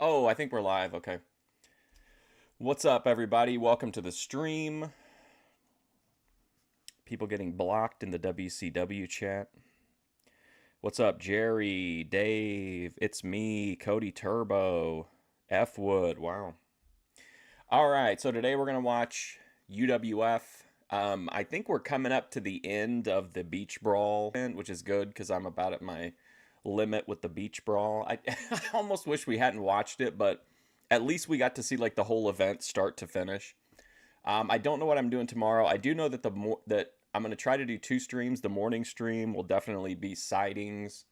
Oh, I think we're live. Okay. What's up, everybody? Welcome to the stream. People getting blocked in the WCW chat. What's up, Jerry, Dave? It's me, Cody Turbo, F Wood. Wow. All right, so today we're going to watch UWF. I think we're coming up to the end of the Beach Brawl, which is good because I'm about at my limit with the Beach Brawl. I almost wish we hadn't watched it, but at least we got to see like the whole event start to finish. I don't know what I'm doing tomorrow. I do know that that I'm going to try to do 2 streams. The morning stream will definitely be sightings,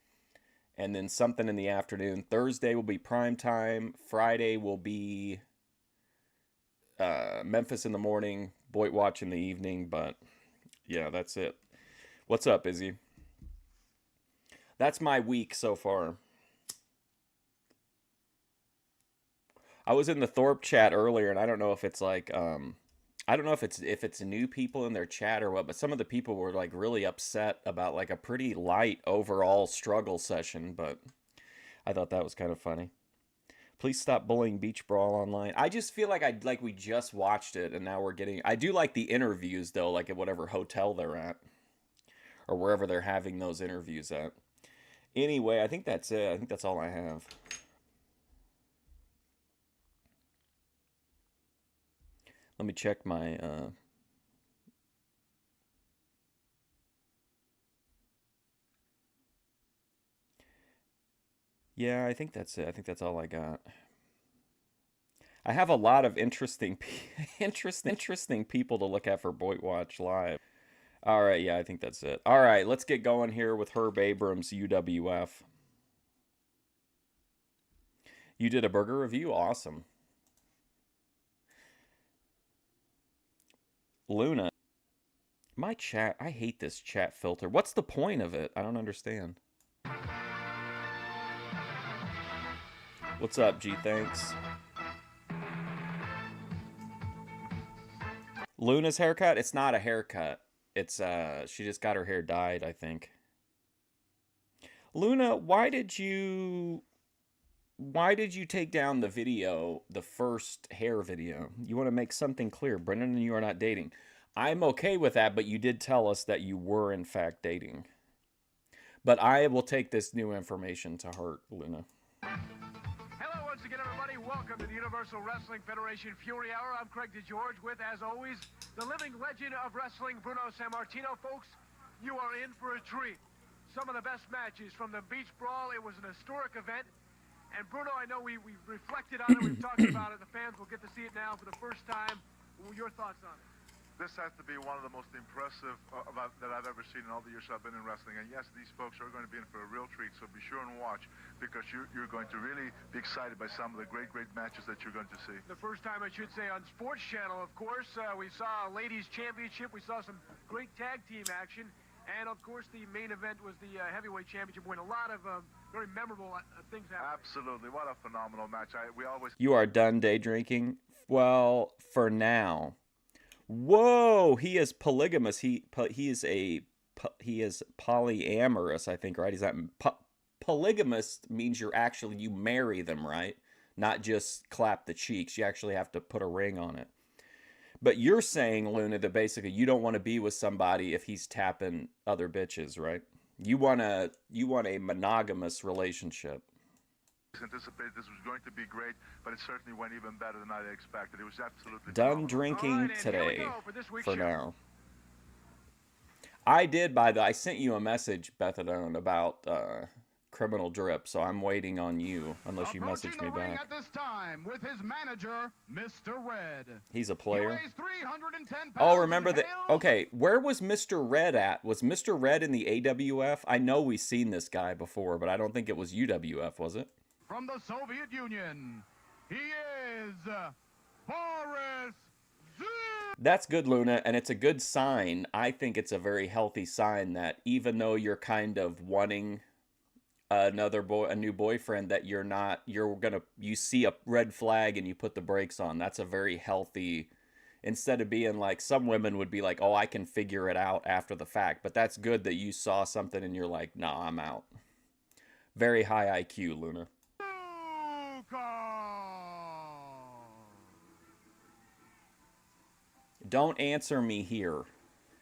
and then something in the afternoon. Thursday will be prime time. Friday will be Memphis in the morning, Boyd Watch in the evening. But yeah, that's it. What's up, Izzy? That's my week so far. I was in the Thorpe chat earlier, and I don't know if it's like I don't know if it's new people in their chat or what, but some of the people were like really upset about like a pretty light overall struggle session, but I thought that was kind of funny. Please stop bullying Beach Brawl online. I just feel like we just watched it and now we're getting... I do like the interviews though, like at whatever hotel they're at or wherever they're having those interviews at. Anyway, I think that's it. I think that's all I have. Let me check my yeah, I think that's it. I think that's all I got. I have a lot of interesting people to look at for Boyd Watch Live. All right, yeah, I think that's it. All right, let's get going here with Herb Abrams UWF. You did a burger review? Awesome. Luna. My chat, I hate this chat filter. What's the point of it? I don't understand. What's up, G? Thanks. Luna's haircut? It's not a haircut. It's she just got her hair dyed, I think. Luna, why did you take down the video, the first hair video? You want to make something clear. Brendan and you are not dating. I'm okay with that, but you did tell us that you were in fact dating. But I will take this new information to heart, Luna. Hello once again, everybody. Welcome to the Universal Wrestling Federation Fury Hour. I'm Craig DeGeorge with, as always, the living legend of wrestling, Bruno Sammartino. Folks, you are in for a treat. Some of the best matches from the Beach Brawl. It was an historic event. And Bruno, I know we reflected on it, we've talked about it. The fans will get to see it now for the first time. Your thoughts on it? This has to be one of the most impressive that I've ever seen in all the years I've been in wrestling. And yes, these folks are going to be in for a real treat, so be sure and watch, because you're going to really be excited by some of the great matches that you're going to see. The first time, I should say, on Sports Channel, of course. We saw a ladies' championship. We saw some great tag team action. And, of course, the main event was the heavyweight championship win. A lot of very memorable things happened. Absolutely. What a phenomenal match. You are done day drinking? Well, for now. Whoa, he is polygamous. He is polyamorous, I think, right? He's not polygamous means you marry them, right? Not just clap the cheeks. You actually have to put a ring on it. But you're saying, Luna, that basically you don't want to be with somebody if he's tapping other bitches, right? You want a monogamous relationship. Anticipated this was going to be great, but it certainly went even better than I expected. It was absolutely done phenomenal. drinking right, today for show. now. I did I sent you a message, Bethadone, about criminal drip, so I'm waiting on you unless you message me back. At this time with his manager, Mr. Red. He's a player. He weighs 310 pounds. Oh, remember that? Okay, where was Mr. Red at? Was Mr. Red in the AWF? I know we've seen this guy before, but I don't think it was UWF, was it? From the Soviet Union, he is Boris Zukov. That's good, Luna, and it's a good sign. I think it's a very healthy sign that even though you're kind of wanting a new boyfriend, that you see a red flag and you put the brakes on. That's a very healthy, instead of being like, some women would be like, oh, I can figure it out after the fact. But that's good that you saw something and you're like, nah, I'm out. Very high IQ, Luna. Zukov. Don't answer me here.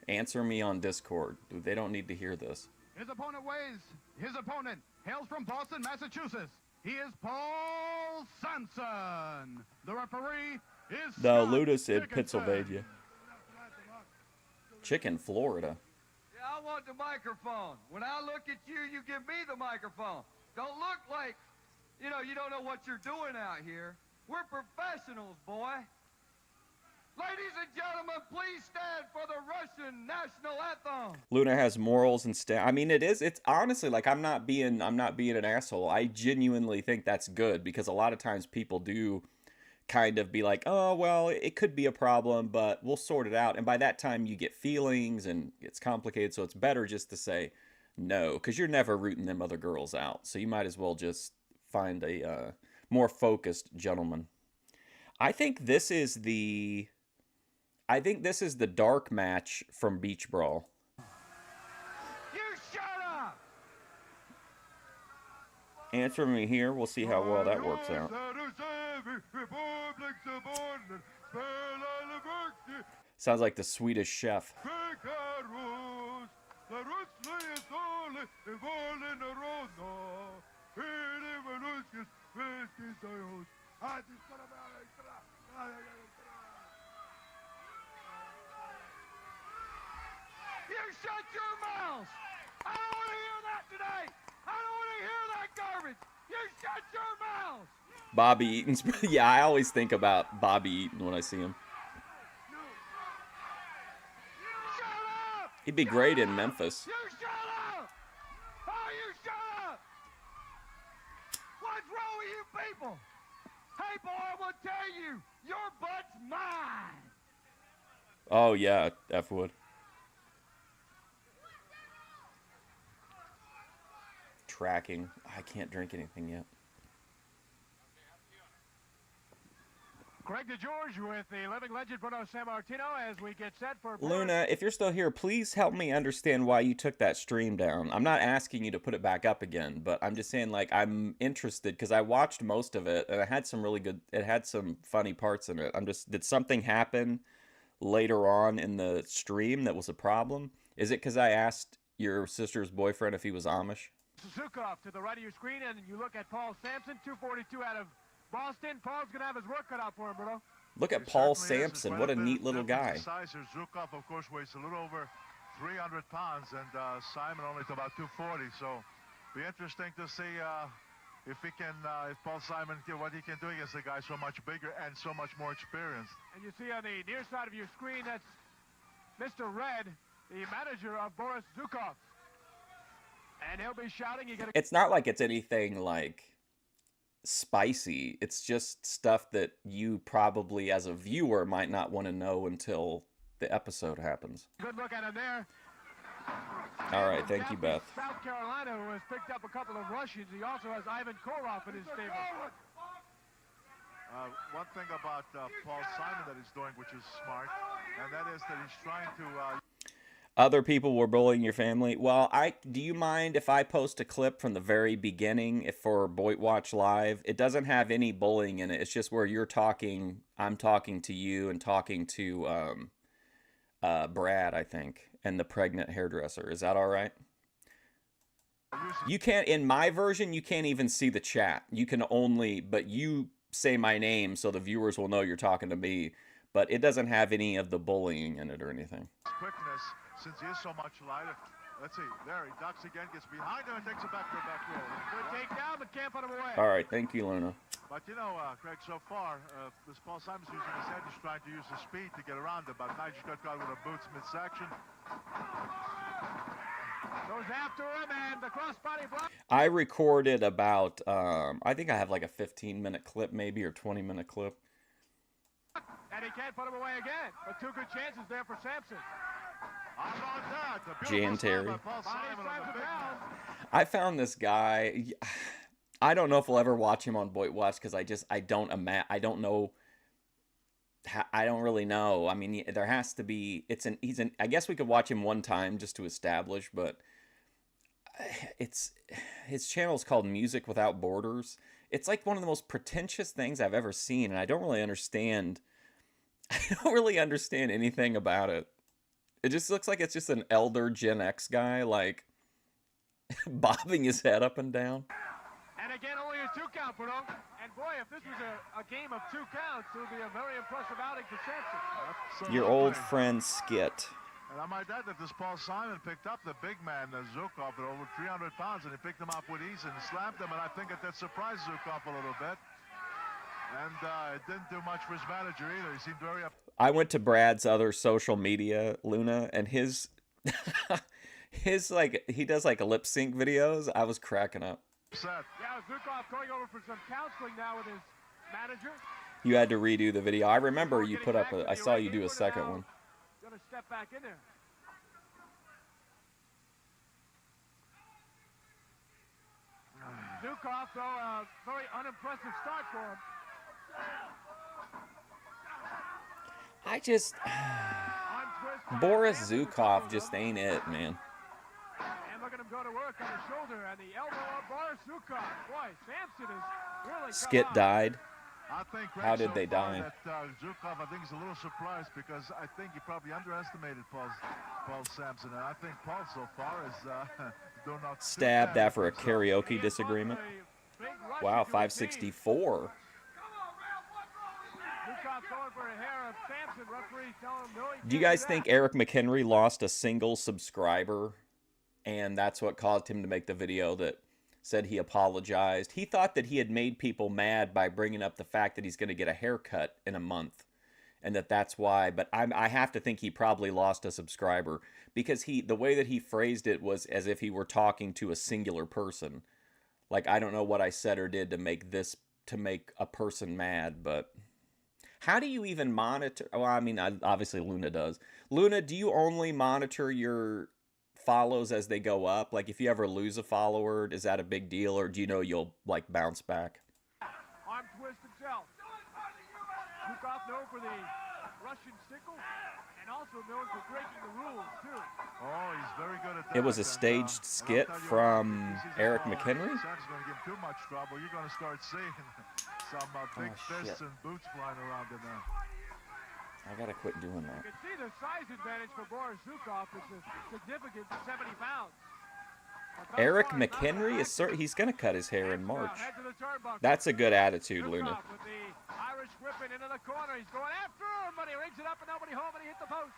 Answer me on Discord. They don't need to hear this. His opponent hails from Boston, Massachusetts. He is Paul Sampson. The referee is No, Scott Luda said Dickinson. Pennsylvania. Chicken, Florida. Yeah, I want the microphone. When I look at you, you give me the microphone. Don't look like, you don't know what you're doing out here. We're professionals, boy. Ladies and gentlemen, please stand for the Russian national anthem. Luna has morals and stuff. I mean, it's honestly, like, I'm not being an asshole. I genuinely think that's good, because a lot of times people do kind of be like, oh, well, it could be a problem, but we'll sort it out. And by that time you get feelings and it's complicated. So it's better just to say no, because you're never rooting them other girls out. So you might as well just find a more focused gentleman. I think this is the dark match from Beach Brawl. You shut up! Answer me here. We'll see how well that works out. Sounds like the Swedish Chef. You shut your mouths! I don't want to hear that today! I don't want to hear that garbage! You shut your mouths! Bobby Eaton's... Yeah, I always think about Bobby Eaton when I see him. Shut up! He'd be great in Memphis. You shut up! Oh, you shut up! What's wrong with you people? Hey, boy, I will tell you, your butt's mine! Oh, yeah, F Wood. Tracking. I can't drink anything yet. Craig DeGeorge with the living legend Bruno Sammartino as we get set for... Luna, if you're still here, please help me understand why you took that stream down. I'm not asking you to put it back up again, but I'm just saying, like, I'm interested because I watched most of it and it had some really good, it had some funny parts in it. Did something happen later on in the stream that was a problem? Is it because I asked your sister's boyfriend if he was Amish? Zukov to the right of your screen, and you look at Paul Sampson, 242 out of Boston. Paul's going to have his work cut out for him, Bruno. Look at Paul Sampson. What a neat little guy. Zukov, of course, weighs a little over 300 pounds, and Simon only to about 240. So, be interesting to see if Paul Simon, what he can do against a guy so much bigger and so much more experienced. And you see on the near side of your screen, that's Mr. Red, the manager of Boris Zukov. And he'll be shouting. It's not like it's anything like spicy. It's just stuff that you probably as a viewer might not want to know until the episode happens. Good look at him there. All right, thank you, Beth. South Carolina, who has picked up a couple of Russians. He also has Ivan Koroff in his stable. One thing about Paul Simon that he's doing, which is smart, and that is that he's trying to... Other people were bullying your family. Well, do you mind if I post a clip from the very beginning for Boit Watch Live? It doesn't have any bullying in it. It's just where you're talking, I'm talking to you and talking to Brad, I think, and the pregnant hairdresser. Is that all right? You can't, in my version, you can't even see the chat. You can only, but you say my name so the viewers will know you're talking to me. But it doesn't have any of the bullying in it or anything. Quickness. Since he is so much lighter. Let's see. There he ducks again, gets behind him, and takes it back to the back row. Good takedown, but can't put him away. All right, thank you, Luna. But you know, Craig, so far, this Paul Simon's using his head. He's trying to use his speed to get around it. But now he just got caught with a boots midsection. Goes after him, and the crossbody block. I recorded about, I think I have like a 15-minute clip maybe, or 20-minute clip. And he can't put him away again. But two good chances there for Sampson. Jan Terry. I found this guy. I don't know if we'll ever watch him on Boit Watch because I don't know. I don't really know. I mean, there has to be. I guess we could watch him one time just to establish, but his channel is called Music Without Borders. It's like one of the most pretentious things I've ever seen, and I don't really understand I don't really understand anything about it. It just looks like it's just an elder Gen X guy, like, bobbing his head up and down. And again, only a 2 count, Bruno. And boy, if this was a game of 2 counts, it would be a very impressive outing for Sampson. Your old friend Skit. And I might add that this Paul Simon picked up the big man, Zukov, at over 300 pounds, and he picked him up with ease and slammed him, and I think that surprised Zukov a little bit. And it didn't do much for his manager either. He seemed very up. I went to Brad's other social media, Luna, and his, like, he does, like, lip sync videos. I was cracking up. Upset. Yeah, Zukov going over for some counseling now with his manager. You had to redo the video. I remember you put up I saw you do a second one. Gonna step back in there. Zukov, though, a very unimpressive start for him. I just... Boris Zukov just ain't it, man. And look at him go to work on the shoulder and the elbow of Boris Zukov. Boy, Sampson is really... Skit died. I think How did they die? That, Zukov, I think, is a little surprised because I think he probably underestimated Paul Sampson. And I think Paul so far is doing not Stabbed after a karaoke disagreement. Wow, 564. Do you guys think Eric McHenry lost a single subscriber and that's what caused him to make the video that said he apologized? He thought that he had made people mad by bringing up the fact that he's going to get a haircut in a month and that's why. But I have to think he probably lost a subscriber because the way that he phrased it was as if he were talking to a singular person. Like, I don't know what I said or did to make a person mad, but how do you even monitor? Well, I mean, obviously Luna does. Luna, do you only monitor your follows as they go up? Like, if you ever lose a follower, is that a big deal, or do you know you'll, like, bounce back? Arm twist himself. Zukov known for the Russian sickle and also known for breaking the rules, too. Oh, he's very good at that. It was a staged skit from Eric McHenry? Sam's going to give too much trouble. You're going to start seeing some big fists and boots flying around in there. I gotta quit doing that. You can see the size advantage for Boris Zukov, which is significant to 70 pounds. Eric McHenry he's gonna cut his hair in March. That's a good attitude, Luna. With the Irish whipping into the corner. He's going after him, but he rings it up and nobody home and he hit the post.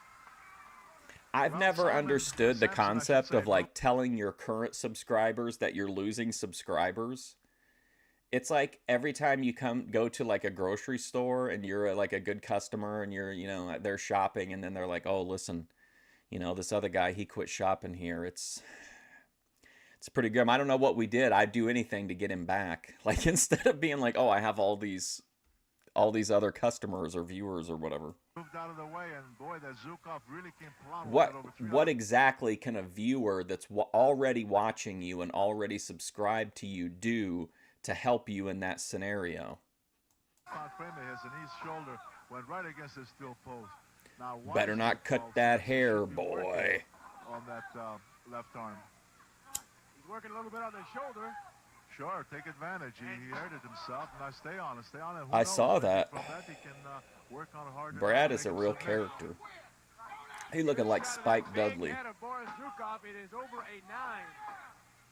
I've never understood the concept of like telling your current subscribers that you're losing subscribers. It's like every time you go to like a grocery store and you're like a good customer and you're, they're shopping and then they're like, oh, listen, this other guy, he quit shopping here. It's pretty grim. I don't know what we did. I'd do anything to get him back. Like, instead of being like, oh, I have all these other customers or viewers or whatever. Moved out of the way, and boy, that Zukov really came plowing what exactly can a viewer that's already watching you and already subscribed to you do to help you in that scenario? Frame of his, and his shoulder went right against his steel post. Now, better not cut that hair, boy. On that left arm. He's working a little bit on the shoulder. Sure, take advantage. He hurt it himself. Now stay on it. Stay on it. I saw that. From that he can work on hard. Brad is a real character. He looking like Spike Dudley. Boris Zukov, it is over a 9.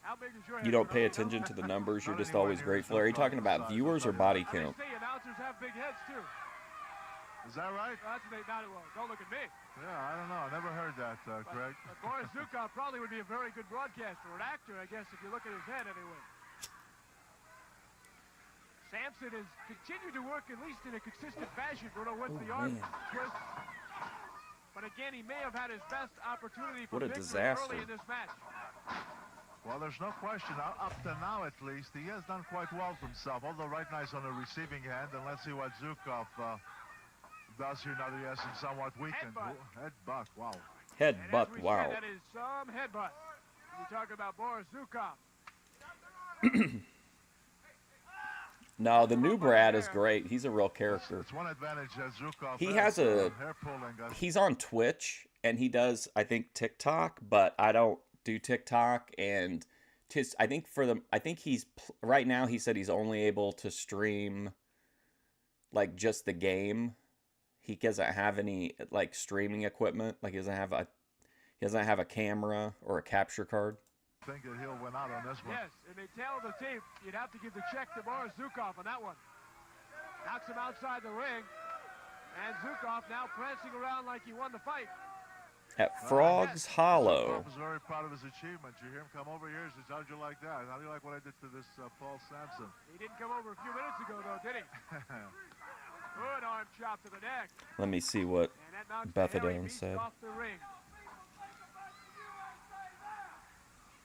How big is your head? You don't pay attention to the numbers. You're just always grateful. Are you talking about viewers or body count? Announcers have big heads too. Is that right? That's what they not. Well, don't look at me. Yeah, I don't know. I never heard that, Craig. But Boris Zukov probably would be a very good broadcaster or an actor, I guess, if you look at his head anyway. Sampson has continued to work at least in a consistent fashion, Bruno, with the arm twist. But again, he may have had his best opportunity for victory early in this match. Well, there's no question. Up to now, at least, he has done quite well for himself. Although right nice on the receiving end. And let's see what Zukov does here now that he has him somewhat weakened. Headbutt, wow. Headbutt, wow. That is some headbutt. We're talking about Boris Zukov. No, the new Brad is great. He's a real character. It's one advantage that Zukov he's on Twitch, and he does, I think, TikTok, but I don't do TikTok, and I think he's right now. He said he's only able to stream like just the game. he doesn't have any like streaming equipment. Like he doesn't have a camera or a capture card. I think that he'll win out on this one. Yes, and they tell the tape you'd have to give the check to Boris Zukov on that one. Knocks him outside the ring, and Zukov now prancing around like he won the fight. At Frog's Hollow. Zukov is very proud of his achievement. You hear him come over here, he says, how'd you like that? How do you like what I did to this Paul Sampson? He didn't come over a few minutes ago, though, did he? Good arm chop to the neck. Let me see what And that knocks Beth the hairy Adone beast said. off the ring.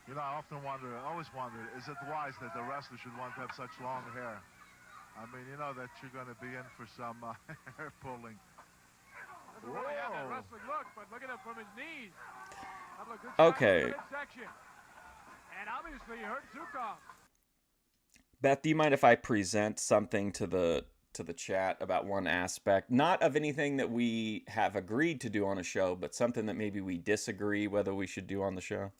You know, I always wondered, is it wise that the wrestler should want to have such long hair? I mean, you know that you're going to be in for some hair pulling. Doesn't really have that wrestling look, but look at him from his knees. Couple of good Okay. shots in the midsection. And obviously, you hurt Zukov. Beth, do you mind if I present something to the chat about one aspect, not of anything that we have agreed to do on a show, but something that maybe we disagree whether we should do on the show?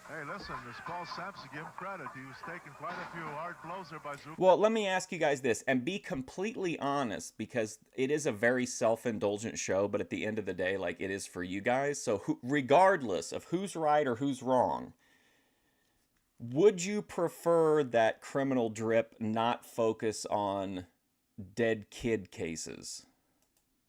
Hey, listen, this Paul Sampson, give him credit. He was taking quite a few hard blows there by Zukov. Well, let me ask you guys this, and be completely honest, because it is a very self-indulgent show, but at the end of the day, like, it is for you guys. So regardless of who's right or who's wrong, would you prefer that Criminal Drip not focus on dead kid cases?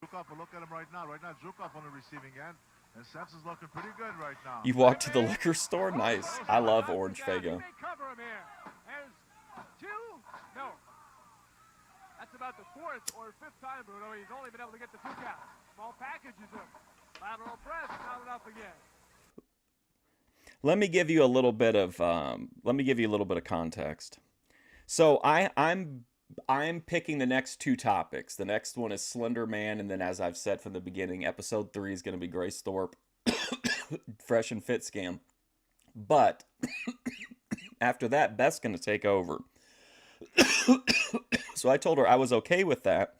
Zukov, look at him right now. Right now, Zukov on the receiving end. And Sampson's looking pretty good right now. You walked to the liquor store? Nice. I love Orange He Fago. may cover him here. There's two. No. That's about the fourth or fifth time, Bruno. He's only been able to get the 2 counts. Small packages of lateral press. Not enough again. Let me give you a little bit of context. So I'm picking the next 2 topics. The next one is Slender Man, and then, as I've said from the beginning, episode 3 is going to be Grace Thorpe, Fresh and Fit Scam. But after that, Beth's going to take over. So I told her I was okay with that.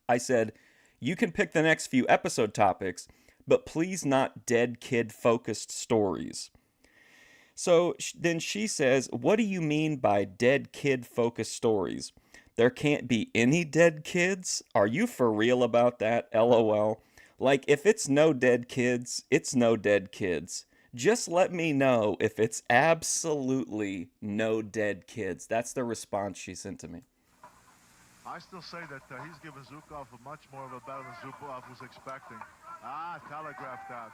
I said, you can pick the next few episode topics, but please not dead kid focused stories. So then she says, what do you mean by dead kid focused stories? There can't be any dead kids? Are you for real about that? LOL. Like, if it's no dead kids, it's no dead kids. Just let me know if it's absolutely no dead kids. That's the response she sent to me. I still say that he's given Zukov a much more of a battle than Zukov was expecting. Telegraphed that.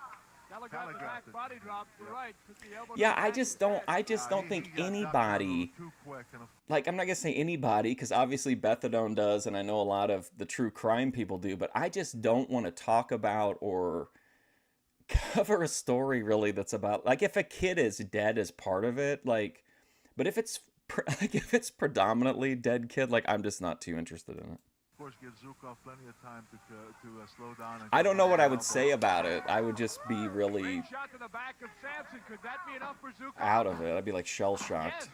Telegraphed the back body drop. You're right. Took the elbow Yeah, to the I back just of the don't. head. I just don't think He got anybody. too quick and Like, I'm not gonna say anybody, because obviously Beth Adone does, and I know a lot of the true crime people do. But I just don't want to talk about or cover a story really that's about, like, if a kid is dead as part of it, like, but if it's like if it's predominantly dead kid, like, I'm just not too interested in it. of course give Zukov plenty of time to slow down. And I don't know what I would elbow. say about it. I would just be really Great shot to the back of Sampson. Could that be enough for Zukov? out of it. I'd be like shell Yes. shocked.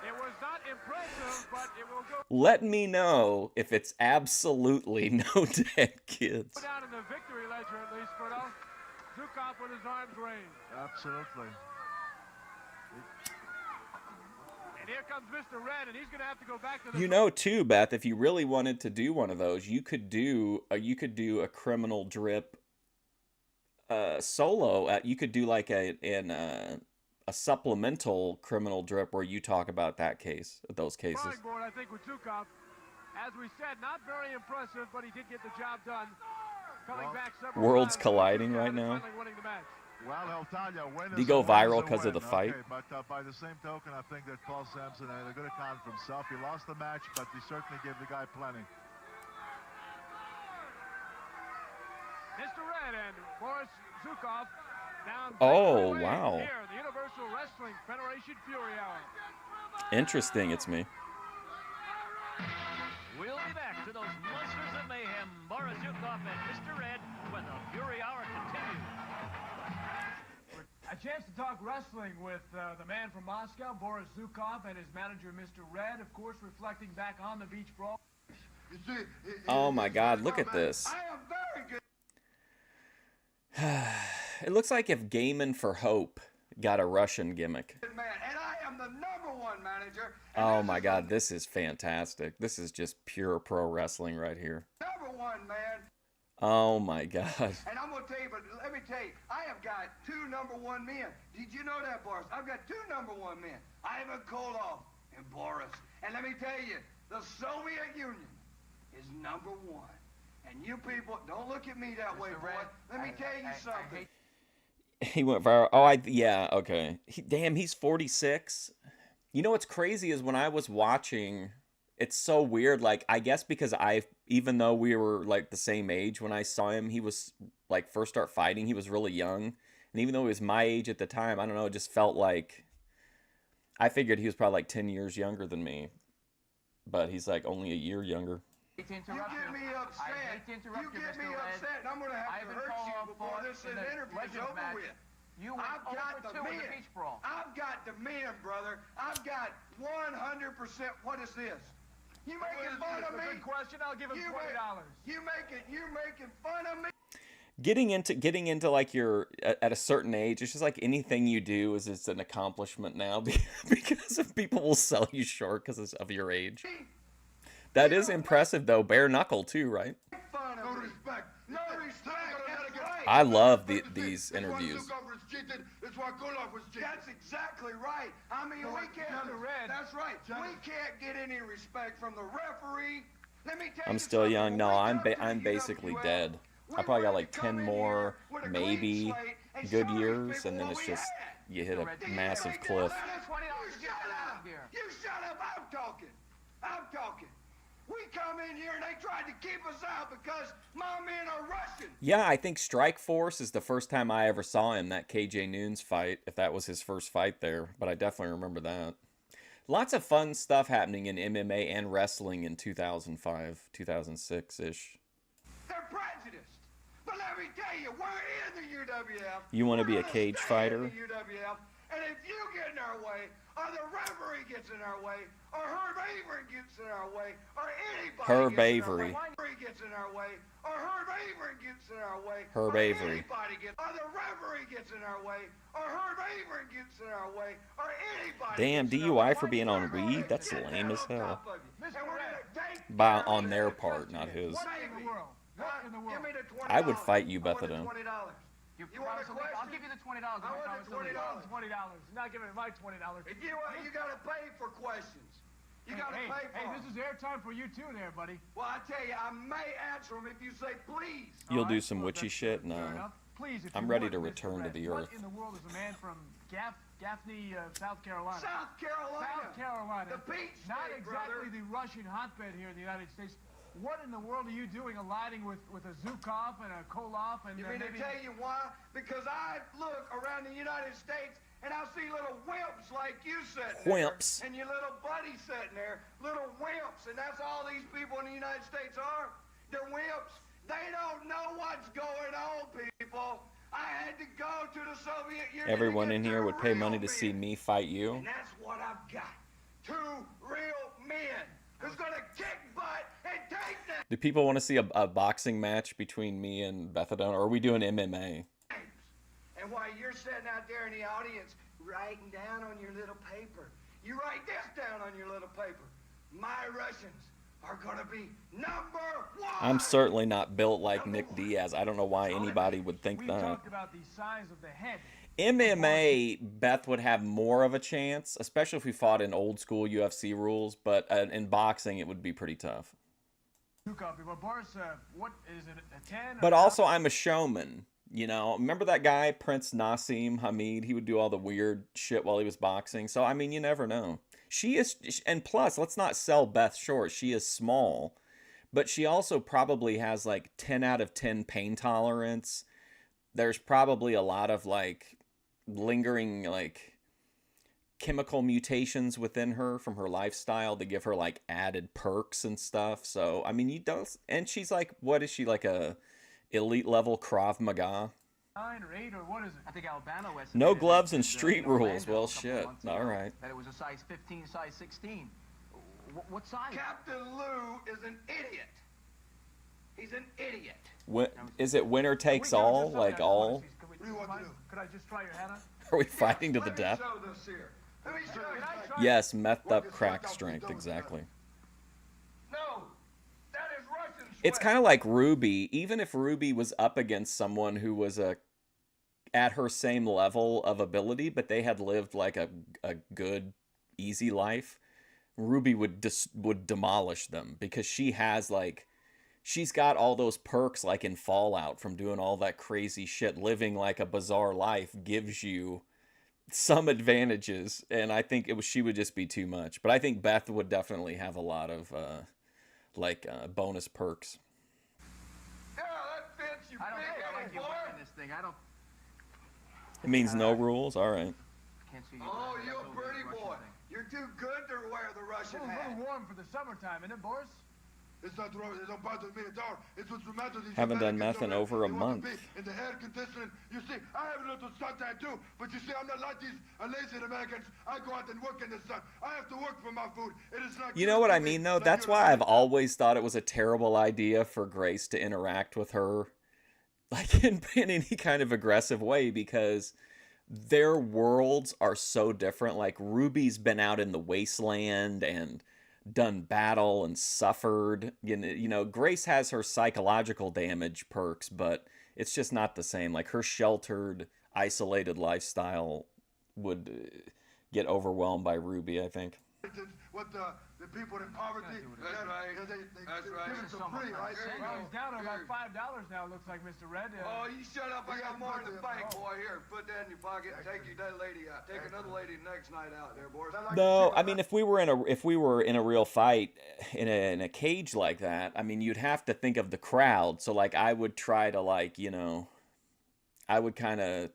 It was not impressive, but it will go Let me know if it's absolutely no dead kids. down in the victory ledger at least, Bruno. Zukov with his arms raised. Absolutely. And here comes Mr. Red, and he's going to have to go back to the... You know, too, Beth, if you really wanted to do one of those, you could do a Criminal Drip solo. You could do like a supplemental Criminal Drip where you talk about those cases. Drawing board, I think, with Zukov. As we said, not very impressive, but he did get the job done. Coming back several Worlds times, colliding and right now. finally winning the match. Well, he'll tell you, win Did he is go a win viral is a 'cause of win. the fight? Okay, but by the same token, I think that Paul Sampson had a good account for himself. He lost the match, but he certainly gave the guy plenty. Mr. Red and Boris Zukov down. Oh, three-way wow. Here, the Universal Wrestling Federation Fury Hour. Interesting, it's me. We'll be back to those monsters of mayhem, Boris Zukov and Mr. Red, when the Fury Hour continues. A chance to talk wrestling with the man from Moscow, Boris Zukov, and his manager, Mr. Red, of course, reflecting back on the Beach Brawl. Oh my God, look at this. I am very good. It looks like if Gaiman for Hope got a Russian gimmick. Man, and I am the #1 manager. Oh my God, this is fantastic. This is just pure pro wrestling right here. #1 man. Oh my God. And I'm gonna tell you, but let me tell you, I have got 2 #1 men. Did you know that, Boris? I've got 2 #1 men. Ivan Koloff and Boris. And let me tell you, the Soviet Union is #1. And you people, don't look at me that way, boy. Let me tell you something. He went viral. Oh, yeah, okay. Damn, he's 46. You know what's crazy is when I was watching, it's so weird. Like, I guess because even though we were like the same age when I saw him, he was like first start fighting. He was really young. And even though he was my age at the time, I don't know, it just felt like, I figured he was probably like 10 years younger than me. But he's like only a year younger. You get me upset. I hate to interrupt you you, get me Mr. Red. upset, and I'm going to have to hurt you before this interview's over with. You went I've got the 0 for 2 in the men. Beach Brawl. I've got the men, brother. I've got 100%. What is this? You making fun of me? Good question. I'll give him $20. You're making fun of me? Getting into like at a certain age, it's just like anything you do is it's an accomplishment now because of people will sell you short because of your age. That is impressive though. Bare knuckle too, right? No respect. No respect. That's right. I love these interviews. That's exactly right. I mean, we can't. That's right. We can't get any respect from the referee. Let me tell you I'm still something. young. No, When we I'm come to I'm the basically UWF, dead. we I probably got want like to come 10 in more, here with a clean maybe slate and good show these years, people and then what it's we just had. you hit a Do you massive make cliff. that? $20 You to get shut out up. of here. You shut up. I'm talking. I'm talking. We come in here and they tried to keep us out because my men are Russian. Yeah, I think Strike Force is the first time I ever saw him, that KJ Noon's fight, if that was his first fight there, but I definitely remember that. Lots of fun stuff happening in MMA and wrestling in 2005, 2006-ish. They're prejudiced. But let me tell you, we're in the UWF. You want to be We're a gonna cage stay fighter? in the UWF. And if you get in our way, or the referee gets in our way, or Herb Abrams gets in our way, or anybody Herb gets Avery. in our way, referee gets in our way, or Herb Abrams gets in our way, Herb or Avery. anybody gets, or the referee gets in our way, or Herb Abrams gets in our way, or anybody Damn, gets in our way, DUI for being on we're gonna weed? That's get lame as down on hell. top of you. And we're gonna take On their part, not his. What in the world? What in the world? Give me the $20. I would fight you, I want the Bethado. $20. You want a promise to leave? I'll question? give you the $20. I want the $20. $20. You're not giving me my $20. If you gotta pay for questions. You gotta pay for Hey, them. this is airtime for you too there, buddy. Well, I tell you, I may answer them if you say please. You'll All do right, some well, witchy that's shit? fair No. enough. Please, if I'm you ready would, to Mr. return to Red, the What earth. in the world is a man from Gaffney, South Carolina? South Carolina. South Carolina. The Beach Not State, exactly brother. the Russian hotbed here in the United States. What in the world are you doing aligning with a Zukov and a Koloff and You mean to maybe... tell you why? Because I look around the United States and I see little wimps like you sitting Wimps. there. And your little buddy sitting there. Little wimps. And that's all these people in the United States are. They're wimps. They don't know what's going on, people. I had to go to the Soviet Union. Everyone to in get here to would pay real money to see men. me fight you. And that's what I've got. 2 real men who's gonna kick butt and take names. Do people want to see a boxing match between me and Bethadone, or are we doing MMA? And while you're sitting out there in the audience writing down on your little paper, you write this down on your little paper. My Russians are gonna be #1. I'm certainly not built like Nick Diaz. I don't know why anybody would think We that. talked about the size of the head. MMA, Beth would have more of a chance, especially if we fought in old school UFC rules, but in boxing it would be pretty tough. Zukov, but Boris, what is it, a 10? But also, I'm a showman. You know, remember that guy, Prince Nassim Hamid? He would do all the weird shit while he was boxing. So, I mean, you never know. She is, and plus, let's not sell Beth short. She is small, but she also probably has like 10 out of 10 pain tolerance. There's probably a lot of like lingering like chemical mutations within her from her lifestyle to give her like added perks and stuff. So, I mean, you don't, and she's like, what is she, like a elite level Krav Maga? 9 or 8 or what is it? I think Albano estimated No gloves and that, street in rules. Orlando Well, a couple shit. months All ago, right. That it was a size 15, size 16. What size? Captain Lou is an idiot. He's an idiot. Is it winner takes all? Like all? Could I just try your hat on? Are we fighting to the Let me death? show this here. Let me show you. Yes, methed up crack strength, exactly. No, that is Russian sweat. It's kind of like Ruby. Even if Ruby was up against someone who was at her same level of ability, but they had lived like a good, easy life, Ruby would demolish them because she has like, she's got all those perks like in Fallout from doing all that crazy shit. Living like a bizarre life gives you some advantages, and I think she would just be too much. But I think Beth would definitely have a lot of bonus perks. Yeah, that fits you. I don't big think I like you boy. wearing this thing. I don't. It means no rules. All right. Can't see you. Oh, wearing you that a little pretty Russian boy. thing. You're too good to wear the Russian It's a hat. little warm for the summertime, isn't it, Boris? It's not wrong. It don't bother me at all. It's what's the matter. Haven't done meth in over a month. In the air conditioning. You see, I have a little suntan too, but you see, I'm not like these lazy Americans. I go out and work in the sun. I have to work for my food. It is not. You know what I mean, though? That's why I've always thought it was a terrible idea for Grace to interact with her, like in any kind of aggressive way, because their worlds are so different. Like Ruby's been out in the wasteland and done battle and suffered. You know, Grace has her psychological damage perks, but it's just not the same. Like her sheltered, isolated lifestyle would get overwhelmed by Ruby, I think. What the people in poverty. That's right. That's right. Give it for free, right? Well, he's down to about $5 now, looks like, Mr. Red. Oh, you shut up. I got more in the bank, boy. Here, put that in your pocket and take that lady out. Take another lady next night out there, Boris. No, I mean, if we were in a real fight in a cage like that, I mean, you'd have to think of the crowd. So like I would try to like, you know, I would kind of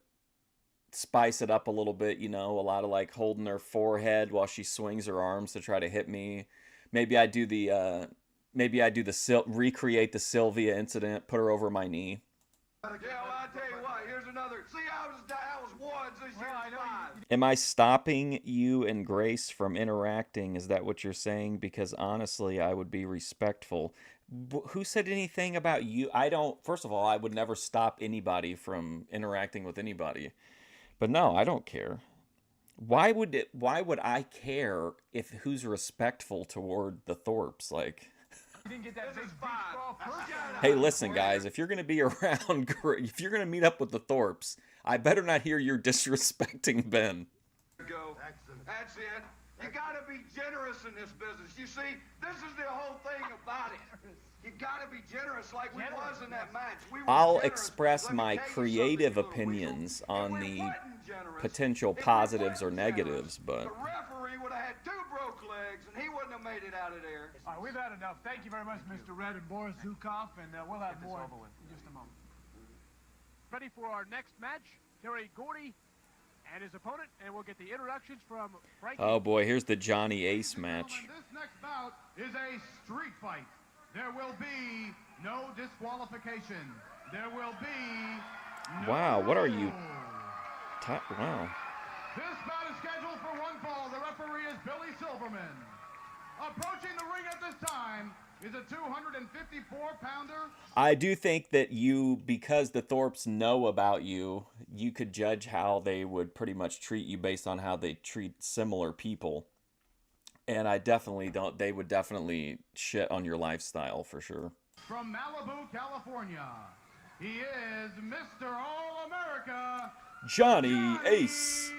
spice it up a little bit, you know, a lot of like holding her forehead while she swings her arms to try to hit me. Maybe I do the recreate the Sylvia incident, put her over my knee. Yeah, well, I tell you what, here's another. See, I was one, so Well, I here's know five. Am I stopping you and Grace from interacting? Is that what you're saying? Because honestly, I would be respectful. Who said anything about you? I don't. First of all, I would never stop anybody from interacting with anybody. But no, I don't care. Why would I care if who's respectful toward the Thorpes? Like, You didn't get that This big is Beach five. Brawl perk. hey, listen, guys, if you're gonna be around, if you're gonna meet up with the Thorpes, I better not hear you're disrespecting Ben. Go. That's it. You gotta be generous in this business. You see, this is the whole thing about it. You gotta be generous like we was in that match. We were I'll generous. express Let me my tell you creative something, you little opinions weasel. on If we the wasn't generous, potential if we positives or wasn't negatives, generous, but the referee would have had 2 broke legs and he wouldn't have made it out of there. All right, we've had enough. Thank you very much, Mr. Red and Boris Zukov, and we'll have more in just a moment. Ready for our next match, Terry Gordy and his opponent, and we'll get the introductions from Frankie. oh boy, here's the Johnny Ace match. This next bout is a street fight. There will be no disqualification. There will be no Wow, what are you? rules. Wow. This bout is scheduled for 1 fall. The referee is Billy Silverman. Approaching the ring at this time is a 254-pounder. I do think that because the Thorpes know about you, you could judge how they would pretty much treat you based on how they treat similar people. And I definitely don't, they would definitely shit on your lifestyle for sure. From Malibu, California, he is Mr. All-America, Johnny Ace.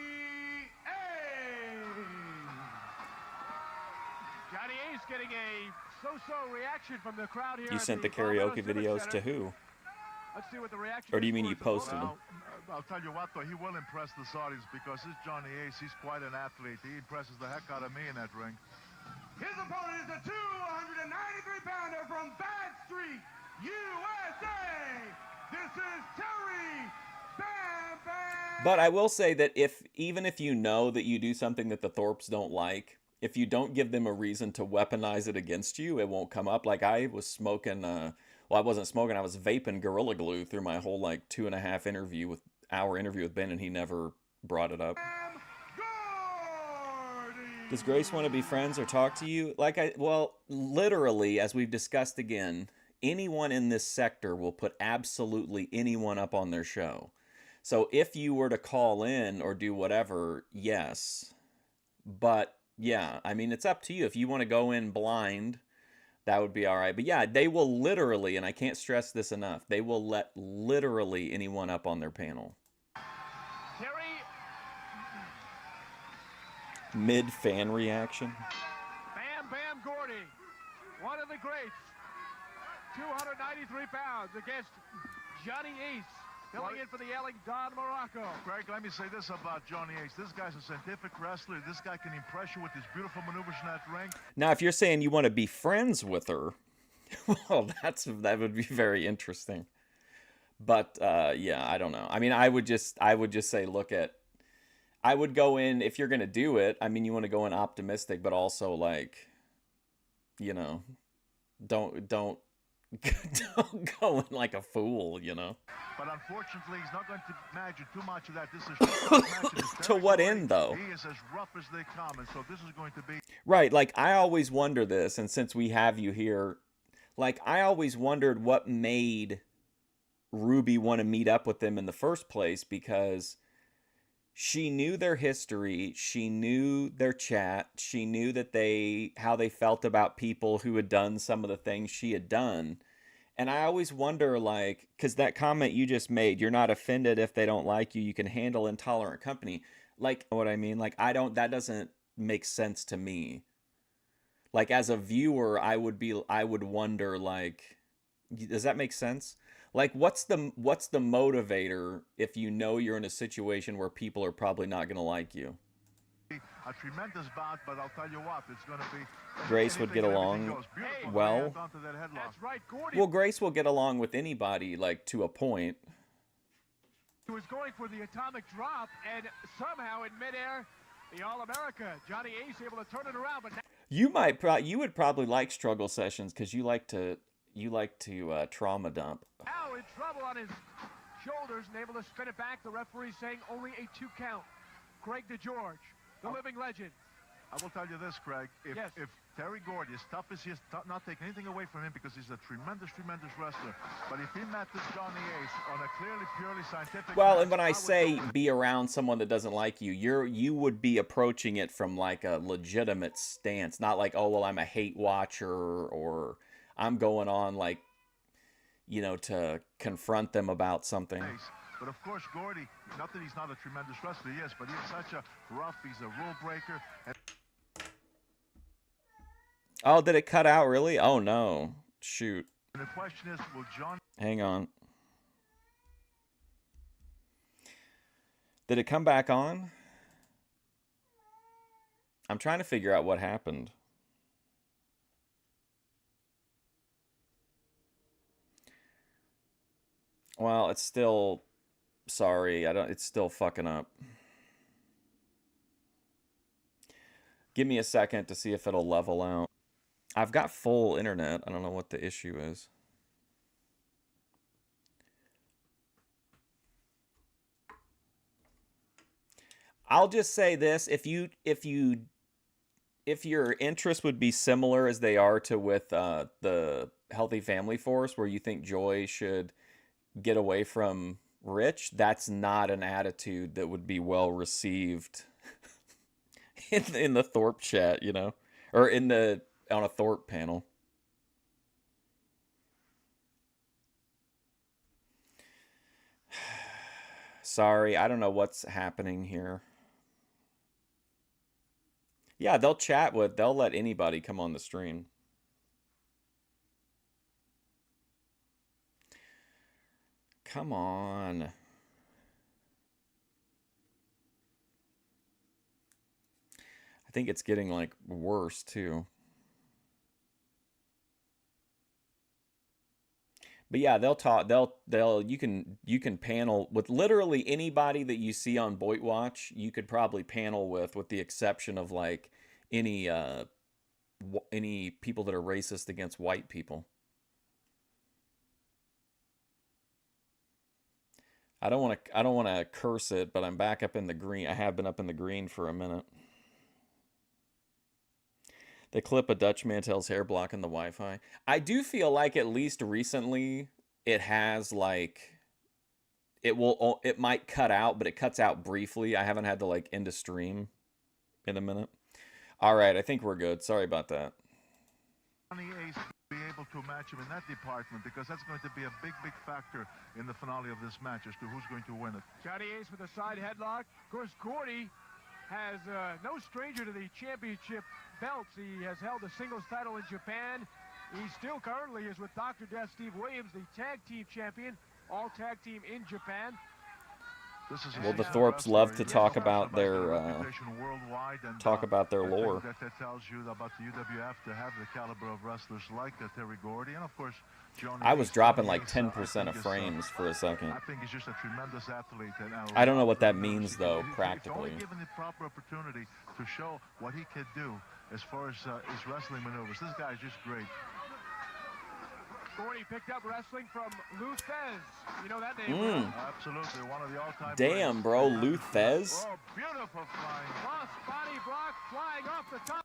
Johnny Ace getting a so-so reaction from the crowd here. You at sent the Palmetto karaoke Civic videos to Center. who? Let's see what the reaction Or do is you mean for you the posted them? I'll tell you what, though, he will impress the Saudis because this Johnny Ace, he's quite an athlete. He impresses the heck out of me in that ring. His opponent is a 293-pounder from Bad Street, USA. This is Terry Bam Bam. But I will say that even if you know that you do something that the Thorpes don't like, if you don't give them a reason to weaponize it against you, it won't come up. Like I was smoking, well, I wasn't smoking, I was vaping Gorilla Glue through my whole like 2.5 hour interview with Ben, and he never brought it up. Does Grace want to be friends or talk to you? Well, literally, as we've discussed again, anyone in this sector will put absolutely anyone up on their show. So if you were to call in or do whatever, yes. But Yeah, I mean, it's up to you. If you want to go in blind, that would be all right. But yeah, they will literally, and I can't stress this enough, they will let literally anyone up on their panel. Terry, Mid-fan reaction. Bam Bam Gordy, one of the greats, 293 pounds against Johnny Ace, filling in for the yelling Don Morocco. Greg, let me say this about Johnny Ace. This guy's a scientific wrestler. This guy can impress you with his beautiful maneuvers in that ring. Now, if you're saying you want to be friends with her, well, that would be very interesting. But yeah, I don't know. I mean, I would just say, I would go in, if you're gonna do it. I mean, you want to go in optimistic, but also like, you know, don't don't go in like a fool, you know. But unfortunately, he's not going to imagine too much of that. This is To what end, though? He is as rough as they come, and so this is going to be right. Like, I always wonder this, and since we have you here, like, I always wondered what made Ruby want to meet up with them in the first place, because she knew their history, she knew their chat, she knew that how they felt about people who had done some of the things she had done. And I always wonder, like, because that comment you just made, you're not offended if they don't like you, you can handle intolerant company. Like, what I mean? Like, that doesn't make sense to me. Like, as a viewer, I would wonder, like, does that make sense? Like, what's the motivator if you know you're in a situation where people are probably not going to like you? a tremendous bout, but I'll tell you what, it's going to be... Grace would get along well. That's right, Gordy. Well, Grace will get along with anybody, like, to a point. He was going for the atomic drop, and somehow in midair, the All-America, Johnny Ace, able to turn it around. But now You would probably like struggle sessions because you like to trauma dump. in trouble on his shoulders and able to spin it back. The referee saying only a 2 count. Greg DeGeorge, the living legend. I will tell you this, Craig. If Terry Gordy, as tough as he is, not taking anything away from him because he's a tremendous, tremendous wrestler. But if he met this Johnny Ace on a clearly, purely scientific... Well, and when I say be around someone that doesn't like you, you would be approaching it from like a legitimate stance. Not like, oh, well, I'm a hate watcher or I'm going on like, you know, to confront them about something. But of course, Gordy, not that he's not a tremendous wrestler, he is, but he's such a rough, he's a rule breaker. And oh, did it cut out, really? Oh, no. Shoot. the question is, will John... Hang on. Did it come back on? I'm trying to figure out what happened. Well, it's still... Sorry, it's still fucking up. Give me a second to see if it'll level out. I've got full internet. I don't know what the issue is. I'll just say this, if your interest would be similar as they are to with the Healthy Family Force, where you think Joy should get away from Rich, that's not an attitude that would be well received in the Thorpe chat, you know, or on a Thorpe panel. Sorry, I don't know what's happening here. Yeah, they'll let anybody come on the stream. Come on. I think it's getting like worse too. But yeah, they'll talk. You can panel with literally anybody that you see on Boit Watch. You could probably panel with the exception of like any people that are racist against white people. I don't want to curse it, but I'm back up in the green. I have been up in the green for a minute. The clip of Dutch Mantel's hair blocking the Wi-Fi. I do feel like at least recently it has like it might cut out, but it cuts out briefly. I haven't had to like end a stream in a minute. All right, I think we're good. Sorry about that. Johnny Ace be able to match him in that department, because that's going to be a big, big factor in the finale of this match as to who's going to win it. Johnny Ace with a side headlock. Of course, Gordy has no stranger to the championship belts. He has held a singles title in Japan. He still currently is with Dr. Death Steve Williams, the tag team champion, all tag team in Japan. Well, the Thorpes love to talk about their lore. That tells you about the UWF to have the caliber of wrestlers like Terry Gordy, and of course, Johnny. I was dropping like 10% of frames for a second. I think he's just a tremendous athlete. And I don't know what that means though, practically. Only given the proper opportunity to show what he could do as far as his wrestling maneuvers. This guy is just great. Gordy picked up wrestling from Lou Thez. You know that name, right? Absolutely, one of the all-time. Damn, bro, Lou Thez. Oh, beautiful flying. Cross body block flying off the top.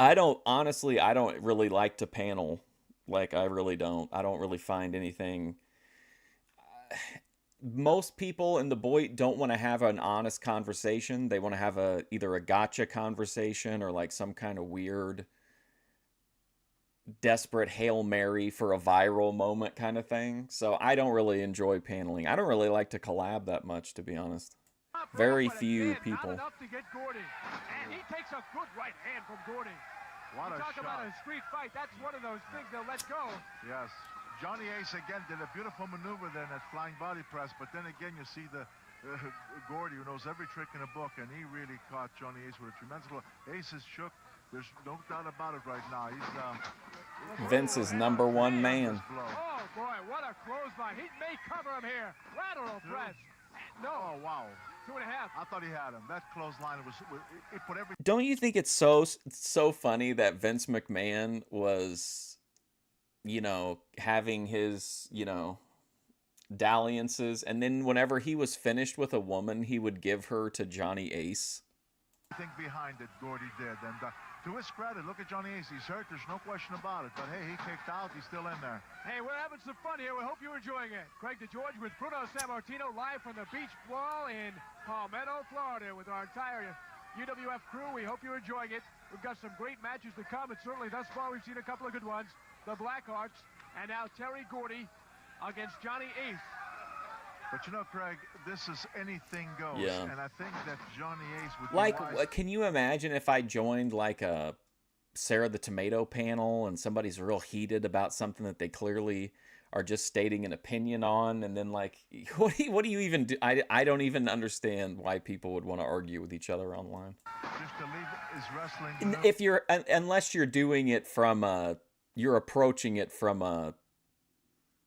I don't really like to panel. Like, I really don't. I don't really find anything. Most people in the boy don't want to have an honest conversation. They want to have either a gotcha conversation or like some kind of weird desperate Hail Mary for a viral moment kind of thing. So I don't really enjoy paneling. I don't really like to collab that much, to be honest. Very few people. Not enough to get Gordy. And he takes a good right hand from Gordy. What a talk shot. about a street fight. That's one of those things they'll let go. Yes. Johnny Ace again did a beautiful maneuver there in that flying body press, but then again you see the Gordy, who knows every trick in a book, and he really caught Johnny Ace with a tremendous blow. Ace is shook. There's no doubt about it right now. He's Vince's number one man. Oh boy, what a clothesline. He may cover him here. Lateral press. No. Oh wow. 2.5. I thought he had him. That clothesline it put every. Don't you think it's so funny that Vince McMahon was, you know, having his, you know, dalliances, and then whenever he was finished with a woman, he would give her to Johnny Ace? I think behind it, Gordy did, and to his credit, look at Johnny Ace. He's hurt. There's no question about it. But hey, he kicked out. He's still in there. Hey, we're having some fun here. We hope you're enjoying it. Craig DeGeorge with Bruno Sammartino live from the Beach Brawl in Palmetto, Florida, with our entire UWF crew. We hope you're enjoying it. We've got some great matches to come, and certainly thus far we've seen a couple of good ones. The Blackhearts, and now Terry Gordy against Johnny Ace. But you know, Craig, this is anything goes. Yeah. And I think that Johnny Ace would Like, be wise. can you imagine if I joined like a Sarah the Tomato panel and somebody's real heated about something that they clearly are just stating an opinion on, and then like, what do you even do? I don't even understand why people would want to argue with each other online. Just to leave his wrestling. If you're, unless you're doing it from you're approaching it from a,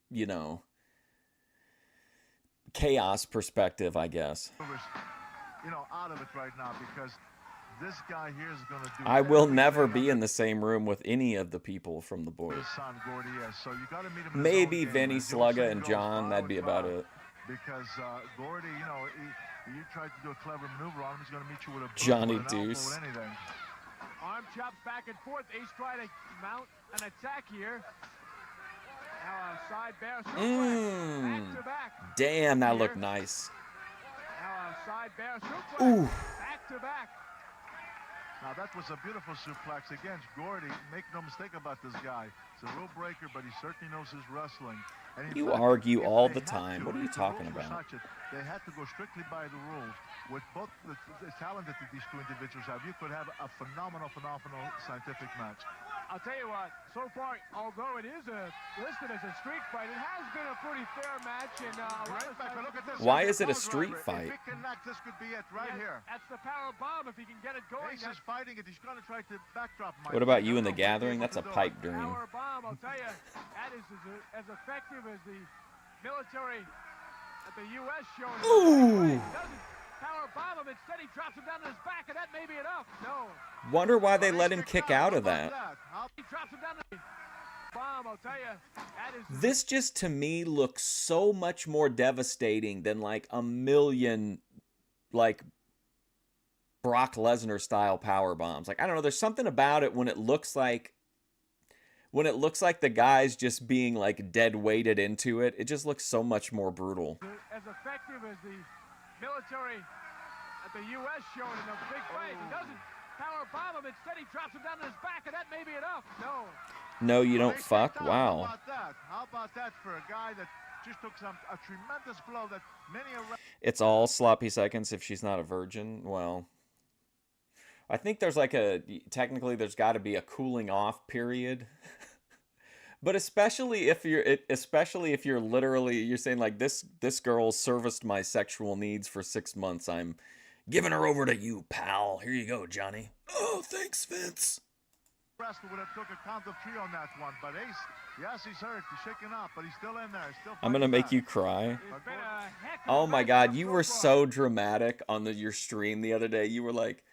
you know, chaos perspective, I guess. You know, out of it right now, because this guy here is going to do. I will never be in the same room with any of the people from the boys. His son Gordy is. So you got to meet him. In Maybe his own game. Vinny, As you'll Slugga, see, and goes John. That'd foul be and about foul. it. Because Gordy, you know, you tried to do a clever maneuver on him, he's going to meet you with a boot, Johnny with an elbow, Deuce. with anything. Arm chops back and forth. Ace trying to mount an attack here. Now a side bear suplex. Back to back. Damn, that looked nice. Now a side bear suplex. Ooh. Back to back. Now that was a beautiful suplex against Gordy. Make no mistake about this guy. He's a rule breaker, but he certainly knows his wrestling. And in You fact, argue if all they the had time. to, What are you if the talking rules were about? such they had to go strictly by the rules. With both the talent that these two individuals have, you could have a phenomenal scientific match. I'll tell you what, so far, although it is listed as a street fight, it has been a pretty fair match. And In fact, look at this. Why Here's is it a close street driver. fight? If he can knock, this could be it right here. That's the power bomb. If he can get it going. Ace is fighting it. He's going to try to backdrop him. What about you in the gathering? That's a pipe dream. Power bomb, I'll tell you, that is as effective as the military at the U.S. showing. Ooh. Power bomb him. Instead, he drops him down to his back, and that may be enough. No. Wonder why they let him kick out of that. He drops him down to the bomb, I'll tell you. That is. This just to me looks so much more devastating than like a million, like, Brock Lesnar style power bombs. Like, I don't know, there's something about it when it looks like the guy's just being like dead weighted into it. It just looks so much more brutal. As effective as the military at the U.S. showing in a big fight. He doesn't power bomb him. Instead, he drops him down on his back, and that may be enough. No. No, you don't They fuck. kicked out. Wow. How about that? How about that for a guy that just took a tremendous blow that many are... It's all sloppy seconds if she's not a virgin. Well, I think there's like technically there's got to be a cooling off period. But especially if you're literally, you're saying like this girl serviced my sexual needs for 6 months. I'm giving her over to you, pal. Here you go, Johnny. Oh, thanks, Vince. Wrestler would have took a count of 3 on that one, but Ace, yes, he's hurt, he's shaking up, but he's still in there. Still I'm gonna fighting make back. you cry. It's been a heck of Oh a my matchup God, you so were far. so dramatic on your stream the other day. You were like,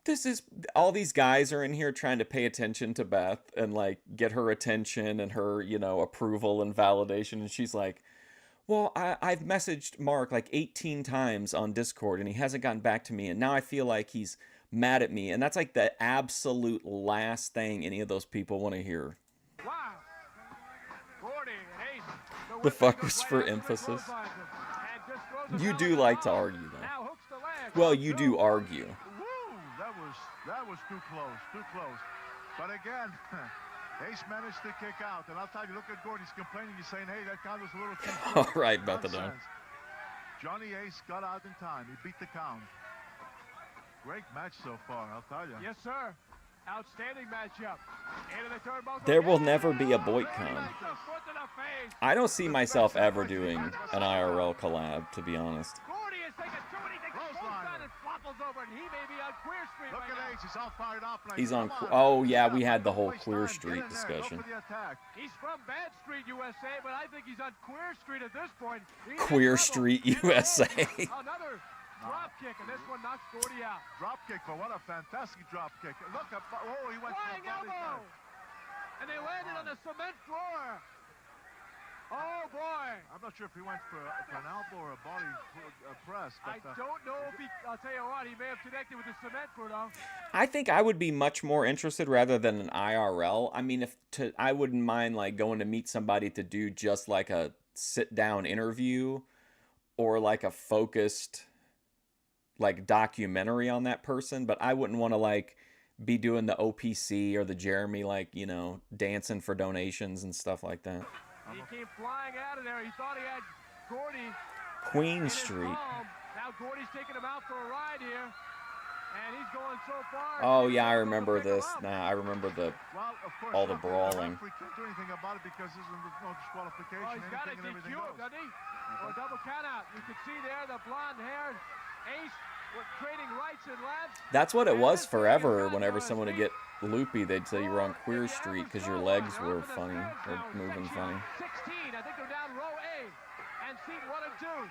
this is, all these guys are in here trying to pay attention to Beth and like get her attention and her, approval and validation. And she's like, well, I've messaged Mark like 18 times on Discord and he hasn't gotten back to me. And now I feel like he's mad at me. And that's like the absolute last thing any of those people want to hear. Wow. Gordy and Ace. The fuck was for emphasis. You do like to argue though. Now hooks the leg. Well, you do argue. Woo! That was too close. But again, Ace managed to kick out. And I'll tell you, look at Gordon. He's complaining. He's saying, hey, that count was a little too close. All right, Bethadone. Nonsense. Johnny Ace got out in time. He beat the count. Great match so far, I'll tell you. Yes, sir. Outstanding matchup. Into the turnbuckle. There will never be a Boycon. Foot to the face. I don't see myself ever doing an IRL collab, to be honest. Gordy is taking too many things. Clothesline. And flopples over, and he may be on Queer Street Look right at now. Ace. He's all fired up. Like, He's on. come Oh yeah, we Get had up. the whole Waste Queer time. Get Street in there. discussion. Go for the attack. He's from Bad Street, USA, but I think he's on Queer Street at this point. He's in Queer trouble. Street, In the USA. ring. Another drop kick, and this one knocks Gordy out. Drop kick, but what a fantastic drop kick. Look at, oh, he went Flying for a body elbow. slam. And they landed on the cement floor. Oh, boy. I'm not sure if he went for an elbow or a body press. I But, don't know if he, I'll tell you what, he may have connected with the cement, Bruno. I think I would be much more interested rather than an IRL. I mean, I wouldn't mind like going to meet somebody to do just like a sit down interview or like a focused like documentary on that person, but I wouldn't want to like be doing the OPC or the Jeremy, like, dancing for donations and stuff like that. He came flying out of there. He thought he had Gordy Queen in his Street. palm. Now Gordy's taking him out for a ride here. And he's going so far. Oh yeah, I He's gonna remember pick him this. up. Nah, I remember well, of course, all the look, brawling. The referee can't do anything about it because there's no disqualification. Oh, he's got it Anything and everything DQ, goes. doesn't he? Or double count out. You can see there the blonde-haired Ace was trading rights and lefts. That's what it And was this thing forever. is Whenever on his someone would feet. get loopy, they'd say you were on Queer Street because your legs were funny or moving funny. 16. I think they're down row A. And seat 1 and 2.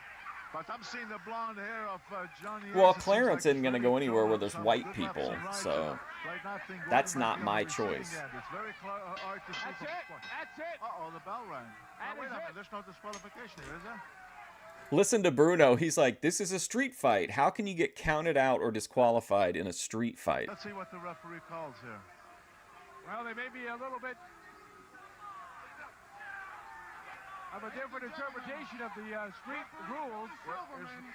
But I'm seeing the blonde hair of Johnny. Well, Ace. It seems Clarence like isn't he's gonna ready go to anywhere throw where there's some white good people, lefts and rights. so Right now, I think that's Gordy not might be my on the receiving choice. end. It's very hard to see That's from it. this point. That's it. Uh-oh, the bell rang. That Now, wait is a it. minute. There's no disqualification here, is there? Listen to Bruno. He's like, this is a street fight. How can you get counted out or disqualified in a street fight? Let's see what the referee calls here. Well, they may be a little bit of a different interpretation of the street rules. Silverman,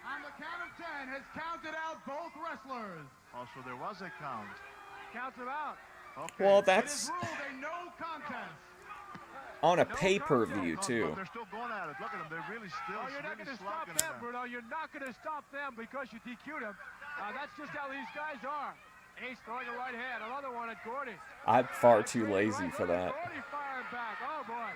on the count of 10, has counted out both wrestlers. Also, there was a count. Counts them out. Okay. Well, It is that's ruled a no contest. on a pay-per-view But too. they're still going at it. Look at them. They're really still Oh, you're not going really to stop slugging them, at it. Bruno. You're not going to stop them because you DQ'd them. That's just how these guys are. Ace throwing a right hand. Another one at Gordy. I'm far too lazy for that. Gordy firing back. Oh, boy.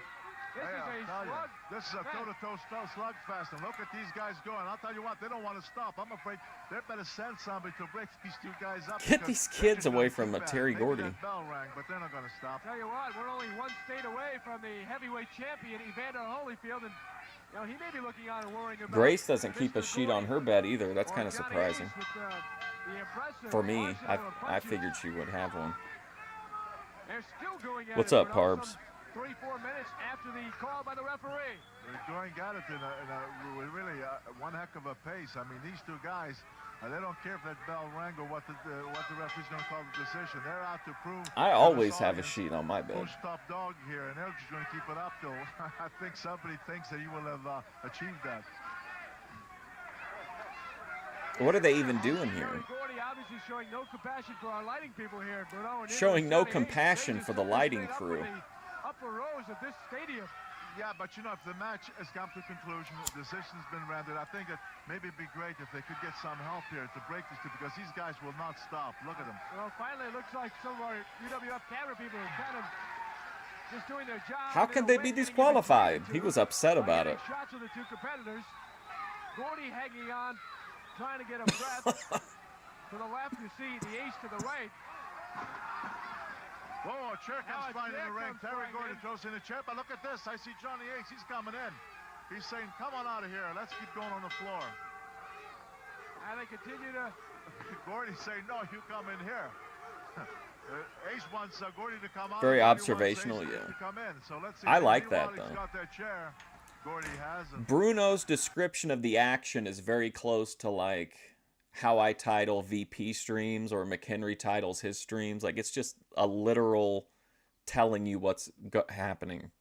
This Hey, is I'll a tell you, slug. this is a toe-to-toe slugfest, and look at these guys going. I'll tell you what, they don't want to stop. I'm afraid they better send somebody to break these two guys up. Get because these they're kids just away gonna from keep at it. Terry Maybe Gordy. that bell rang, but they're not going to stop. Tell you what, we're only one state away from the heavyweight champion, Evander Holyfield, and he may be looking on and worrying about. Grace doesn't keep a Mr. sheet on Gordy her bed either. That's or kind of Johnny surprising. Ace with, the impressive For me, arsenal of I punches. figured she would have one. They're still going at What's it, up, Bruno, Parbs? some 3-4 minutes after the call by the referee. They're going at it in a really one heck of a pace. I mean, these two guys, they don't care if that bell rang or what the referee's going to call the decision. They're out to prove. I to always this have a audience sheet on my bed. who's top dog here, and they're just going to keep it up till I think somebody thinks that you will have achieved that. What are they even doing here? Gordy obviously is showing no compassion for our lighting people here, Bruno. And Showing no Johnny Hayes. compassion for the lighting Up crew. in the upper rows of this stadium. Yeah, but you know, if the match has come to conclusion, the decision's been rendered, I think that maybe it'd be great if they could get some help here to break this, because these guys will not stop. Look at them. Well, finally, it looks like some of our UWF camera people are kind of just doing their job. How can they be disqualified? He was upset about it. Shots of the two competitors. Gordy hanging on, trying to get a breath. To the left, you see the ace to the right. Whoa, a chair comes flying in the ring. Terry Gordy in. throws in a chair, but look at this. I see Johnny Ace. He's coming in. He's saying, come on out of here. Let's keep going on the floor. And they continue to... Gordy's saying, no, you come in here. Ace wants Gordy to come out. Very Gordy wants observational, Ace yeah. To come in. So let's see. I like Meanwhile, that, though. He's got that chair. Gordy has. And Bruno's description of the action is very close to like how I title VP streams or McHenry titles his streams. Like, it's just a literal telling you what's happening.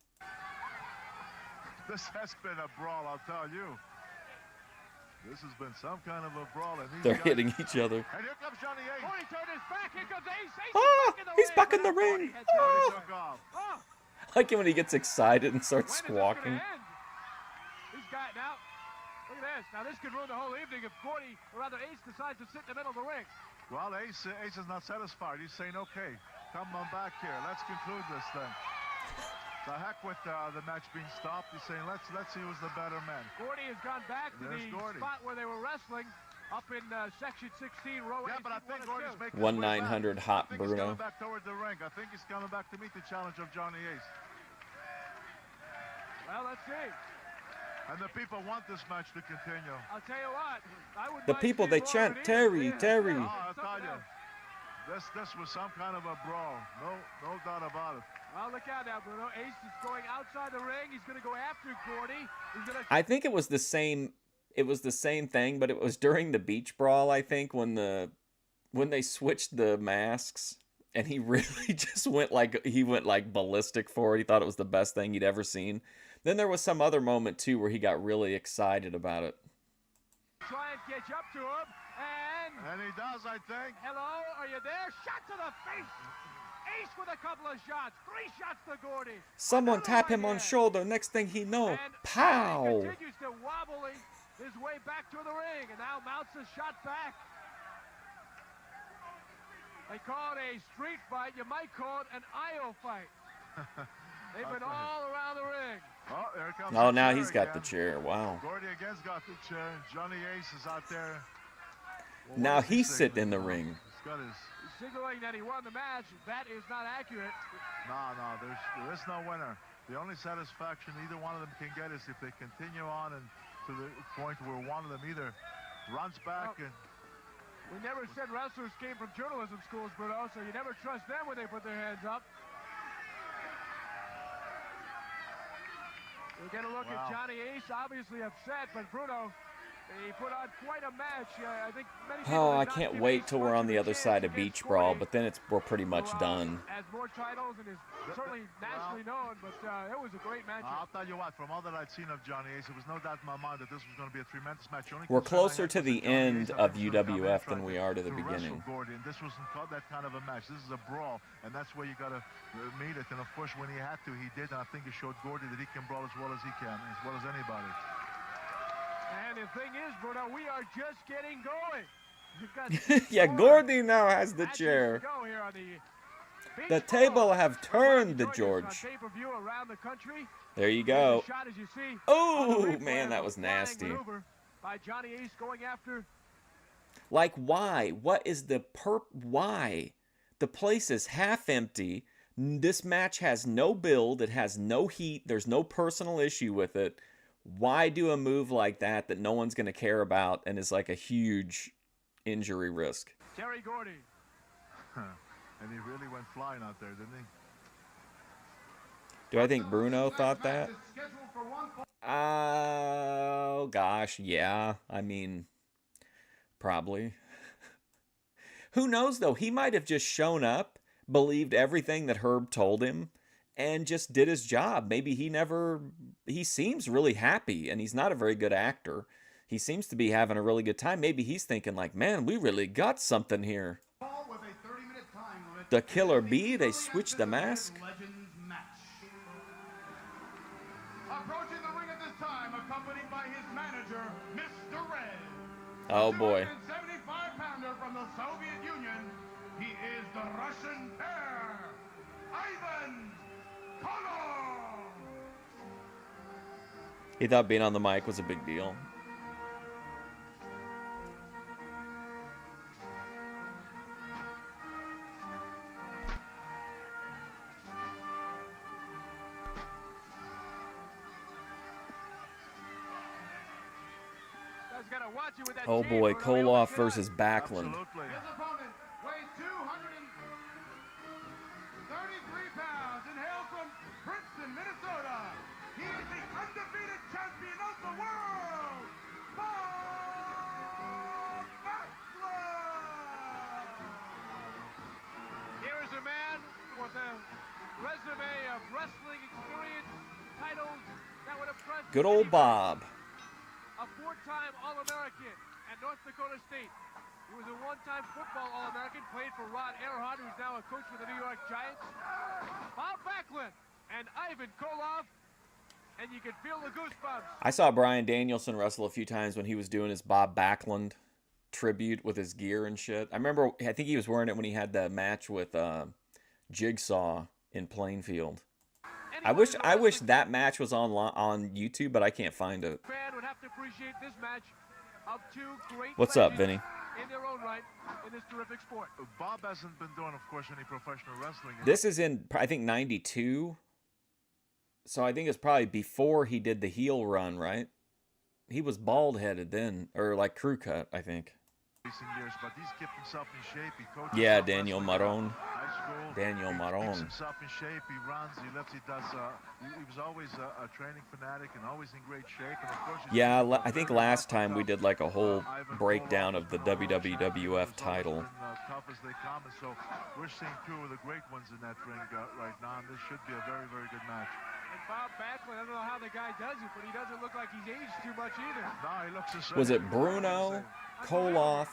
This has been a brawl, I'll tell you. This has been some kind of a brawl. And these They're guys... hitting each other. And here comes Johnny Ace. Gordy turned his back. Here comes Ace. Ace Ah, is back he's back in in the ring. the But now ring. Gordy heads Gordy down. took off. Oh, I like it when he gets excited and starts when is this gonna squawking. end? He's got now. Look at this. Now this could ruin the whole evening if Gordy, or rather Ace, decides to sit in the middle of the ring. Well, Ace is not satisfied. He's saying, okay, come on back here. Let's conclude this thing. The heck with the match being stopped. He's saying, let's see who's the better man. Gordy has gone back to There's the Gordy. spot where they were wrestling, up in section 16, row Yeah, 18, but I think 1 and Gordy's 2. making his way back. 1-900 hot I think Bruno. He's coming back toward the ring. I think he's coming back to meet the challenge of Johnny Ace. Well, let's see. And the people want this match to continue. I'll tell you what. I would The like people, to they see chant, more of it. Terry, Yeah, Terry. yeah, Oh, I tell something you. else. This was some kind of a brawl. No doubt about it. Well, look out now, Bruno. Ace is going outside the ring. He's going to go after Gordy. He's going to... I think it was the same. It was the same thing, but it was during the Beach Brawl. I think when they switched the masks, and he really just went like ballistic for it. He thought it was the best thing he'd ever seen. Then there was some other moment too where he got really excited about it. try and catch up to him. And he does, I think. Hello, are you there? Shot to the face. Ace with a couple of shots. 3 shots to Gordy. Someone Another tap right him on hand. shoulder. Next thing he know, And pow! He continues to wobbling his way back to the ring, and now mounts a shot back. They call it a street fight. You might call it an aisle fight. They've been all around the ring. Oh, there comes Oh, the now chair he's got the again. chair. Wow. Gordy again's got the chair. Johnny Ace is out there. Well, Now what is he he's sitting in the signaling? ring. He's got his... He's signaling that he won the match. That is not accurate. No, there is no winner. The only satisfaction either one of them can get is if they continue on and to the point where one of them either runs back and... We never said wrestlers came from journalism schools, Bruno, so you never trust them when they put their hands up. We get a look at Johnny Ace, obviously upset, but Bruno, he put on quite a match. I think many people Oh, did I not can't give wait Ace till we're much on of the a other chance side of against Beach Brawl, Gordy, but then we're pretty much who, done. Has more titles and is certainly nationally known, but it was a great match. I'll tell you what, from all that I'd seen of Johnny Ace, there was no doubt in my mind that this was going to be a tremendous match. The only We're concern I closer had to was the that Johnny end Ace, I of think, was gonna come in UWF trying than we are to the wrestle beginning. Gordy, and this wasn't that kind of a match. This is a brawl, and that's where you got to meet it. And of course, when he had to, he did, and I think he showed Gordy that he can brawl as well as he can, as well as anybody. And the thing is, Bruno, we are just getting going. We've got Yeah, more Gordy now has the matches to chair. go here on the Beach The Brawl. table have turned, Join us on George. pay-per-view around the country. There you Here's go. a shot, as you see, Oh, on the replay man, of that a was flying nasty. maneuver by Johnny Ace going after. Like, why? What is the why? The place is half empty. This match has no build. It has no heat. There's no personal issue with it. Why do a move like that no one's going to care about and is like a huge injury risk? Terry Gordy. And he really went flying out there, didn't he? Do I think Bruno thought that? Oh, gosh, yeah. I mean, probably. Who knows, though? He might have just shown up, believed everything that Herb told him, and just did his job. Maybe he seems really happy, and he's not a very good actor. He seems to be having a really good time. Maybe he's thinking like, man, we really got something here. With a 30-minute time limit. The Killer Bee, they switched the mask. Legends match. Approaching the ring at this time, accompanied by his manager, Mr. Red. Oh boy. 75-pounder from the Soviet Union. He is the Russian Bear, Ivan Koloff. He thought being on the mic was a big deal. Guys gotta watch it with that Oh chain, boy, Bruno. You Koloff look versus good. Backlund. Absolutely. His opponent weighs 233 pounds and hails from Princeton, Minnesota. He is the undefeated champion of the world, Bob Backlund. Here is a man with a resume of wrestling experience, titles that would impress Good old Bob. a four-time All-American at North Dakota State. He was a one-time football All-American, played for Rod Earhart, who's now a coach for the New York Giants. Bob Backlund and Ivan Koloff, and you can feel the goosebumps. I saw Bryan Danielson wrestle a few times when he was doing his Bob Backlund tribute with his gear and shit. I think he was wearing it when he had that match with Jigsaw in Plainfield. I wish that match was on YouTube, but I can't find it. Fan would have to appreciate this match of two great What's up, legends Vinny? in their own right in this terrific sport. Bob hasn't been doing, of course, any professional wrestling. This is in, I think, 92. So I think it's probably before he did the heel run, right? He was bald-headed then, or like crew cut, I think. Recent years, but he's kept himself in shape. He coaches Yeah, some Daniel wrestling Marone. high school. Daniel He Marone. keeps himself in shape. He runs. He lifts. He does. He was always a training fanatic and always in great shape. And of course, he's Yeah, been I think very last much time we did like a whole Ivan breakdown Koloff, of the who's been a world champion, WWF who's always title. been, tough as they come, and so we're seeing two of the great ones in that ring right now, and this should be a very, very good match. And Bob Backlund, I don't know how the guy does it, but he doesn't look like he's aged too much either. No, he looks the same. Was it Bruno, Koloff?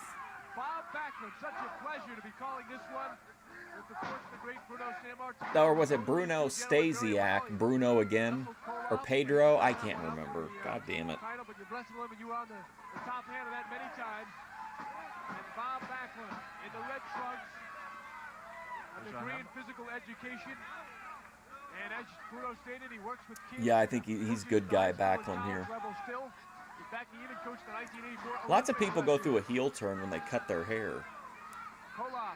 Bob Backlund, such a pleasure to be calling this one with, of course, the great Bruno Sammartino. Or was it Bruno Stasiak? Bruno again? Or Pedro? I can't remember. God damn it. Title, but you wrestled him and you were on the top hand of that many times. And Bob Backlund in the red trunks, a degree in physical education. And as Bruno stated, he works with kids. Yeah, I think he's good guy Backlund here. Level still. In fact, he even coached the 1984 Lots of Olympic people go wrestling. through a heel turn when they cut their hair. Koloff,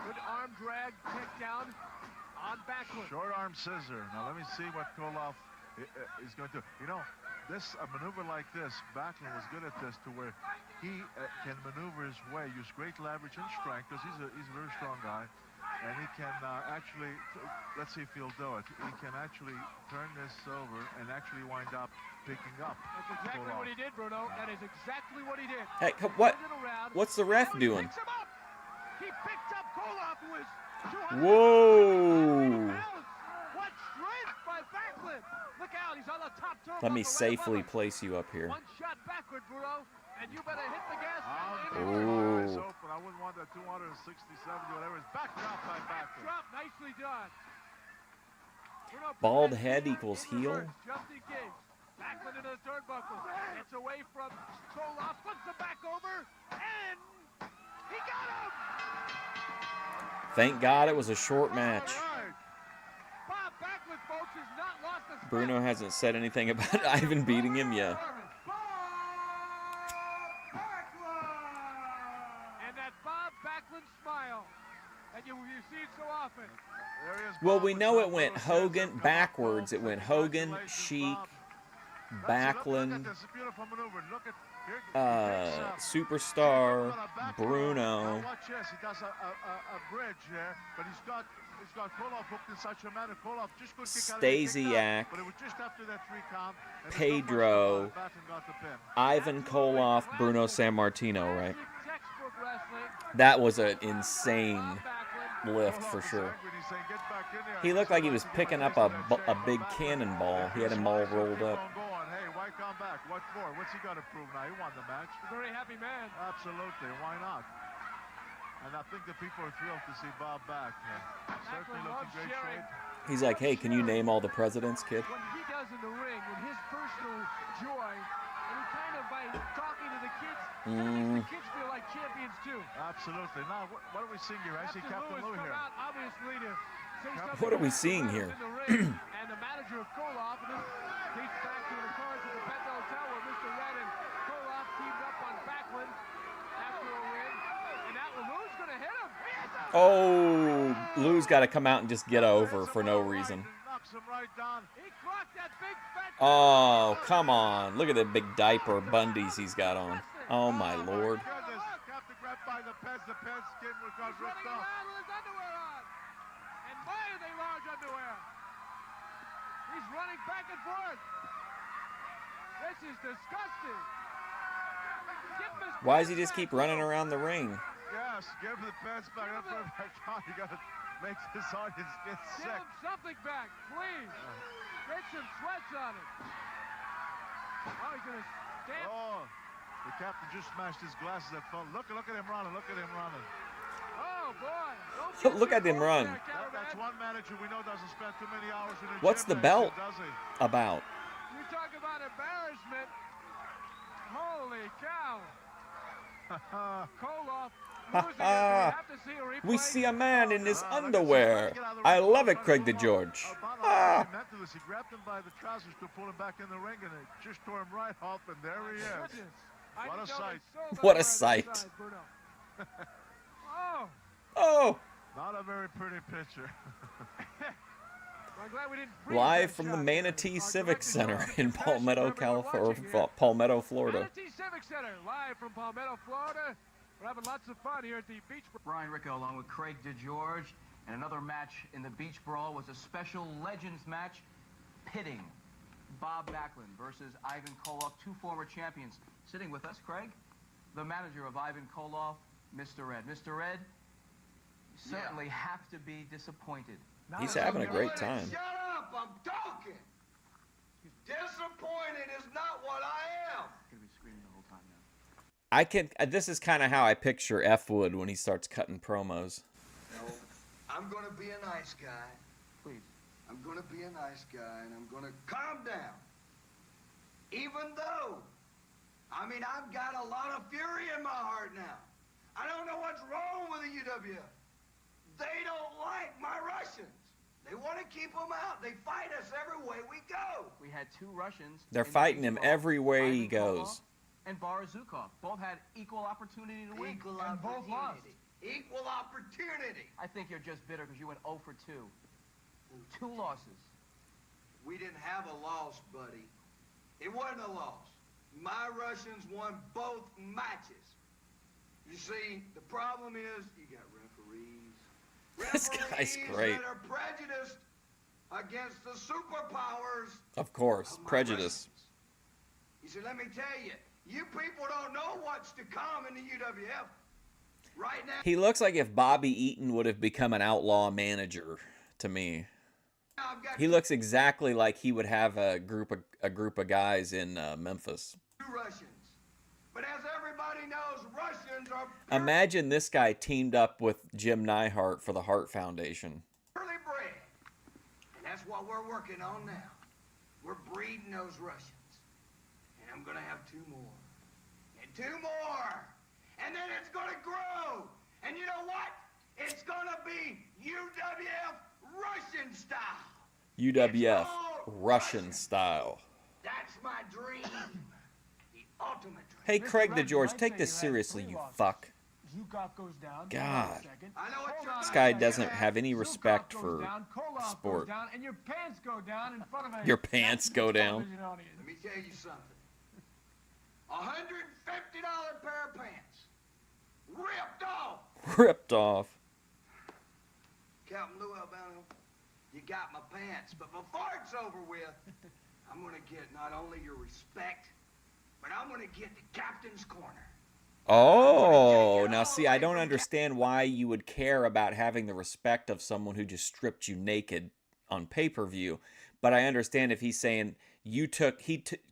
good arm drag, takedown on Backlund. Short arm scissor. Now let me see what Koloff is going to do. You know, this a maneuver like this, Backlund was good at this to where he can maneuver his way, use great leverage and strength because he's a very strong guy. And he can actually, let's see if he'll do it. He can actually turn this over and actually wind up picking up. That's exactly Koloff. what he did, Bruno. That is exactly what he did. Hey, what? Turned it around. What's the ref Now he doing? picks him up. He picked up Koloff, who is 200 Whoa! pounds. What strength by Backlund. Look out, he's on the top turnbuckle. Let me right safely above him. place you up here. One shot backward, Bruno, and you better hit the gas. Ooh. Eyes open. I wouldn't want that 260, 70, whatever. It's back drop by Backlund. Drop, nicely done. Bruno put Bald that head heel equals in heel? reverse, just in case. Backlund into the turnbuckle. It's away from Koloff. Flips him back over, and he got him. Thank God it was a short match. All right. Bob Backlund, folks, has not lost a step. Bruno hasn't said anything about Ivan beating him yet. And that Bob Backlund smile that you see it so often. There he is, Well, Bob we with know it top went rope. Hogan Come on, backwards. It folks. went Hogan, Congratulations, Sheik, Bob. Look at Backlund, this beautiful maneuver. Look at here. He takes, Superstar, Now Bruno. watch this. He does a bridge there, but he's got Koloff hooked in such a manner. Koloff just couldn't kick out. Stasiak, But it was just after that 3 count. and there's Pedro, no much to Backlund got the pin. Ivan Koloff, Bruno Sammartino, right? Textbook wrestling. That was an insane Bob Backlund. lift Koloff for is sure. angry. He's saying, "Get back in there." He looked like he was Get back picking in up there. a big cannonball. He had him all rolled up. Keep on going. Hey, why can't come back. What for? What's he got to prove now? He won the match. A very happy man. Absolutely. Why not? And I think the people are thrilled to see Bob back. Certainly looking great shape. He's like, hey, can you name all the presidents, kid? What he does in the ring with his personal joy, and he kind of, by talking to the kids, makes the kids feel like champions too. Absolutely. Now, what are we seeing here? I see Captain Lou here. Out, obviously, to say something. What are we seeing here? And the manager of Koloff, and this dates back to the cars at the Bethel Hotel where Mr. Red and Koloff teamed up on Backlund after a win. And that one, Lou's going to hit him. Oh, Lou's got to come out and just get over for no reason. Knocks him right down. He clocked that big fat. Oh, come on. Look at the big diaper bundies he's got on. Oh, my Lord. Goodness. Captain grabbed by the pants skin got He's ripped running off. around with his underwear on. And why are they large underwear? He's running back and forth. This is disgusting. Why does he just keep running around the ring? Yes, give him the pants back. That's what I thought. You got to make this audience get Give sick. him something back, please. Get some sweats on it. Oh, he's going to stamp. Oh, the captain just smashed his glasses that fell. Look at him running. Look at him running. Oh, boy. Don't Look get at him too run. close there, That's cameraman. one manager we know doesn't spend too many hours in the What's gym, the belt does he? about? You talk about embarrassment. Holy cow. Koloff. losing it. We have to see a replay. We see a man in his underwear. I love it, Craig DeGeorge. Ah. He grabbed him by the trousers to pull him back in the ring, and it just tore him right off, and there he is. Goodness. I What a didn't know sight. they sold What a underwear on this sight. side, Bruno. Oh. Oh, Not a very pretty picture. I'm glad we didn't freeze live that from the shot. Manatee Our Civic director's Center on. in Passion Palmetto, for everyone California, watching here. Palmetto, Florida. Manatee Civic Center, live from Palmetto, Florida. We're having lots of fun here at the Beach Brawl. Brian Ricco along with Craig DeGeorge, and another match in the Beach Brawl was a special Legends match pitting Bob Backlund versus Ivan Koloff, two former champions. Sitting with us, Craig, the manager of Ivan Koloff, Mr. Red. Mr. Red, you certainly have to be disappointed. He's having a great time. Shut up, I'm talking. Disappointed is not what I am. Gonna be screaming the whole time now. I can. This is kind of how I picture F. Wood when he starts cutting promos. No, I'm going to be a nice guy. Please. I'm going to be a nice guy, and I'm going to calm down. Even though, I mean, I've got a lot of fury in my heart now. I don't know what's wrong with the UWF. They don't like my Russians. They want to keep them out. They fight us every way we go. We had two Russians. They're in the fighting Beach him Brawl, everywhere he Ivan goes. Koloff and Boris Zukov. Both had equal opportunity to win. Equal And both lost. opportunity. Equal opportunity. I think you're just bitter because you went 0 for 2. 2 losses. We didn't have a loss, buddy. It wasn't a loss. My Russians won both matches. You see, the problem is you got referees. This guy's great. That are prejudiced against the superpowers. Of course, of my prejudice. Russians. You see, let me tell you, you people don't know what's to come in the UWF. Right now, He looks like if Bobby Eaton would have become an outlaw manager to me. I've got He looks exactly like he would have a group of guys in Memphis. two Russians. But as everybody knows, Russians are Imagine this guy teamed up with Jim Neihart for the Hart Foundation. purely bred. And that's what we're working on now. We're breeding those Russians. And I'm going to have 2 more. And 2 more. And then it's going to grow. And you know what? It's going to be UWF Russian style. UWF, It's all Russian style. That's my dream. The ultimate dream. Hey, Craig Red DeGeorge, might take say this you had seriously, 3 you losses. fuck. Zukov goes down. God. Second. I know what Hold you're on. This guy saying. doesn't have any Zukov respect goes for down, Koloff sport. goes down, and your pants go down in front of a Your pants go down. television audience. Let me tell you something. $150 pair of pants. Ripped off. Ripped off. Captain Lou Albano, you got my pants. But before it's over with, I'm going to get not only your respect, but I'm going to get the captain's corner. Oh, now see, I don't understand why you would care about having the respect of someone who just stripped you naked on pay-per-view. But I understand if he's saying,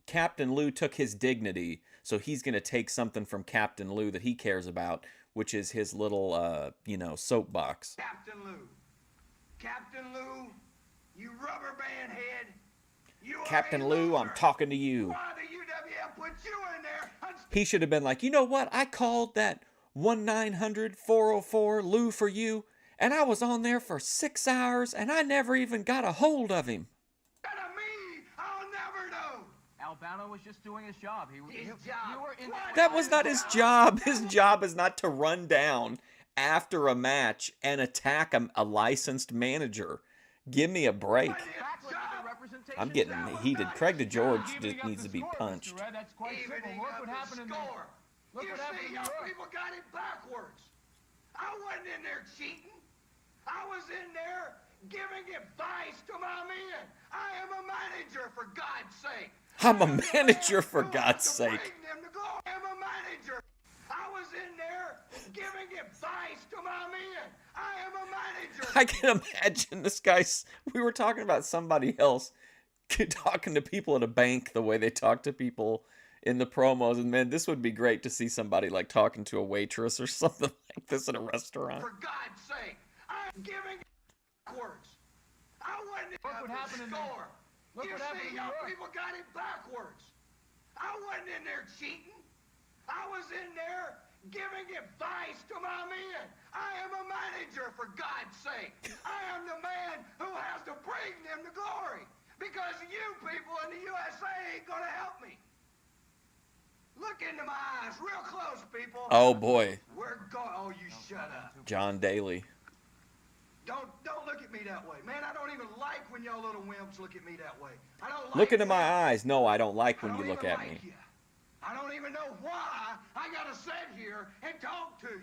Captain Lou took his dignity, so he's going to take something from Captain Lou that he cares about, which is his little, soapbox. Captain Lou. Captain Lou, you rubber band head. You Captain are a Lou, I'm loser. talking to you. Why the UWF put you in there? He should have been like, you know what? I called that 1-900-404 Lou for you, and I was on there for 6 hours, and I never even got a hold of him. Instead of me, I'll never know. Albano was just doing his job. His You job. were in What? That was not his job. His job is not to run down after a match and attack a licensed manager. Give me a break. I'm getting heated. Craig DeGeorge just needs to be punched. That's quite simple. Look what happened in there. Look what happened in New York. People got it backwards. I wasn't in there cheating. I was in there giving advice to my men. I am a manager, for God's sake. I'm a manager, for God's sake. I am a manager. I was in there giving advice to my men. I am a manager. I can imagine this guy's. We were talking about somebody else talking to people at a bank the way they talk to people in the promos, and man, this would be great to see somebody like talking to a waitress or something like this in a restaurant. For God's sake, I'm giving backwards. I wasn't in Look what happened in score. Look You what happened see in New how York. people got it backwards. I wasn't in there cheating. I was in there giving advice to my men. I am a manager, for God's sake. I am the man who has to bring them to glory. Because you people in the USA ain't gonna help me. Look into my eyes real close, people. Oh boy, We're going. Oh, you shut up. John Daly. Don't look at me that way, man. I don't even like when y'all little wimps look at me that way. I don't like Look into my wimps. eyes. No, I don't like I when don't you look even at like me. you. I don't even know why I gotta sit here and talk to you.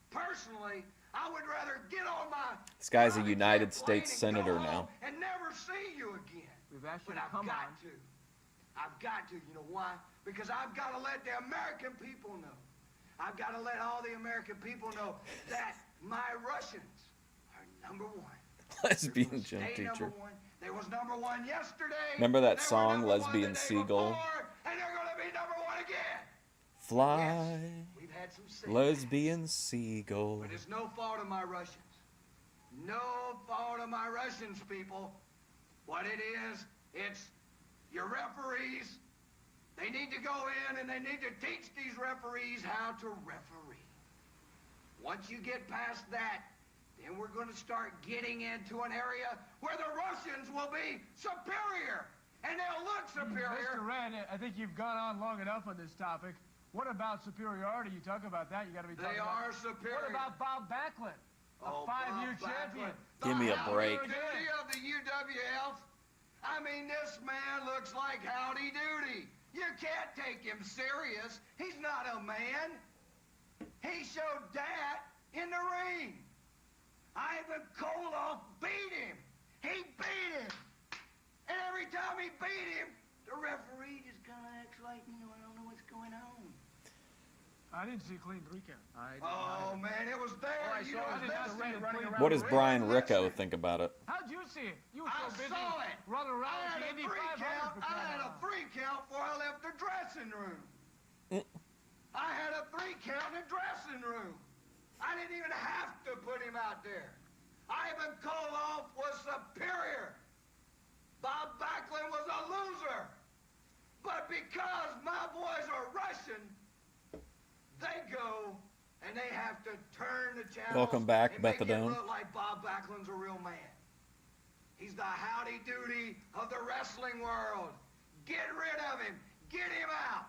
Personally, I would rather get on my. This guy's a private United jet States plane and go senator home now. and never see you again. We've asked you But to I've come got on. to. I've got to. You know why? Because I've got to let the American people know. I've got to let all the American people know that my Russians are number one. Lesbian gym Stay teacher. number one. They was number one yesterday. Remember that They were song, number one Lesbian the day Seagull? before, and they're gonna be number one again. Fly, We've had some setbacks, lesbian seagull. but it's no fault of my Russians. No fault of my Russians, people. What it is, it's your referees. They need to go in and they need to teach these referees how to referee. Once you get past that, then we're going to start getting into an area where the Russians will be superior, and they'll look superior. Mr. Red, I think you've gone on long enough on this topic. What about superiority? You talk about that, you got to be talking They about. are superior. What about Bob Backlund, a Oh, five-year Bob champion? Backlund. Give me a The break. Howdy Doody of the UWF. I mean, this man looks like Howdy Doody. You can't take him serious. He's not a man. He showed that in the ring. Ivan Koloff beat him. He beat him. And every time he beat him, the referee just kind of acts like, I don't know what's going on. I didn't see a clean 3 count. Oh, man, it was there. I You saw know, it. I didn't see it running around. What does the Brian ring. Ricco think about it? How'd you see it? You were I so busy saw it. running I around had with a the Indy 500 for I crying had a out loud. 3 count before I left the dressing room. I had a 3 count in the dressing room. I didn't even have to put him out there. Ivan Koloff was superior. Bob Backlund was a loser. But because my boys are Russian, they go and they have to turn the channels. Welcome back, and make it Bethadone. look like Bob Backlund's a real man. He's the Howdy Doody of the wrestling world. Get rid of him. Get him out.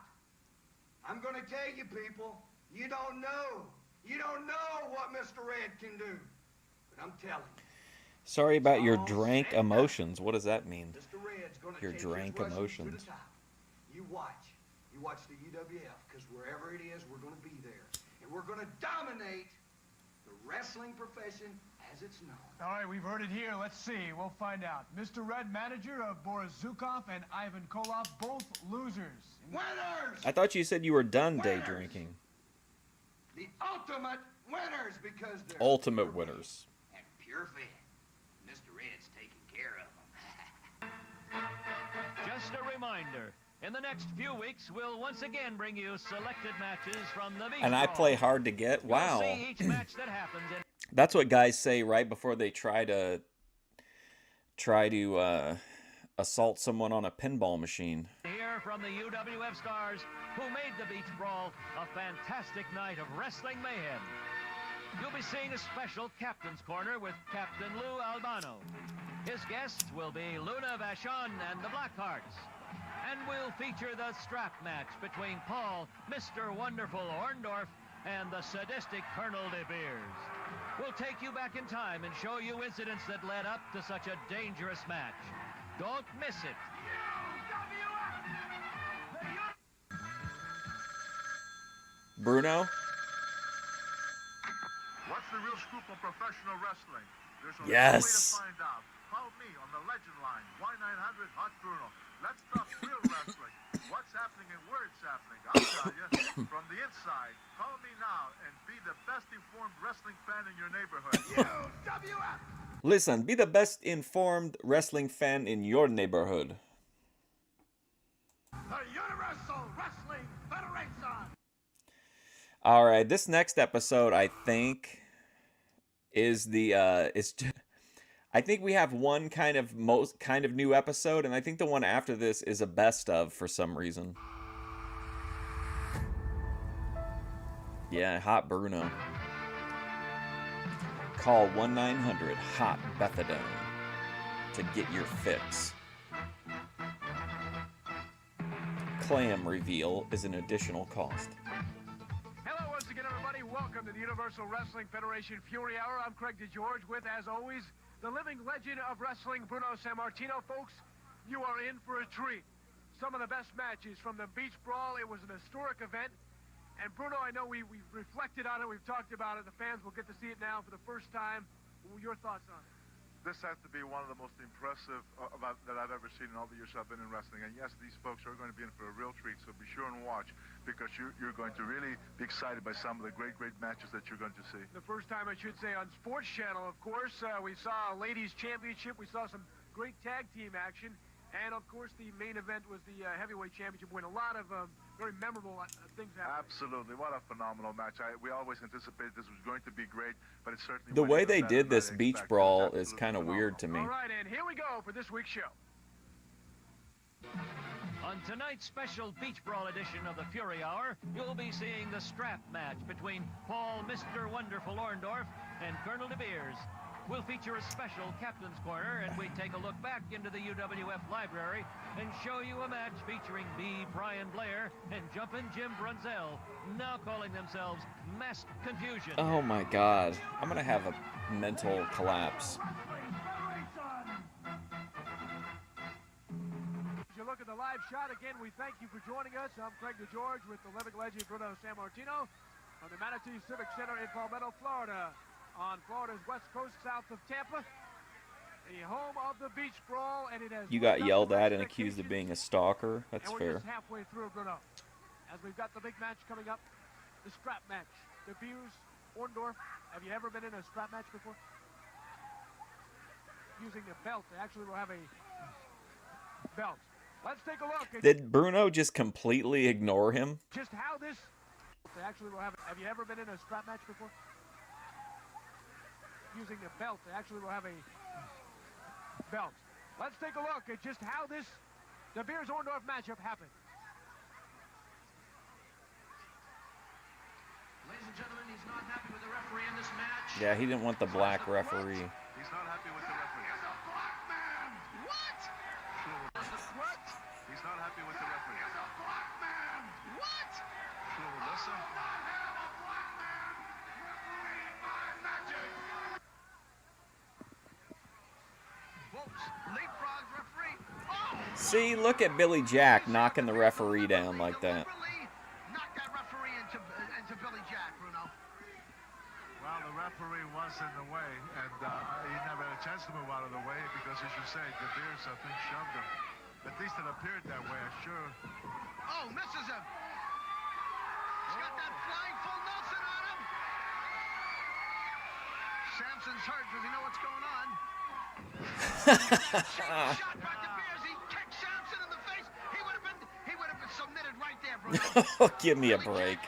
I'm going to tell you, people, you don't know. You don't know what Mr. Red can do. But I'm telling you. Sorry about your drank emotions. What does that mean? Mr. Red's going to Your take drank his wrestling emotions. to the top. You watch. You watch the UWF, because wherever it is, we're going to be there. And we're going to dominate the wrestling profession as it's known. All right, we've heard it here. Let's see. We'll find out. Mr. Red, manager of Boris Zukov and Ivan Koloff, both losers. Winners! I thought you said you were done day Winners. drinking. The ultimate winners, because they're Ultimate pure winners. fed and pure fed. Mr. Red's taking care of them. Just Just a reminder, in the next few weeks, we'll once again bring you selected matches from the Beach And I Brawl. play hard to get? You'll Wow. see each match that happens in That's what guys say right before they try to assault someone on a pinball machine. Here from the UWF stars who made the Beach Brawl a fantastic night of wrestling mayhem. You'll be seeing a special Captain's Corner with Captain Lou Albano. His guests will be Luna Vachon and the Blackhearts. And we'll feature the strap match between Paul, Mr. Wonderful Orndorff, and the sadistic Colonel De Beers. We'll take you back in time and show you incidents that led up to such a dangerous match. Don't miss it. Bruno? What's the real scoop of professional wrestling? There's a Yes. way to find out. Call me on the legend line, Y900 Hot Bruno. Let's talk real wrestling. What's happening and where it's happening. I'll tell you from the inside. Call me now and be the best informed wrestling fan in your neighborhood. UWF! Listen, be the best informed wrestling fan in your neighborhood. The Universal Wrestling Federation. All right, this next episode, I think, is I think we have one kind of new episode, and I think the one after this is a best of for some reason. Yeah, Hot Bruno. Call 1-900-HOT-BETHADONE to get your fix. Clam reveal is an additional cost. Hello once again, everybody. Welcome to the Universal Wrestling Federation Fury Hour. I'm Craig DeGeorge with, as always, the living legend of wrestling, Bruno Sammartino. Folks, you are in for a treat. Some of the best matches from the Beach Brawl. It was an historic event. And Bruno, I know we've reflected on it. We've talked about it. The fans will get to see it now for the first time. Your thoughts on it? This has to be one of the most impressive that I've ever seen in all the years I've been in wrestling. And yes, these folks are going to be in for a real treat, so be sure and watch, because you're going to really be excited by some of the great matches that you're going to see. The first time, I should say, on Sports Channel, of course. We saw a ladies' championship. We saw some great tag team action. And, of course, the main event was the heavyweight championship win. A lot of very memorable things happened. Absolutely. What a phenomenal match. We always anticipated this was going to be great, but it certainly... The way they did this Beach Brawl is kind of weird to me. All right, and here we go for this week's show. On tonight's special Beach Brawl edition of the Fury Hour, you'll be seeing the strap match between Paul, Mr. Wonderful Orndorff, and Colonel De Beers. We'll feature a special Captain's Corner, and we take a look back into the UWF library and show you a match featuring B. Brian Blair and Jumpin' Jim Brunzell, now calling themselves Masked Confusion. Oh my God, I'm gonna have a mental collapse. As you look at the live shot, again, we thank you for joining us. I'm Craig DeGeorge with the living legend Bruno Sammartino from the Manatee Civic Center in Palmetto, Florida, on Florida's west coast, south of Tampa, the home of the Beach Brawl, and it has... You got yelled at and accused of being a stalker? That's and we're fair. just halfway through, Bruno. As we've got the big match coming up, the strap match. De Beers, Orndorff. Have you ever been in a strap match before? Using the belt. They actually will have a belt. Let's take a look. Did Bruno just completely ignore him? Just how this... They actually will have... Have you ever been in a strap match before? Using the belt. They actually will have a belt. Let's take a look at just how this De Beers-Orndorff matchup happened. Ladies and gentlemen, he's not happy with the referee in this match. Yeah, he didn't want the black referee. He's not happy with the referee. He's a black man. What? What? He's not happy with the referee. He's a black man. What? Sure, listen. Not have a black man referee my matches. Folks, leapfrog referee. Oh! See, look at Billy Jack knocking the referee down like that. Knock that referee into Billy Jack, Bruno. Well, the referee was in the way, and he never had a chance to move out of the way because, as you say, De Beers, I think, shoved him. At least it appeared that way, I'm sure. Oh, misses him. He's got that flying full Nelson on him. Samson's hurt. Does he know what's going on? Shot by De Beers. He kicked Samson in the face. Give me a break.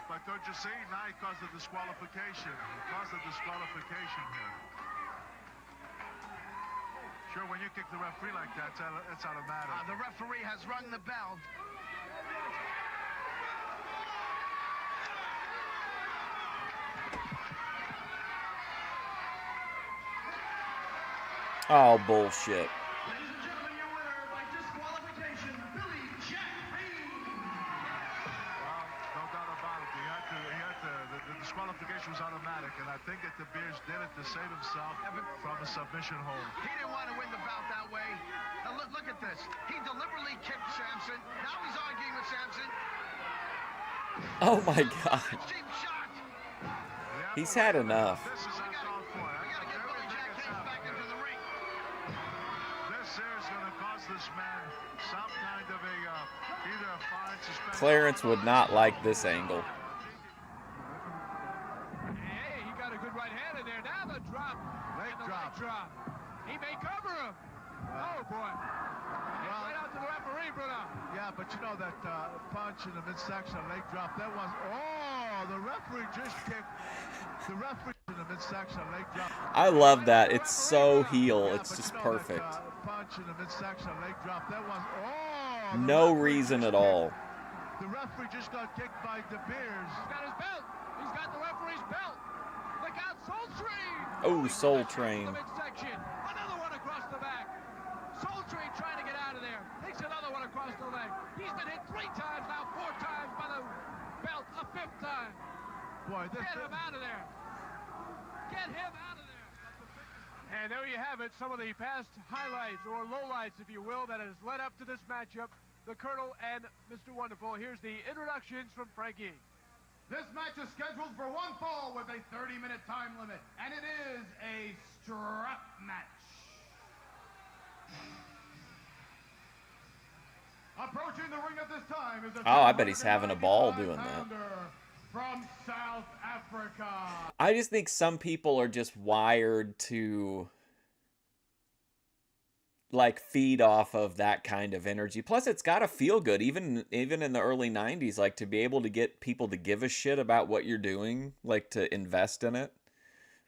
But don't you see? Now he caused a disqualification. He caused a disqualification here. Sure, when you kick the referee like that, it's automatic. The referee has rung the bell. Oh, bullshit. Ladies and gentlemen, your winner by disqualification, Billy Jack Payne. Well, no doubt about it. The disqualification was automatic, and I think that the Beers did it to save himself from a submission hold. He didn't want to win the bout that way. Now look at this. He deliberately kicked Samson. Now he's arguing with Samson. Oh my God. Cheap shot. He's had enough. This is uncalled for. We got to get Billy Jack Payne back into the ring. This here is going to cost this man some kind of either a fine, suspension. Clarence would not like this angle. Hey, he got a good right hand in there. Now the drop. Leg drop. He may cover him. Oh, boy. Right out to the referee, Bruno. Yeah, but you know that punch in the midsection, leg drop, that was, the referee just kicked. The referee in the midsection, leg drop. I love that. It's so heel. It's just perfect. Punch in the midsection, leg drop, that was, No reason at all. The referee just got kicked by De Beers. He's got his belt. He's got the referee's belt. Look out, Soul Train. Oh, Soul Train. The midsection. Another one across the back. Soul Train trying to get out of there. Takes another one across the leg. He's been hit 3 times now, 4 times by the belt, a 5th time. Boy, Get him out of there. Get him out of there. And there you have it, some of the past highlights, or lowlights, if you will, that has led up to this matchup. The Colonel and Mr. Wonderful. Here's the introductions from Frankie. This match is scheduled for 1 fall with a 30-minute time limit, and it is a strap match. Approaching the ring at this time is a Oh, I bet he's having a ball doing that. pounder from South Africa. I just think some people are just wired to like feed off of that kind of energy. Plus, it's got to feel good, even in the early 90s, like to be able to get people to give a shit about what you're doing, like to invest in it,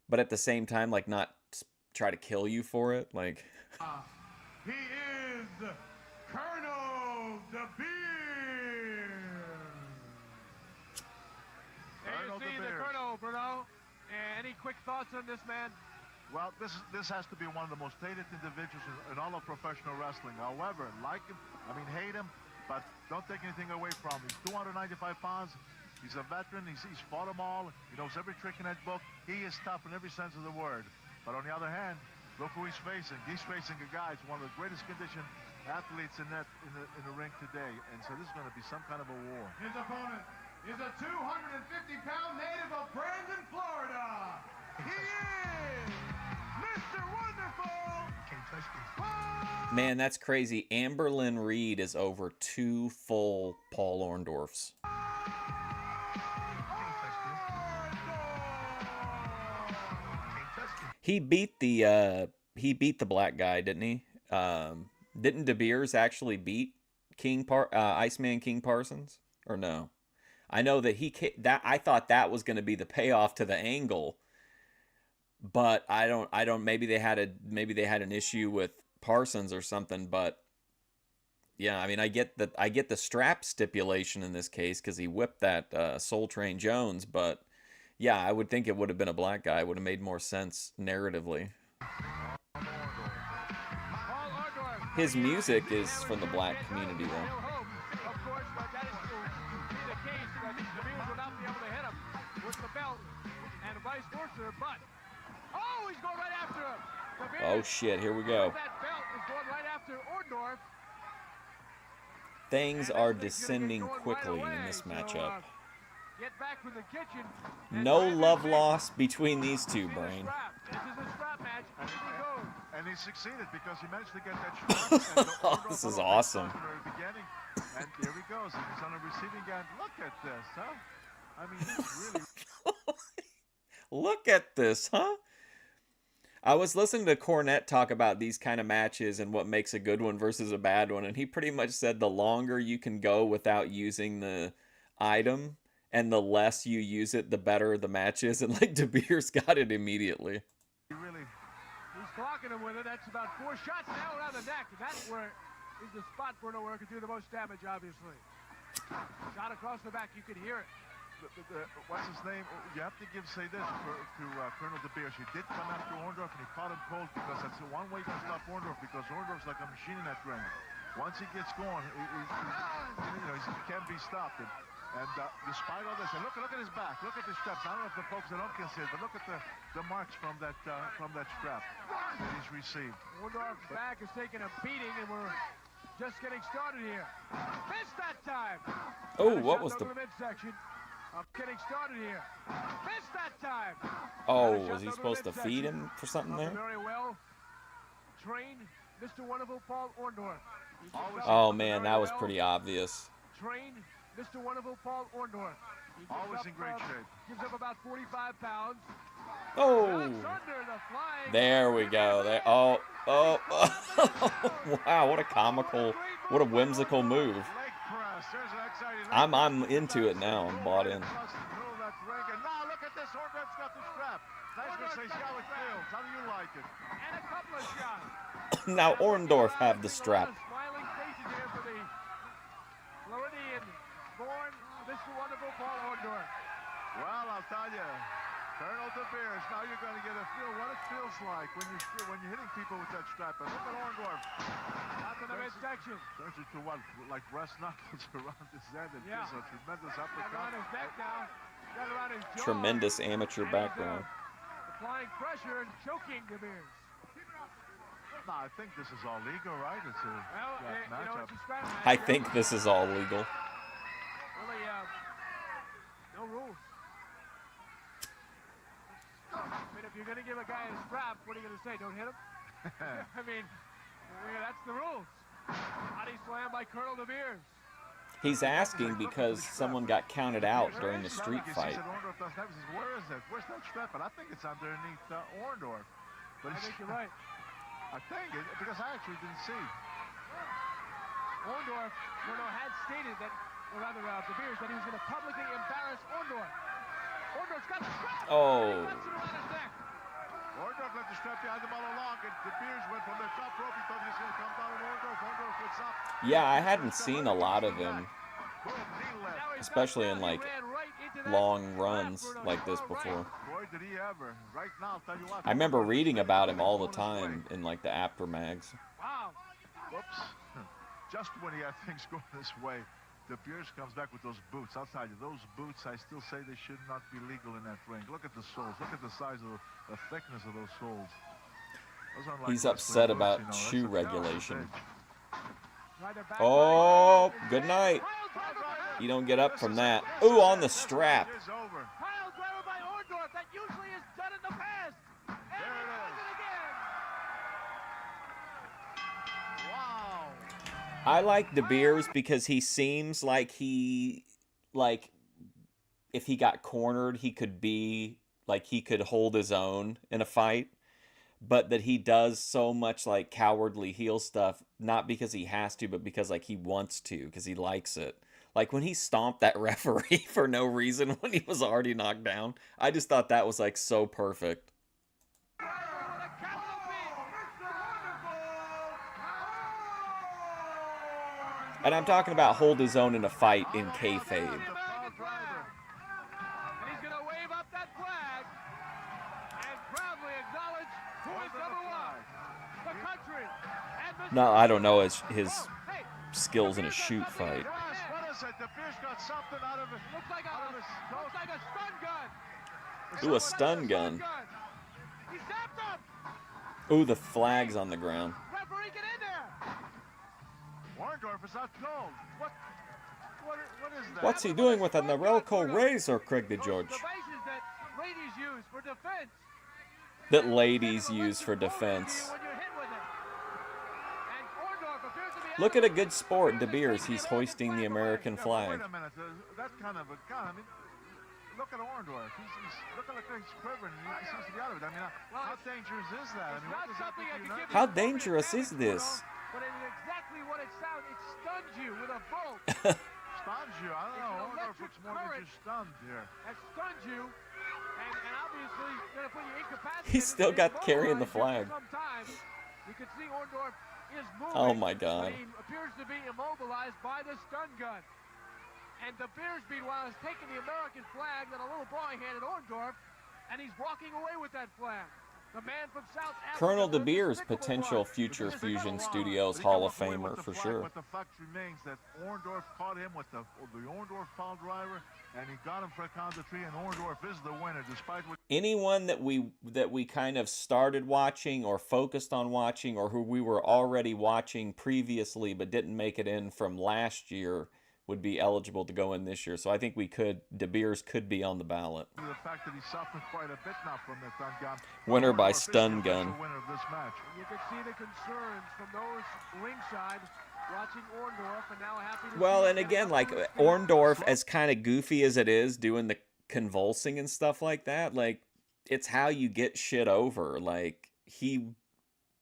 but at the same time, like not try to kill you for it. Like, He is Colonel De Beers. There you Colonel see De the Beers. Colonel, Bruno. Any quick thoughts on this man? Well, this has to be one of the most hated individuals in all of professional wrestling. However, like him, hate him, but don't take anything away from him. He's 295 pounds. He's a veteran. He's fought them all. He knows every trick in that book. He is tough in every sense of the word. But on the other hand, look who he's facing. He's facing a guy who's one of the greatest conditioned athletes in the ring today. And so this is going to be some kind of a war. His opponent is a 250-pound native of Brandon, Florida. He is Mr. Wonderful. man, that's crazy. Amberlyn Reed is over 2 full Paul Orndorffs. He beat the black guy, didn't he? Didn't De Beers actually beat Iceman King Parsons, or no? I know that I thought that was going to be the payoff to the angle, but I don't. Maybe they had an issue with Parsons or something. But yeah, I mean, I get the strap stipulation in this case because he whipped that Soul Train Jones, but. Yeah, I would think it would have been a black guy. It would have made more sense narratively. His music is from the black community, though. Of course, but that is be the case. I think De Beers will not be able to hit him with the belt, and vice versa. But he's going right after him. De Beers, Oh shit! Here we go. that belt is going right after Orndorff. Things are descending quickly in this matchup. Get back from the kitchen. No love lost between these two, Brain. This is a strap match. Here he goes. And he succeeded because he managed to get that shot. This is awesome. From the very beginning. And there he goes. He's on the receiving end. Look at this, huh? I mean, he's really... Look at this, huh? I was listening to Cornette talk about these kind of matches and what makes a good one versus a bad one, and he pretty much said the longer you can go without using the item and the less you use it, the better the match is, and like De Beers got it immediately. He's clocking him with it. That's about 4 shots now around the neck. That's where is the spot Bruno where it could do the most damage, obviously. Shot across the back, you could hear it. What's his name? You have to say this to Colonel De Beers. He did come after Orndorff and he caught him cold because that's the one way you can stop Orndorff, because Orndorff's like a machine in that ring. Once he gets going, he can't be stopped. And despite all this, and look at his back. Look at the straps. I don't know if the folks at home can see it, but look at the marks from that strap that he's received. Orndorff's back is taking a beating, and we're just getting started here. Missed that time. Oh, what was the midsection? Getting started here. Missed that time. Oh, was he supposed to feed him for something there? Very well trained, Mr. Wonderful Paul Orndorff. Oh man, that was pretty obvious. Trained, Mr. Wonderful Paul Orndorff. Always in great shape. Gives up about 45 pounds. Oh, there we go. There. Oh. Wow, what a comical, what a whimsical move. I'm into it now. I'm bought in. Now look at this. Orndorff's got the strap. Nice to see how it feels. How do you like it? And a couple of shots. Now Orndorff have the strap. Smiling faces here for the Floridian-born Mr. Wonderful Paul Orndorff. Well, I'll tell you, Colonel De Beers, now you're going to get a feel what it feels like when you're hitting people with that strap. And look at Orndorff. Up in the midsection. Turns it to what, like breast knuckles around his head. And yeah. Gives a tremendous uppercut. Around his neck now. Got around his jaw. Tremendous amateur background. Applying pressure and choking De Beers. No, I think this is all legal, right? It's a matchup. I think this is all legal. Really, no rules. I mean, if you're going to give a guy a strap, what are you going to say? Don't hit him? I mean, that's the rules. Body slam by Colonel De Beers. He's asking because someone got counted out during the street fight. Where is it? Where's that strap? And I think it's underneath Orndorff. But I think you're right. I think it, because I actually didn't see. Orndorff, had stated that, or rather De Beers, that he was going to publicly embarrass Orndorff. Orndorff's got the strap. Oh. Orndorff let the strap behind him all along, and De Beers went from the top rope. He thought he was going to come down on Orndorff. Orndorff gets up. Yeah, I hadn't seen a lot of him, especially in like long runs like this before. Boy, did he ever. Right now, I'll tell you what. I remember reading about him all the time in like the after mags. Wow. Whoops. Just when he had things going this way, De Beers comes back with those boots. I'll tell you, those boots, I still say they should not be legal in that ring. Look at the soles. Look at the size of the thickness of those soles. Those aren't like He's upset boots, about you know. shoe regulation. Oh, good night. You don't get up from that. Ooh, on the strap. Pile driver by Orndorff. That usually is done in the past. And he does it again. Wow. I like De Beers because he seems like if he got cornered, he could hold his own in a fight, but that he does so much like cowardly heel stuff, not because he has to, but because like he wants to, because he likes it. Like when he stomped that referee for no reason when he was already knocked down, I just thought that was like so perfect. And I'm talking about hold his own in a fight in kayfabe. No, I don't know his skills in a shoot fight. What is it? De Beers got something out of it. Looks like a stun gun. Ooh, a stun gun. He zapped him. Ooh, the flag's on the ground. Referee, get in there. Orndorff is not gold. What is that? What's he doing with a Norelco razor, Craig DeGeorge? Devices that ladies use for defense. That ladies use for defense. When you're hit with it. And Orndorff appears to be Look at a good sport, De Beers. He's hoisting the American flag. Wait a minute. That kind of a gun. I mean, look at Orndorff. He's looking like he's quivering. He seems to be out of it. I mean, how dangerous is that? I mean, what does that do to your nerves? How dangerous is this? But it is exactly what it sounds. It stuns you with a bolt. Stuns you? I don't know. Orndorff looks more than just stunned here. That stuns you, and obviously going to put you incapacitated. He's still got carrying the flag. Sometimes you can see Orndorff is moving. Oh my God! He appears to be immobilized by the stun gun. And De Beers, meanwhile, is taking the American flag that a little boy handed Orndorff, and he's walking away with that flag. The man from South Africa. Colonel De Beers, potential future Fusion Studios Hall of Famer for sure. But the fact remains that Orndorff caught him with the Orndorff pile driver, and he got him for a count of 3, and Orndorff is the winner, despite what. Anyone that we kind of started watching or focused on watching, or who we were already watching previously but didn't make it in from last year, would be eligible to go in this year. So I think De Beers could be on the ballot. The fact that he suffered quite a bit now from the stun gun. Winner by stun gun. Winner of this match. You can see the concerns from those ringside watching Orndorff, and now happy to Well, see and him again, get like up to his feet. Orndorff, as kind of goofy as it is, doing the convulsing and stuff like that, like, it's how you get shit over. Like, he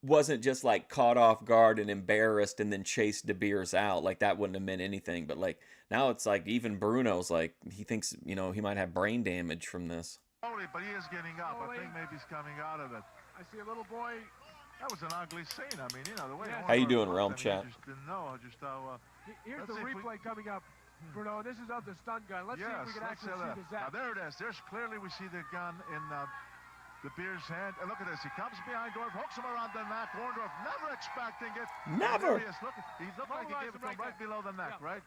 wasn't just like caught off guard and embarrassed and then chased De Beers out. Like, that wouldn't have meant anything. But like, now it's like even Bruno's like, he thinks, you know, he might have brain damage from this. But he is getting up. Foley. I think maybe he's coming out of it. I see a little boy. That was an ugly scene. I mean, you know, the way. Yeah. How you doing, Orndorff Realm looked, I mean, Chat? you just didn't know just how. Here's Let's the see if we- replay coming up, Bruno. This is of the stun gun. Let's see if we can let's actually see the Now zap. there it is. There's clearly we see the gun in De Beers' hand. And look at this. He comes behind Orndorff, hooks him around the neck. Orndorff never expecting it. Never. He looked like he gave it to him right below the neck, Yeah. right?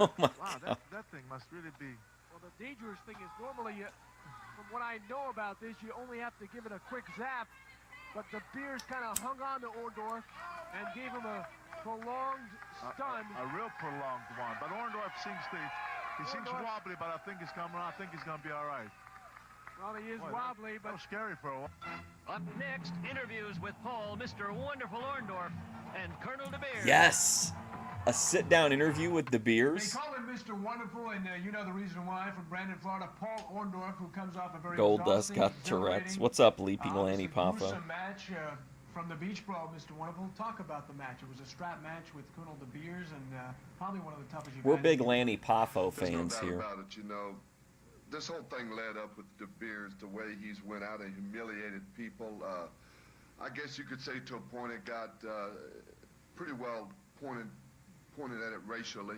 Oh my Wow, God. that thing must really be. Well, the dangerous thing is normally, from what I know about this, you only have to give it a quick zap. But De Beers kind of hung on to Orndorff and gave him a prolonged stun. A real prolonged one. But Orndorff seems wobbly, but I think he's coming around. I think he's going to be all right. Well, he is Boy, wobbly, that but was scary for a while. Up next, interviews with Paul, Mr. Wonderful Orndorff, and Colonel De Beers. Yes, a sit-down interview with De They Beers. call him Mr. Wonderful, and you know the reason why. From Brandon, Florida, Paul Orndorff, who comes off a very Gold Dust exhausting, got Tourette's. exhilarating, What's up, Leaping Lanny it's a Papa? gruesome match from the Beach Brawl, Mr. Wonderful. Talk about the match. It was a strap match with Colonel De Beers, and probably one of the toughest you've We're had. big Lanny Poffo There's no fans doubt here. about it, you know. This whole thing led up with De Beers, the way he's went out and humiliated people. I guess you could say to a point it got pretty well pointed at it racially.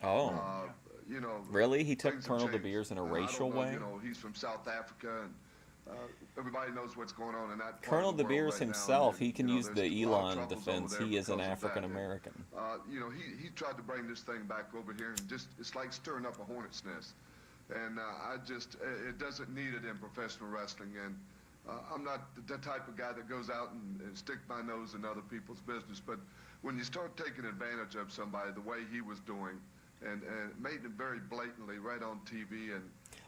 Oh, You know, really? He took things have Colonel De changed. Beers in a And I racial don't know, way? You know, he's from South Africa, and everybody knows what's going on in that part Colonel of the De world Beers right now, himself, and, he can you know, use there's the a lot of Elon troubles defense. over there He is an because of that. African American. You know, he tried to bring this thing back over here, and just it's like stirring up a hornet's nest. And it doesn't need it in professional wrestling. And I'm not the type of guy that goes out and stick my nose in other people's business. But when you start taking advantage of somebody the way he was doing, and made it very blatantly right on TV, and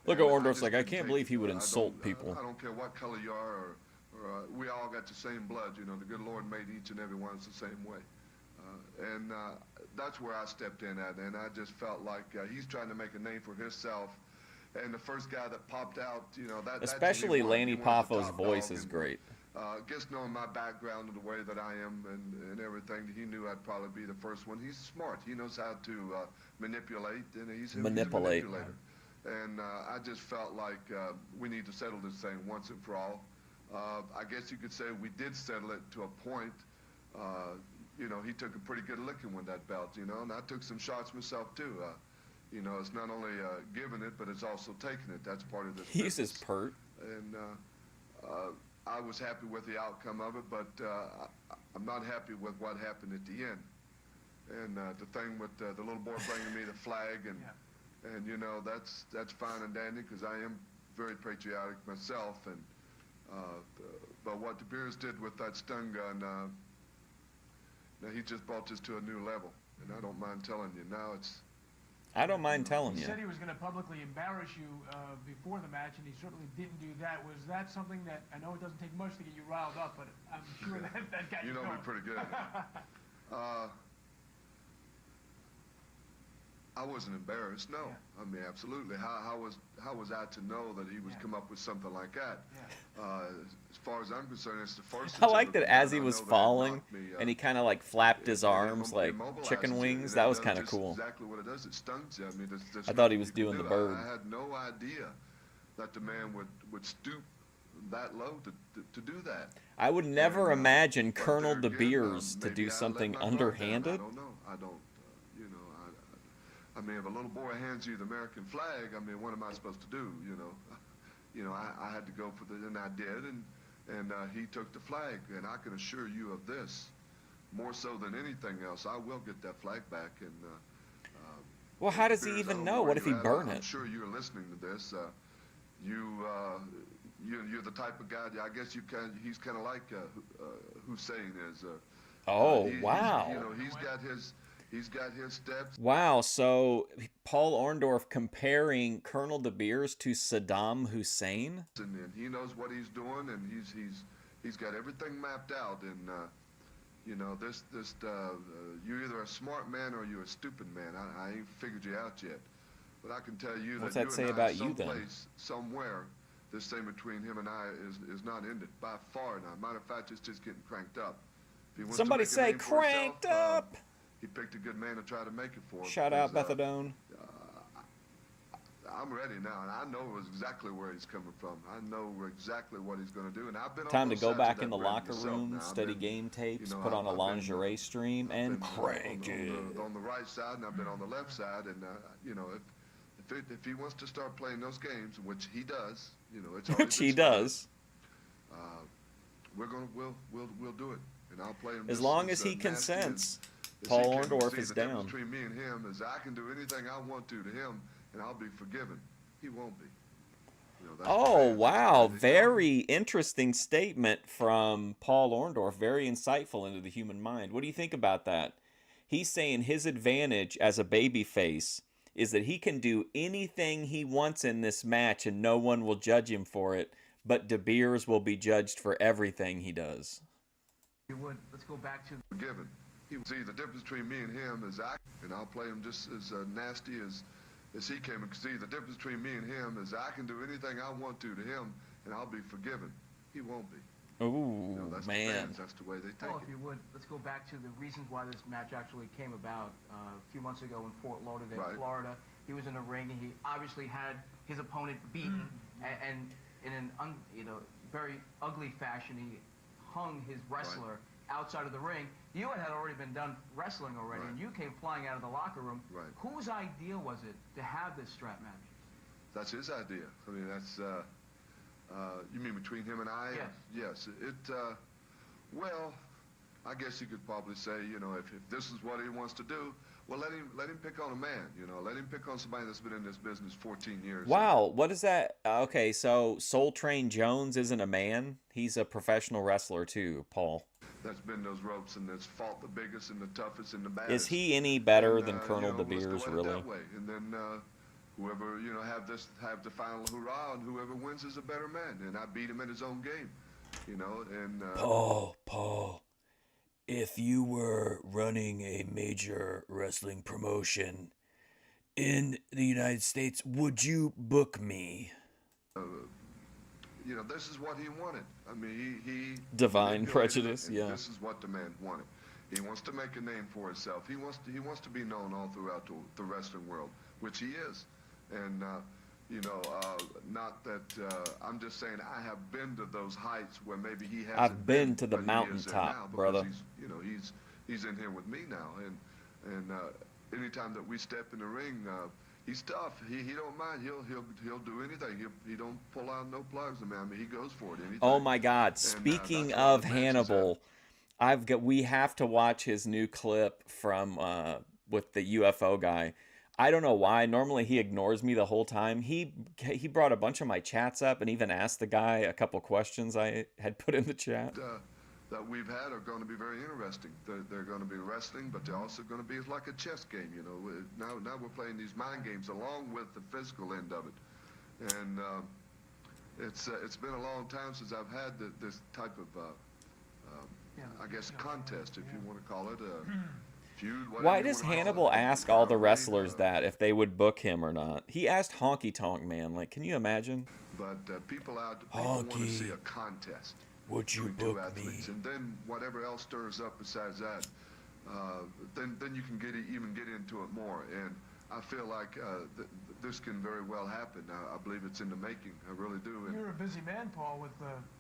Look at and Orndorff's just like, I didn't can't take believe he it. would I insult don't- people. I don't care what color you are, or we all got the same blood. You know, the good Lord made each and every one of us the same way. And that's where I stepped in at, and I just felt like he's trying to make a name for himself. And the first guy that popped out, you know, Especially he Lanny was the top Poffo's voice dog, is and, great. Just knowing my background and the way that I am and everything, he knew I'd probably be the first one. He's smart. He knows how to manipulate, and he's a Manipulate. manipulator. And I just felt like we need to settle this thing once and for all. I guess you could say we did settle it to a point. You know, he took a pretty good licking with that belt, you know, and I took some shots myself, too. You know, it's not only giving it, but it's also taking it. That's part of this He uses business. pert. And I was happy with the outcome of it, but I'm not happy with what happened at the end. And the thing with the little boy bringing me the flag, and you know, that's fine and dandy, because I am very patriotic myself. And but what De Beers did with that stun gun, now he just brought this to a new level. And I don't mind telling you, now it's. I don't mind telling He you. said he was going to publicly embarrass you before the match, and he certainly didn't do that. Was that something that, I know it doesn't take much to get you riled up, but I'm sure that got you You know going. me pretty good. I wasn't embarrassed. No, I mean absolutely. How was I to know that he would come up with something like that? As far as I'm concerned, it's the first. I like that as he was falling, and he kind of like flapped his arms like chicken wings. That was kind of cool. Exactly what it does. It stuns you. I mean, I thought he was doing the bird. I had no idea that the man would stoop that low to do that. I would never imagine Colonel De Beers to do something underhanded. I don't know. I don't. You know, I mean, if a little boy hands you the American flag, I mean, what am I supposed to do? You know, I had to go for the, and I did, and he took the flag, and I can assure you of this, more so than anything else, I will get that flag back. And well, how does he even know? What if he burn it? I'm sure you're listening to this. You're the type of guy. I guess he's kind of like Hussein is. Wow. You know, he's got his steps. Wow. So Paul Orndorff comparing Colonel De Beers to Saddam Hussein. And he knows what he's doing, and he's got everything mapped out. And you know, you're either a smart man or you're a stupid man. I ain't figured you out yet, but I can tell you What's that that say about you then? Somewhere, this thing between him and I is not ended by far now. Matter of fact, it's just getting cranked up. If he wants to Somebody make a say name for cranked himself, up. He picked a good man to try to make it for him. Shout out Methadone. I'm ready now, and I know exactly where he's coming from. I know exactly what he's going to do, and I've been Time on to both go sides back of in the that bread locker myself room, now. I've study been, game tapes, you know, put on a I've lingerie stream, and been crank it. on the right side, and I've been on the left side, and you know, if he wants to start playing those games, which he does, you know, it's Which he does. We'll do it, and I'll play him As just long as he nasty consents. as Paul he can. Orndorff See, is the difference down. between me and him is I can do anything I want to him, and I'll be forgiven. He won't be. You know, that's the Oh, fans. wow. They- Very interesting statement from Paul Orndorff. Very insightful into the human mind. What do you think about that? He's saying his advantage as a babyface is that he can do anything he wants in this match and no one will judge him for it, but De Beers will be judged for everything he does. Let's go back to forgiven. He will see the difference between me and him is and I'll play him just as nasty as he came. See, the difference between me and him is I can do anything I want to him, and I'll be forgiven. He won't be. Ooh, You know, that's the man. fans. That's the way they take Well, it. if you would, let's go back to the reasons why this match actually came about a few months ago in Fort Lauderdale, Right. Florida. He was in the ring, and he obviously had his opponent beaten, and in an very ugly fashion, he hung his wrestler outside of the ring. You had already been done wrestling already, and you came flying out of the locker room. Right. Whose idea was it to have this strap match? That's his idea. I mean, that's you mean between him and I? Yes. Yes. Well, I guess you could probably say, you know, if this is what he wants to do, well, let him pick on a man. You know, let him pick on somebody that's been in this business 14 years. Wow, what is that? Okay, so Soul Train Jones isn't a man. He's a professional wrestler too, Paul. That's been those ropes and that's fought the biggest and the toughest and the baddest. Is he any better And, than Colonel you know, De Beers, let's go at it really? that way. And then whoever, you know, have the final hurrah, and whoever wins is a better man. And I beat him at his own game, you know. And Paul, if you were running a major wrestling promotion in the United States, would you book me? you know, this is what he wanted. I mean, he Divine manipulated it, prejudice, and yeah. This is what the man wanted. He wants to make a name for himself. He wants to be known all throughout the wrestling world, which he is. And you know, not that I'm just saying I have been to those heights where maybe he hasn't. I've been to the but he is there mountaintop, now because brother. He's in here with me now, and anytime that we step in the ring, he's tough. He don't mind. He'll do anything. He don't pull out no plugs. I mean, he goes for it. Anything. Oh my God! And, Speaking that's why of the match is Hannibal, we have to watch his new clip from with the UFO guy. I don't know why. Normally he ignores me the whole time. He brought a bunch of my chats up and even asked the guy a couple questions I had put in the chat. That we've had are going to be very interesting. They're going to be wrestling, but they're also going to be like a chess game. You know, now we're playing these mind games along with the physical end of it, and it's been a long time since I've had this type of I guess contest, if you want to call it. feud. Whatever Why you does wanna call Hannibal it. ask all the wrestlers that if they would book him or not? He asked Honky Tonk Man. Like, can you imagine? But people want to see a contest. Would you between two book athletes, me? and then whatever else stirs up besides that, then you can even get into it more. And I feel like this can very well happen. I believe it's in the making. I really do. And You're a busy man, Paul,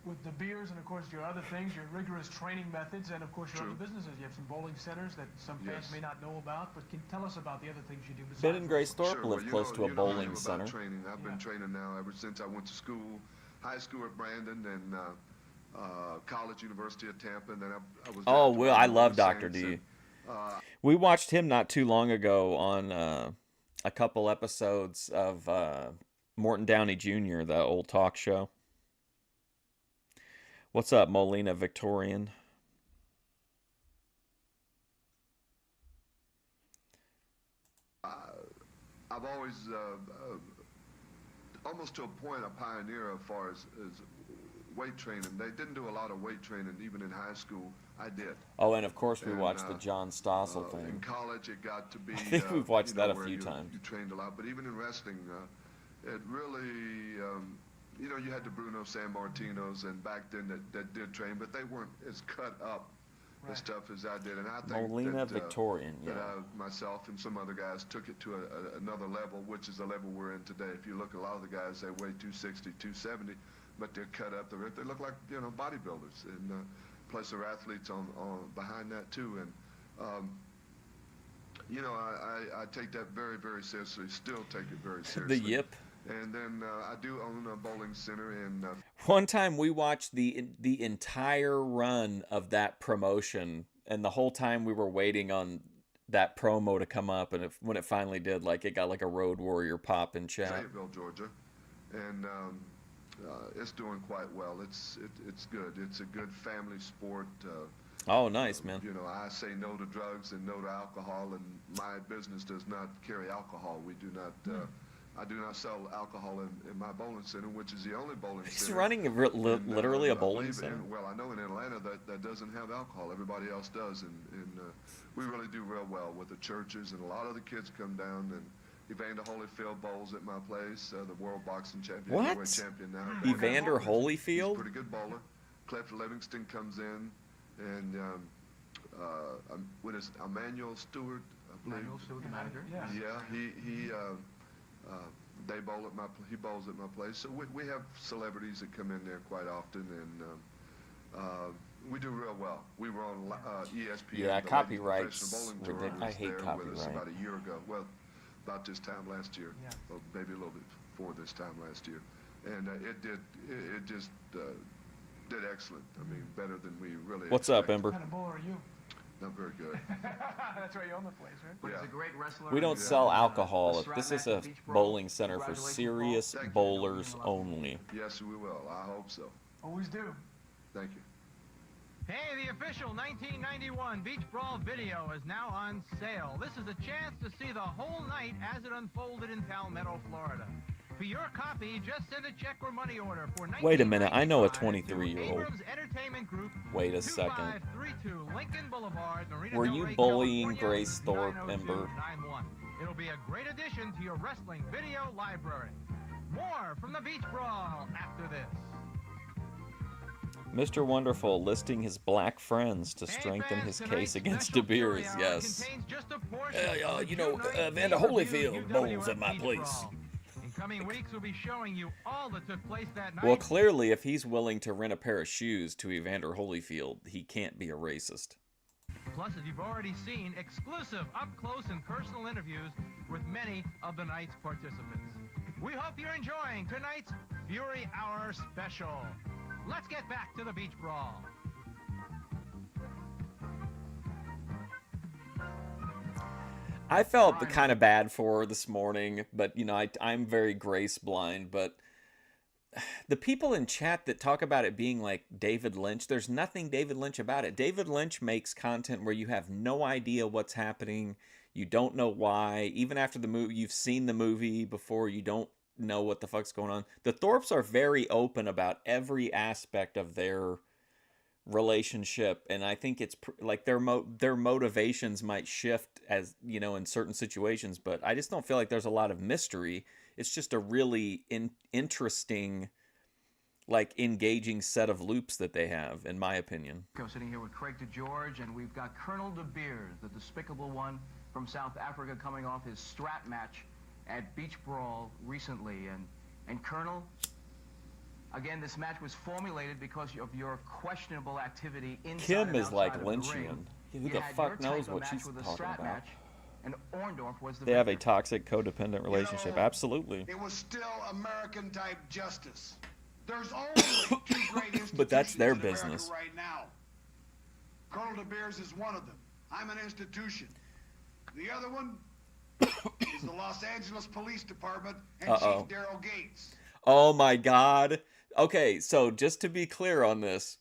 with the beers and, of course, your other things, your rigorous training methods, and, of course, your other businesses. You have some bowling centers that some fans may not know about, but can you tell us about the other things you do besides Ben and Grace Thorpe Sure, live close to a bowling center. Training. I've been training now ever since I went to school, high school at Brandon, and college, University of Tampa, and then I was. Oh, after Will, I the love Saints, Dr. D. and, We watched him not too long ago on a couple episodes of Morton Downey Jr., the old talk show. What's up, Molina Victorian? I've always, almost to a point, a pioneer as far as weight training. They didn't do a lot of weight training even in high school. I did. Oh, and of course we watched the John Stossel thing. In college, it got to be. I think we've watched that a where few times. You trained a lot, but even in wrestling, it really, you had the Bruno Sammartinos, and back then that did train, but they weren't as cut up as tough as I did. And I think Molina that, Victorian, yeah. that myself and some other guys took it to another level, which is the level we're in today. If you look, a lot of the guys, they weigh 260, 270, but they're cut up. They look like bodybuilders, and plus they're athletes on behind that too. And I take that very, very seriously. Still take it very seriously. The Yip. And then I do own a bowling center in. One time we watched the entire run of that promotion, and the whole time we were waiting on that promo to come up, and when it finally did, like, it got like a Road Warrior pop in chat. Fayetteville, Georgia, and it's doing quite well. It's good. It's a good family sport. Oh, nice, man. I say no to drugs and no to alcohol, and my business does not carry alcohol. We do not. I do not sell alcohol in my bowling center, which is the only bowling center. He's running literally a bowling center? Well, I know in Atlanta that doesn't have alcohol. Everybody else does, and we really do real well with the churches, and a lot of the kids come down, and Evander Holyfield bowls at my place, the world boxing champion, heavyweight champion now. Evander Holyfield? He's a pretty good bowler. Cliff Livingston comes in, and what is Emmanuel Stewart, I believe. Emmanuel Stewart, the manager? Yeah, he bowls at my place. So we have celebrities that come in there quite often, and we do real well. We were on ESPN. Yeah, the copyright's Ladies Professional Bowling Tour. ridiculous. I hate was there with us copyright. about a year ago. Well, about this time last year, or maybe a little bit before this time last year, and it just did excellent. I mean, better than we really. What's up, expected. Ember? What kind of bowler are you? Not very good. That's why you own the place, right? But he's a great wrestler. We don't He's, sell a alcohol. strat This is match a at Beach Brawl. bowling center for Congratulations, serious Thank you. bowlers only. Yes, we will. I hope so. Always do. Thank you. Hey, the official 1991 Beach Brawl video is now on sale. This is a chance to see the whole night as it unfolded in Palmetto, Florida. For your copy, just send a check or money order for Wait a minute, I know a 1995 23-year-old. Abrams Entertainment Group. Wait a second. 2532 Lincoln Boulevard, Marina Were Del you Rey, bullying California, Grace Thorpe, 90291. Ember? It'll be a great addition to your wrestling video library. More from the Beach Brawl after this. Mr. Wonderful listing his black friends to strengthen his case against De Beers. Yes. Evander Holyfield bowls at my place. In coming weeks, we'll be showing you all that took place that night. Well, clearly, if he's willing to rent a pair of shoes to Evander Holyfield, he can't be a racist. Plus, as you've already seen, exclusive up-close and personal interviews with many of the night's participants. We hope you're enjoying tonight's Fury Hour special. Let's get back to the Beach Brawl. I felt kind of bad for her this morning, but, I'm very grace blind, but the people in chat that talk about it being like David Lynch, there's nothing David Lynch about it. David Lynch makes content where you have no idea what's happening. You don't know why. Even after the movie, you've seen the movie before, you don't know what the fuck's going on. The Thorpes are very open about every aspect of their relationship, and I think it's like their motivations might shift as in certain situations, but I just don't feel like there's a lot of mystery. It's just a really interesting, like, engaging set of loops that they have, in my opinion. I'm sitting here with Craig DeGeorge, and we've got Colonel De Beers, the despicable one from South Africa, coming off his strap match at Beach Brawl recently. And Colonel, again, this match was formulated because of your questionable activity inside Kim and is outside like of the Lynchian. ring. Who the fuck knows what she's talking about? Match, and Orndorff was the They have a victor. toxic, codependent relationship. Absolutely. It was still American-type justice. There's only two great institutions But that's their in America business. right now. Colonel De Beers is one of them. I'm an institution. The other one is the Los Angeles Police Department and Chief Daryl Gates. Oh my God. Okay, so just to be clear on this,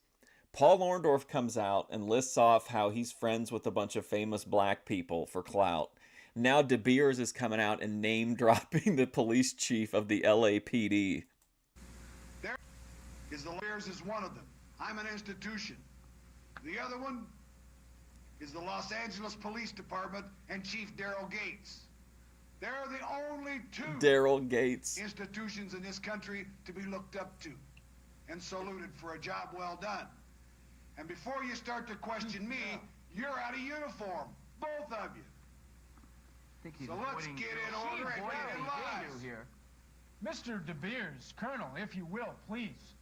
Paul Orndorff comes out and lists off how he's friends with a bunch of famous black people for clout. Now De Beers is coming out and name-dropping the police chief of the LAPD. There is the Beers is one of them. I'm an institution. The other one is the Los Angeles Police Department and Chief Daryl Gates. They're the only two Daryl Gates. institutions in this country to be looked up to and saluted for a job well done. And before you start to question me, you're out of uniform, both of you. So let's get in order and get in lives. Here. Mr. De Beers, Colonel, if you will, please.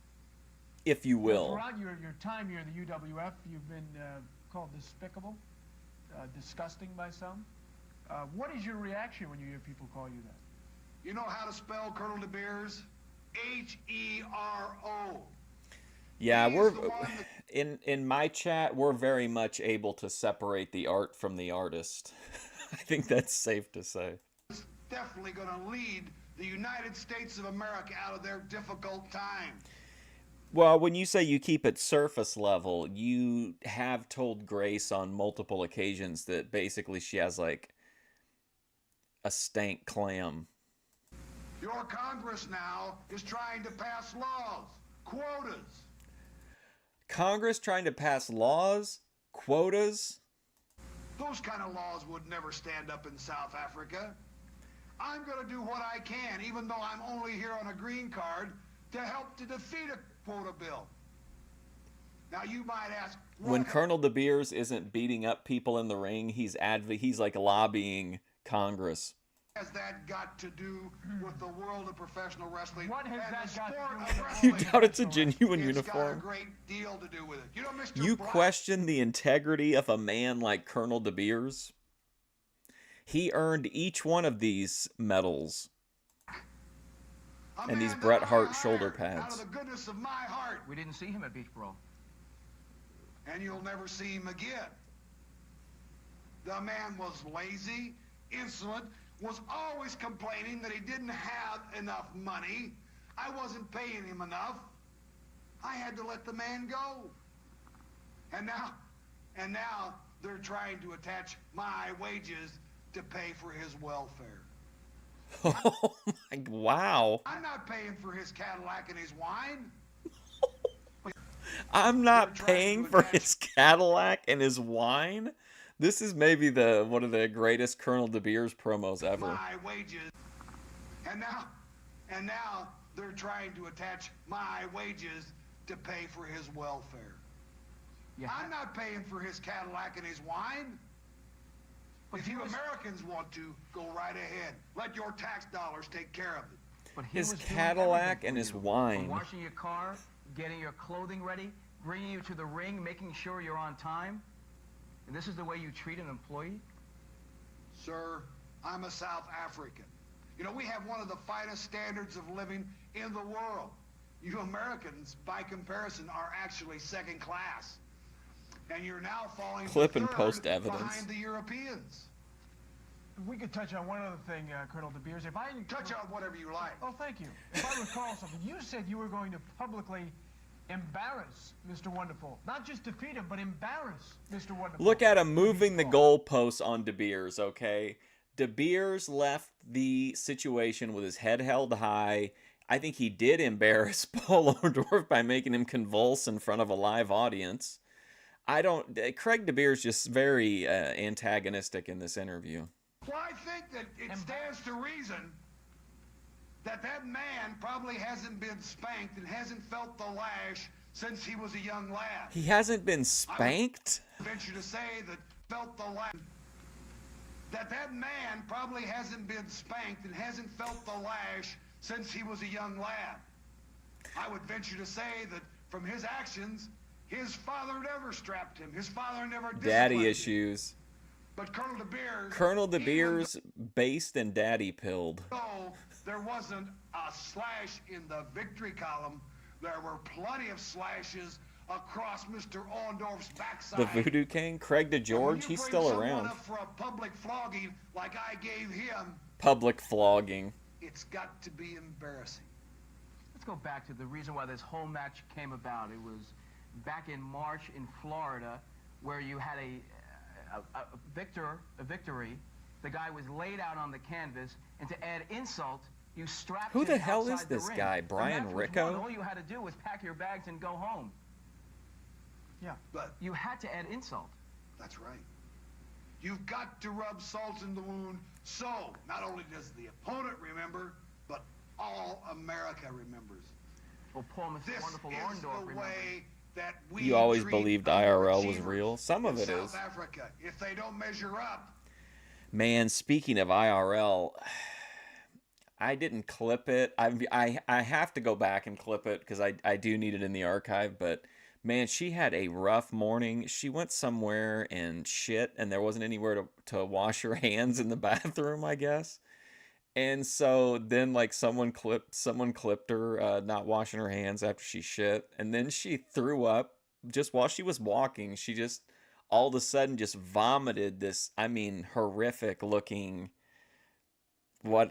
If you will. Throughout your time here in the UWF, you've been called despicable, disgusting by some. What is your reaction when you hear people call you that? You know how to spell Colonel De Beers? H-E-R-O. Yeah, we're in my chat, we're very much able to separate the art from the artist. I think that's safe to say. It's definitely going to lead the United States of America out of their difficult time. Well, when you say you keep it surface level, you have told Grace on multiple occasions that basically she has like a stank clam. Your Congress now is trying to pass laws, quotas. Congress trying to pass laws? Quotas? Those kind of laws would never stand up in South Africa. I'm going to do what I can, even though I'm only here on a green card, to help to defeat a quota bill. Now you might ask, when Colonel De Beers isn't beating up people in the ring, he's like lobbying Congress. Has that got to do with the world of professional wrestling? What has and that the got to sport do of with wrestling? You doubt it's a genuine It's uniform? got a great deal to do with it. You know, Mr. You Brock, question the integrity of a man like Colonel De Beers? He earned each one of these medals a and these man Bret that I Hart shoulder hired Out pads. of the goodness of my heart, We didn't see him at Beach Brawl. and you'll never see him again. The man was lazy, insolent, was always complaining that he didn't have enough money. I wasn't paying him enough. I had to let the man go. And now they're trying to attach my wages to pay for his welfare. Oh my, wow. I'm not paying for his Cadillac and his wine. I'm not paying for his Cadillac and his wine? This is maybe one of the greatest Colonel De Beers promos ever. My wages. And now they're trying to attach my wages to pay for his welfare. Yeah. I'm not paying for his Cadillac and his wine. If you Americans want to, go right ahead. Let your tax dollars take care of it. But he His was doing Cadillac everything and for his you. wine. From washing your car, getting your clothing ready, bringing you to the ring, making sure you're on time. And this is the way you treat an employee? Sir, I'm a South African. You know, we have one of the finest standards of living in the world. You Americans, by comparison, are actually second class. And you're now falling Clip to and third post evidence. behind the Europeans. If we could touch on one other thing, Colonel De Beers. If I Touch on whatever you like. Oh, thank you. If I recall something, you said you were going to publicly embarrass Mr. Wonderful. Not just defeat him, but embarrass Mr. Wonderful. Look at him moving the goalposts on De Beers, okay? De Beers left the situation with his head held high. I think he did embarrass Paul Orndorff by making him convulse in front of a live audience. Craig DeBeer's just very antagonistic in this interview. Well, I think that it stands to reason that that man probably hasn't been spanked and hasn't felt the lash since he was a young lad. He hasn't been spanked? I would venture to say that felt the lash. That man probably hasn't been spanked and hasn't felt the lash since he was a young lad. I would venture to say that from his actions, his father never strapped him. His father never disciplined Daddy him. issues. But Colonel DeBeer's based and daddy pilled. Though there wasn't a slash in the victory column, there were plenty of slashes across Mr. Orndorff's backside. The Voodoo King, Craig DeGeorge, he's still around. Up for a public flogging like I gave him. Public flogging. It's got to be embarrassing. Let's go back to the reason why this whole match came about. It was back in March in Florida, where you had a victory. The guy was laid out on the canvas, and to add insult, you strapped him Who the hell is outside the this ring. guy, Brian The match was Ricco? won. All you had to do was pack your bags and go home. Yeah. But you had to add insult. That's right. You've got to rub salt in the wound, so not only does the opponent remember, but all America remembers. Well, Paul, Mr. Wonderful Orndorff remembers. That we You always treat believed IRL was overachievers real. Some of in it is. South Africa, if they don't measure up. Man, speaking of IRL, I didn't clip it. I have to go back and clip it because I do need it in the archive. But man, she had a rough morning. She went somewhere and shit, and there wasn't anywhere to wash her hands in the bathroom, I guess. And so then like someone clipped her not washing her hands after she shit, and then she threw up just while she was walking. She just all of a sudden just vomited this, I mean, horrific looking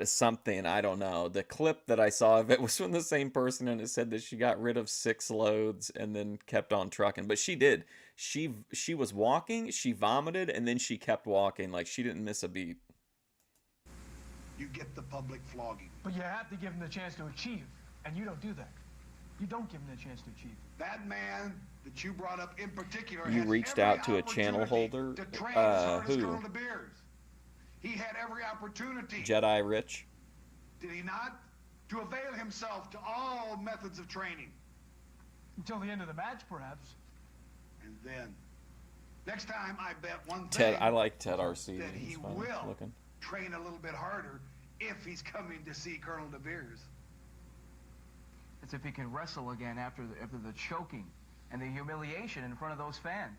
something, I don't know. The clip that I saw of it was from the same person, and it said that she got rid of 6 loads and then kept on trucking. But she did. She was walking, she vomited, and then she kept walking. Like, she didn't miss a beat. You get the public flogging. But you have to give them the chance to achieve, and you don't do that. You don't give them the chance to achieve. That man that you brought up in particular You has reached every out to a channel opportunity holder? to train as hard as Who? Colonel DeBeers. He had every opportunity. Jedi Rich? Did he not? To avail himself to all methods of training. Until the end of the match, perhaps. And then, next time I bet one Ted, thing. I like Ted RC. That he He's fun will looking. train a little bit harder if he's coming to see Colonel DeBeers. It's if he can wrestle again after the choking and the humiliation in front of those fans.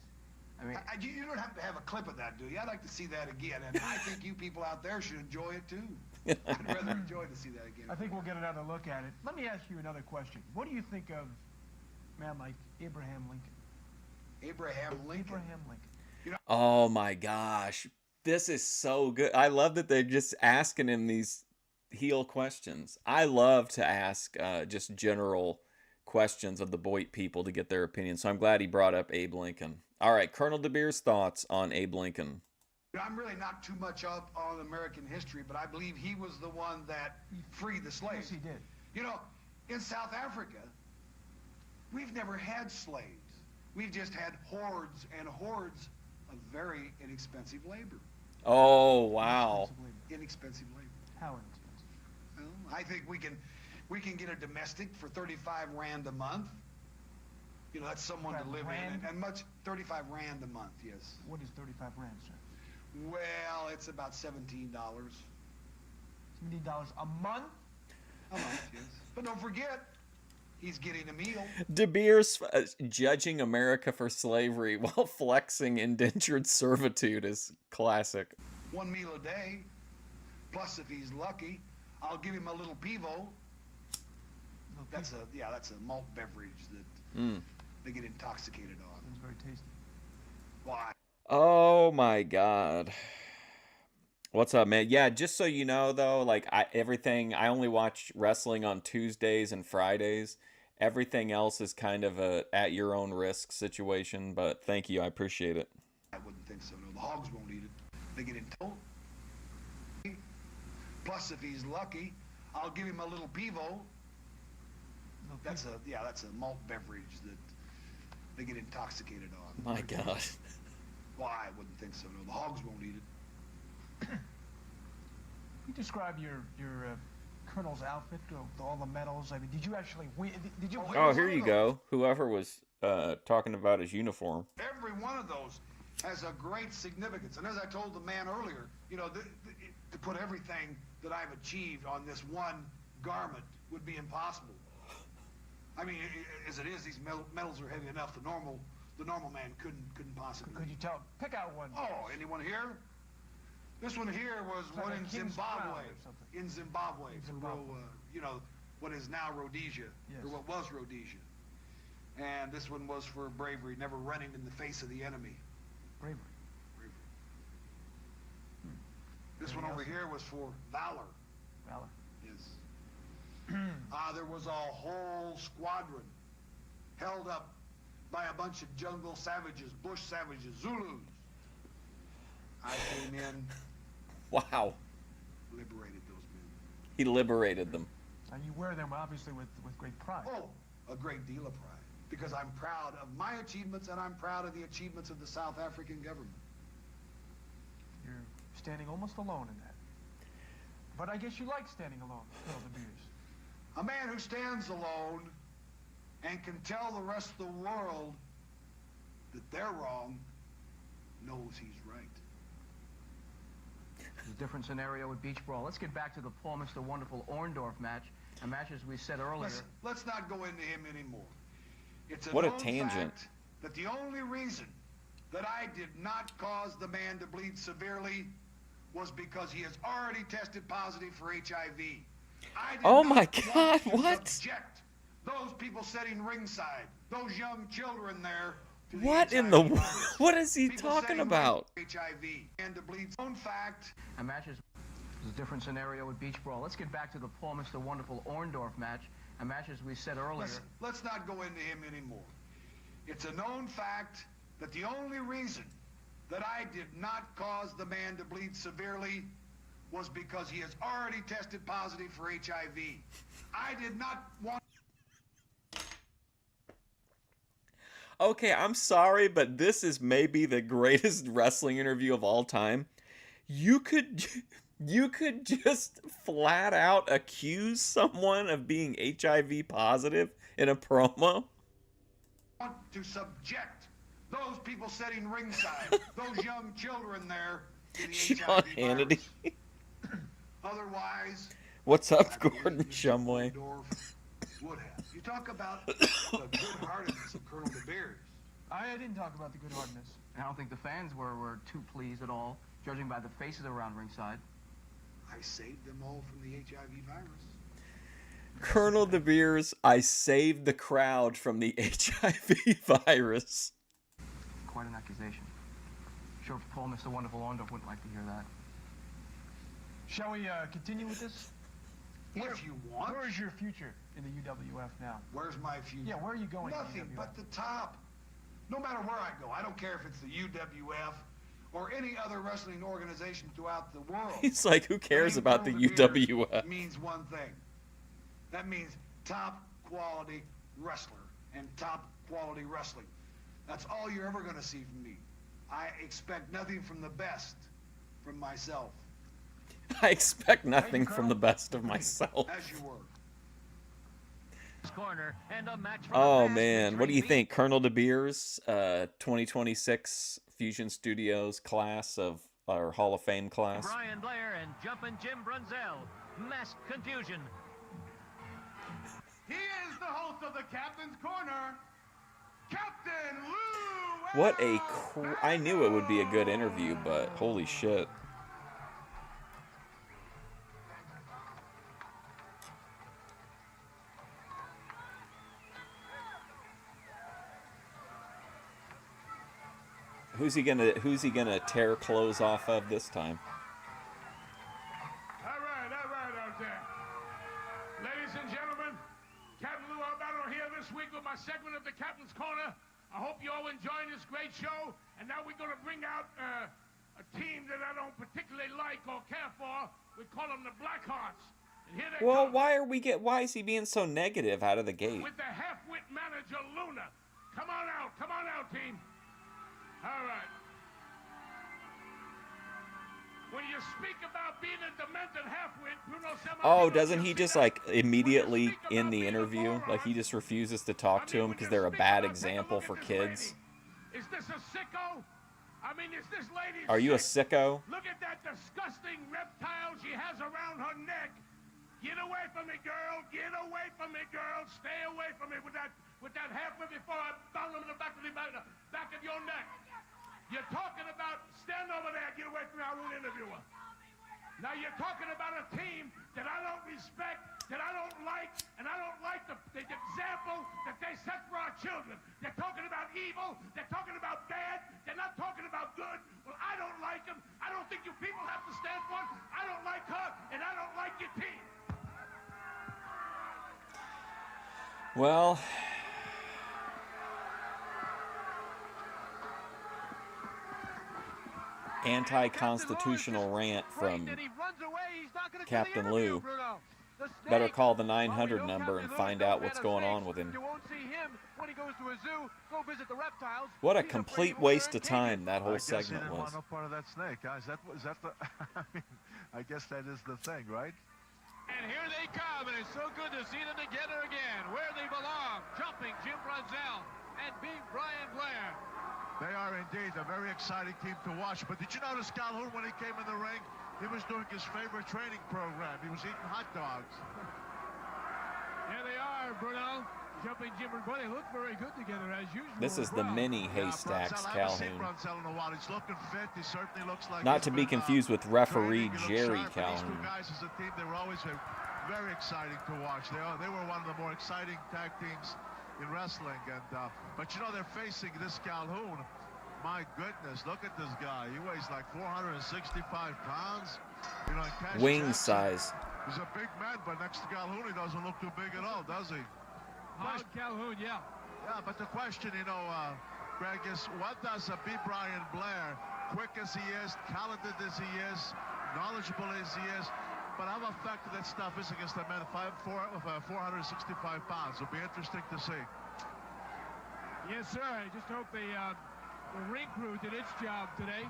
I mean, You don't have to have a clip of that, do you? I'd like to see that again, and I think you people out there should enjoy it too. I'd rather enjoy to see that again. I think we'll get another look at it. Let me ask you another question. What do you think of a man like Abraham Lincoln? Abraham Lincoln. Abraham Lincoln. Oh my gosh. This is so good. I love that they're just asking him these heel questions. I love to ask just general questions of the Boyd people to get their opinion. So I'm glad he brought up Abe Lincoln. All right, Colonel DeBeer's thoughts on Abe Lincoln. I'm really not too much up on American history, but I believe he was the one that freed the slaves. Yes, he did. You know, in South Africa, we've never had slaves. We've just had hordes and hordes of very inexpensive labor. Oh, wow. Inexpensive labor. How inexpensive? Well, I think we can get a domestic for 35 rand a month. You know, that's someone to live in. And much, 35 rand a month, yes. What is 35 rand, sir? Well, it's about $17. $17 a month? A month, yes. But don't forget, he's getting a meal. DeBeer's judging America for slavery while flexing indentured servitude is classic. 1 meal a day, plus if he's lucky, I'll give him a little pivo. That's a malt beverage that they get intoxicated on. It's very tasty. Why? Oh my God. What's up, man? Yeah, just so you know though, like I only watch wrestling on Tuesdays and Fridays. Everything else is kind of a at your own risk situation, but thank you. I appreciate it. I wouldn't think so. No, the hogs won't eat it. They get intoxicated. Plus if he's lucky, I'll give him a little pivo. That's a malt beverage that they get intoxicated on. My God. Well, I wouldn't think so. No, the hogs won't eat it. You describe your colonel's outfit with all the medals. I mean, did you actually win? Did you? Oh, here you go. Whoever was talking about his uniform. Every one of those has a great significance. And as I told the man earlier, you know, to put everything that I've achieved on this one garment would be impossible. I mean, as it is, these medals are heavy enough. The normal man couldn't possibly. Could you pick out one? Oh, anyone here? This one here was one in Zimbabwe. In Zimbabwe, you know, what is now Rhodesia, or what was Rhodesia. And this one was for bravery, never running in the face of the enemy. Bravery. This one over here was for valor. Valor. Yes. There was a whole squadron held up by a bunch of jungle savages, bush savages, Zulus. I came in. Wow. Liberated those men. He liberated them. And you wear them obviously with great pride. Oh, a great deal of pride. Because I'm proud of my achievements and I'm proud of the achievements of the South African government. You're standing almost alone in that. But I guess you like standing alone, Colonel De Beers. A man who stands alone and can tell the rest of the world that they're wrong knows he's right. It's a different scenario with Beach Brawl. Let's get back to the Paul Mr. Wonderful Orndorff match. A match, as we said earlier. Let's not go into him anymore. It's What a known tangent. fact that the only reason that I did not cause the man to bleed severely was because he has already tested positive for HIV. I did Oh not my God, want to what? subject those people sitting ringside, those young children there, to the What in HIV the virus. what is he People talking sitting about? ringside HIV and to bleed. Known fact. A match is a different scenario with Beach Brawl. Let's get back to the Paul Mr. Wonderful Orndorff match. A match, as we said earlier. Let's not go into him anymore. It's a known fact that the only reason that I did not cause the man to bleed severely was because he has already tested positive for HIV. I did not want... Okay, I'm sorry, but this is maybe the greatest wrestling interview of all time. You could just flat out accuse someone of being HIV positive in a promo. want to subject those people sitting ringside, those young children there, to the Sean HIV Hannity. virus. Otherwise, What's up, I believe Gordon Mr. Shumway? Orndorff would have. You talk about the good-heartedness of Colonel De Beers. I didn't talk about the good-heartedness. I don't think the fans were too pleased at all, judging by the faces around ringside. I saved them all from the HIV virus. Colonel De Beers, I saved the crowd from the HIV virus. Quite an accusation. Sure, Paul Mr. Wonderful Orndorff wouldn't like to hear that. Shall we continue with this? If you want. Where is your future in the UWF now? Where's my future? Yeah, where are you going? Nothing in the UWF? but the top. No matter where I go, I don't care if it's the UWF or any other wrestling organization throughout the world. He's like, who cares name about the Colonel De Beers UWF? means one thing. That means top quality wrestler and top quality wrestling. That's all you're ever going to see from me. I expect nothing from the best from myself. I expect nothing from the best of myself. As you were. Corner and a match for Oh the fans man, what do you between think, Colonel De Beers, 2026 Fusion Studios class of our Hall of Fame class? Brian Blair and Jumpin' Jim Brunzell. Mass confusion. He is the host of the Captain's Corner, Captain Lou. What a I knew it would be a good interview, but holy shit. Who's he gonna tear clothes off of this time? All right out there. Ladies and gentlemen, Captain Lou Albano here this week with my segment of the Captain's Corner. I hope you all enjoying this great show. And now we're going to bring out a team that I don't particularly like or care for. We call them the Blackhearts. And here they Well, come. why is he being so negative out of the gate? With the half-wit manager, Luna. Come on out, team. All right. When you speak about being a demented half-wit, Bruno Sammartino... Oh, doesn't he just, like, immediately in the interview, like, he just refuses to talk to him because they're a bad example for kids? Is this a sicko? I mean, is this lady Are you a sick? sicko? Look at that disgusting reptile she has around her neck. Get away from me, girl. Get away from me, girl. Stay away from me with that half-wit before I bang them in the back of your neck. You're talking about, stand over there, get away from me, I won't interview her. Now you're talking about a team that I don't respect, that I don't like, and I don't like the example that they set for our children. They're talking about evil, they're talking about bad, they're not talking about good. Well, I don't like them. I don't think you people have to stand for them. I don't like her, and I don't like your team. Well, anti-constitutional rant from Captain Lou. Better call the 900 number and find out what's going on with him. You won't see him when he goes to a zoo. Go visit the reptiles. What a complete waste of time that whole segment I guess he didn't was. want no part of that snake, guys. Is that the? I mean, I guess that is the thing, right? And here they come, and it's so good to see them together again, where they belong. Jumping Jim Brunzell and Beat Brian Blair. They are indeed a very exciting team to watch. But did you notice Calhoun when he came in the ring? He was doing his favorite training program. He was eating hot dogs. There they are, Bruno. Jumping Jim and Blair. They look very good together as usual. This is the mini Haystacks I haven't seen Calhoun. Brunzell in a while. He's looking fit. He certainly looks like Not he's to be been, confused with referee training. He looks Jerry sharp. And these two Calhoun. guys as a team, they were always very exciting to watch. They were one of the more exciting tag teams in wrestling. And but you know, they're facing this Calhoun. My goodness, look at this guy. He weighs like 465 pounds. You know, Cash Wing Jackson, size. he's a big man, but next to Calhoun, he doesn't look too big at all, does he? Howard Calhoun, yeah. Yeah, but the question, you know, Greg, is what does a B. Brian Blair, quick as he is, talented as he is, knowledgeable as he is, but how effective that stuff is against a man 465 pounds? It'll be interesting to see. Yes, sir. I just hope the ring crew did its job today.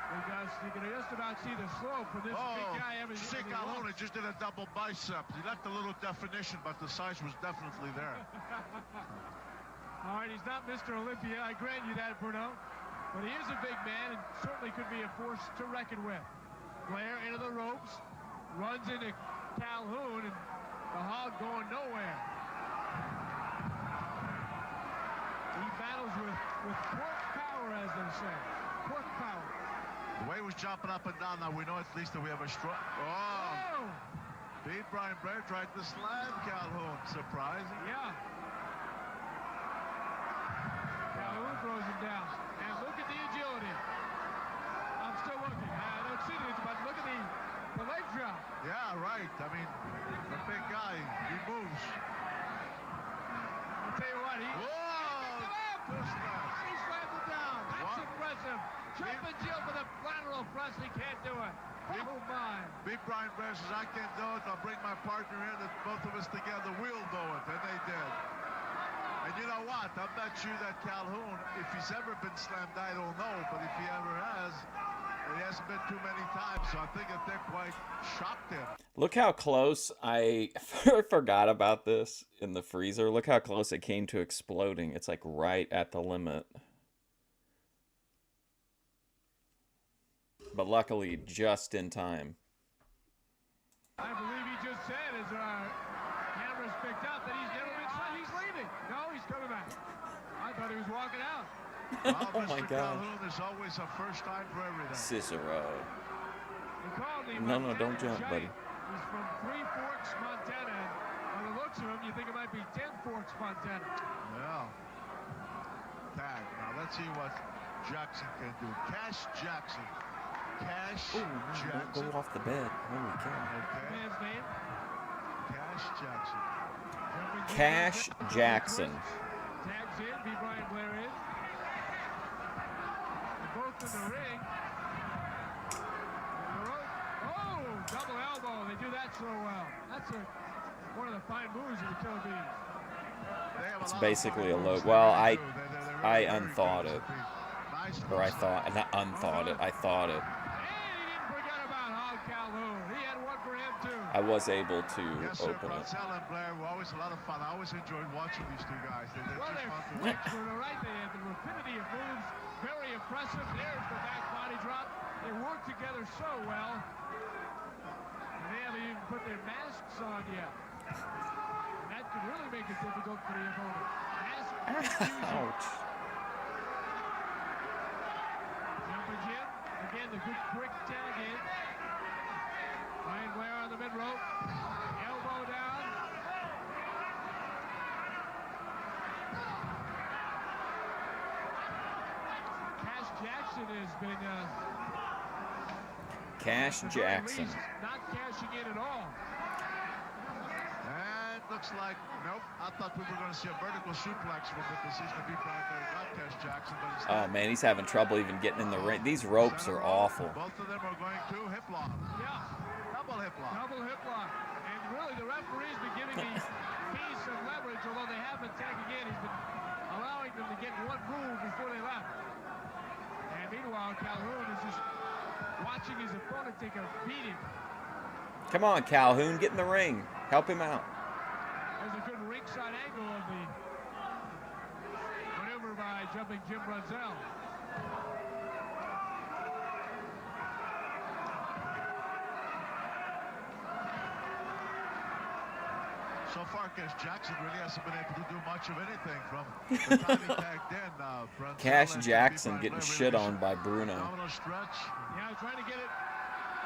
Because you can just about see the slope from this big guy. See, Calhoun just did a double bicep. He left a little definition, but the size was definitely there. All right, he's not Mr. Olympia. I grant you that, Bruno. But he is a big man and certainly could be a force to reckon with. Blair into the ropes, runs into Calhoun, and the Hog going nowhere. He battles with pork power, as they say. Pork power. The way he was jumping up and down, now we know at least that we have a strong... Oh! Beat Brian Blair tried to slam Calhoun. Surprising. Yeah. Calhoun throws him down. And look at the agility. I'm still looking. I don't see it, but look at the leg drop. Yeah, right. I mean, the big guy, he moves. I'll tell you what, he... Whoa! He slams it down. That's impressive. Jumping Jill for the lateral thrust. He can't do it. Oh, my. Beat Brian Blair says, I can't do it. I'll bring my partner in, and both of us together, we'll do it. And they did. And you know what? I'm not sure that Calhoun, if he's ever been slammed, I don't know. But if he ever has, it hasn't been too many times. So I think that they're quite shocked him. Look how close I forgot about this in the freezer. Look how close it came to exploding. It's like right at the limit. But luckily, just in time. I believe he just said, as our cameras picked up, that he's never been slammed. He's leaving. No, he's coming back. I thought he was walking out. Oh my God. Calhoun is always a first time for everything. Cicero. He called him No, Montana don't jump, buddy. Giant. He's from Three Forks, Montana. And by the looks of him, you think it might be 10 Forks, Montana. Yeah. Tag. Now let's see what Jackson can do. Cash Jackson. Cash Jackson. Don't go off the bed. Holy cow. Okay. Man's name? Cash Jackson. Cash Jackson. Tags in. B. Brian Blair in. They're both in the ring. On the rope. Oh! Double elbow. They do that so well. That's one of the fine moves of the Philippines. It's basically a low. Well, I unthought it. Or I thought, not unthought it, I thought it. And he didn't forget about Hog Calhoun. He had one for him, too. I was able to Yes, sir. open it. Brunzell and Blair were always a lot of fun. I always enjoyed watching these two guys. They're Well, just they're fun to quick, watch. Bruno, right? They have the rapidity of moves. Very impressive. There's the back body drop. They work together so well. And they haven't even put their masks on yet. And that could really make it difficult for the opponent. Mask confusion. Ouch. Jumping Jim. Again, the good quick tag in. Ryan Blair on the mid rope. Elbow down. Cash Jackson has been Cash at the very Jackson. least, not cashing in at all. And looks like, nope, I thought we were going to see a vertical suplex from the position of people out there, not Cash Jackson, but instead, Oh man, he's having trouble even getting in the ring. These ropes center are rope. awful. Both of them are going to hip lock. Yeah, Double hip lock. double hip lock. And really, the referee's been giving the Beast some leverage, although they have been tagging in. He's been allowing them to get one move before they left. And meanwhile, Calhoun is just watching his opponent take a beating. Come on, Calhoun, get in the ring. Help him out. There's a good ringside angle of the maneuver by jumping Jim Brunzell. So far, Cash Jackson really hasn't been able to do much of anything from the time he tagged in. Brunzell Cash and Jackson Brian getting Blair shit really on by Bruno. phenomenal stretch. Yeah, trying to get it.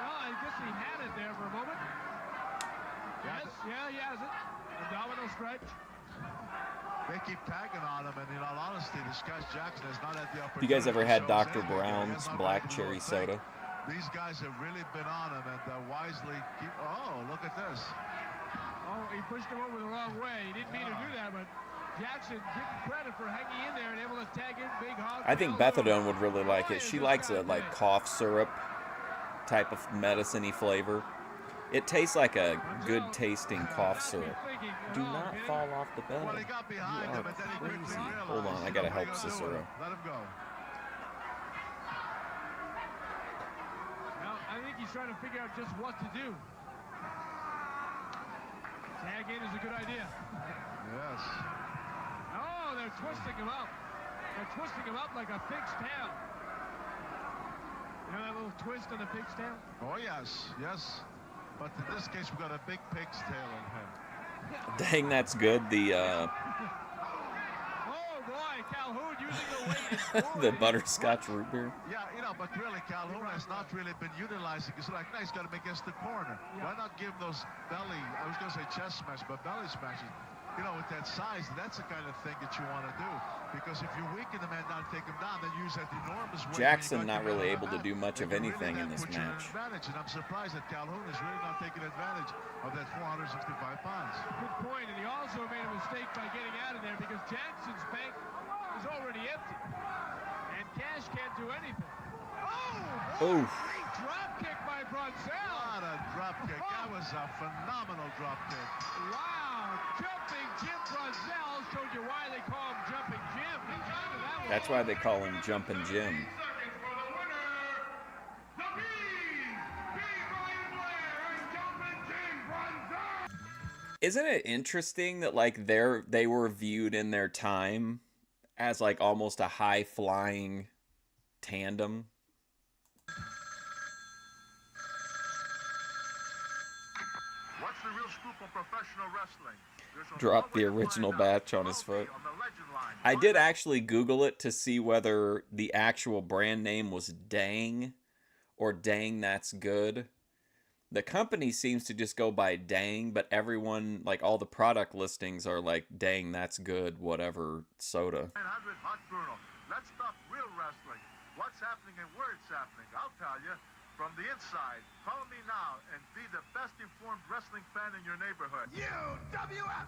Well, I guess he had it there for a moment. Yes, yeah, he has it. Abdominal stretch. They keep tagging on him, and in all honesty, this Cash Jackson has not had the opportunity. You guys ever to had show us Dr. anything. He Brown's has not black been able to cherry do a thing. soda? These guys have really been on him, and wisely keep. Oh, look at this. Oh, he pushed him over the wrong way. He didn't mean to do that, but Jackson getting credit for hanging in there and able to tag in Big Hog. I think Bethadone would really like it. She likes a like cough syrup type of medicine-y flavor. It tastes like a good tasting cough syrup. Do not fall off the bed. Well, he got behind You him, are and then he quickly crazy. realized. Hold on, I you gotta know, what help are you gonna do Cicero. with him? Let him go. Well, I think he's trying to figure out just what to do. Tag in is a good idea. Yes. Oh, they're twisting him up. They're twisting him up like a pig's tail. You know that little twist on the pig's tail? Oh, yes. Yes. But in this case, we've got a big pig's tail in him. Dang, that's good. The Oh boy, Calhoun using the weight. the butterscotch root beer. Yeah, you know, but really, Calhoun has not really been utilizing. It's like, nice, got him against the corner. Why not give him those belly, I was going to say chest smash, but belly smashes. You know, with that size, that's the kind of thing that you want to do. Because if you weaken the man down, take him down, then use that enormous weight. Jackson not really able to do much of anything in this match. Advantage, and I'm surprised that Calhoun is really not taking advantage of that 465 pounds. Good point, and he also made a mistake by getting out of there because Jackson's bank is already empty. And Cash can't do anything. Oh! Oof. Great drop kick by Brunzell. What a drop kick. That was a phenomenal drop kick. Wow! Jumping Jim Brunzell showed you why they call him Jumping Jim. That's why they call him Jumpin' Jim. Isn't it interesting that like they were viewed in their time as like almost a high flying tandem? What's the real scoop on professional wrestling? Dropped the original batch on his foot. I did actually Google it to see whether the actual brand name was Dang or Dang That's Good. The company seems to just go by Dang, but everyone, like all the product listings are like Dang That's Good, whatever soda. 900 Hot Bruno. Let's talk real wrestling. What's happening and where it's happening. I'll tell you from the inside. Follow me now and be the best informed wrestling fan in your neighborhood. UWF,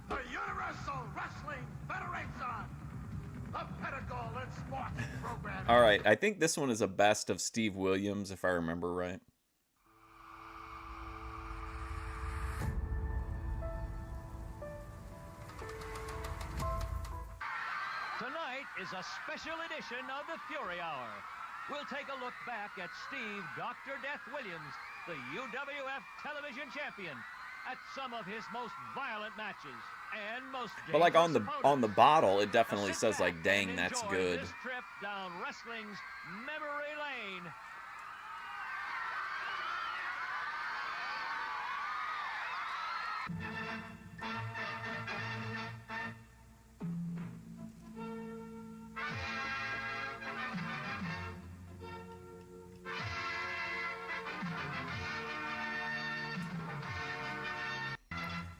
the Universal Wrestling Federation, the pinnacle in sports program. All right, I think this one is a best of Steve Williams, if I remember right. Tonight is a special edition of the Fury Hour. We'll take a look back at Steve Dr. Death Williams, the UWF television champion, at some of his most violent matches and most But like on dangerous the opponents. bottle, it definitely Sit says like, back "Dang, and that's enjoy good." This trip down wrestling's memory lane.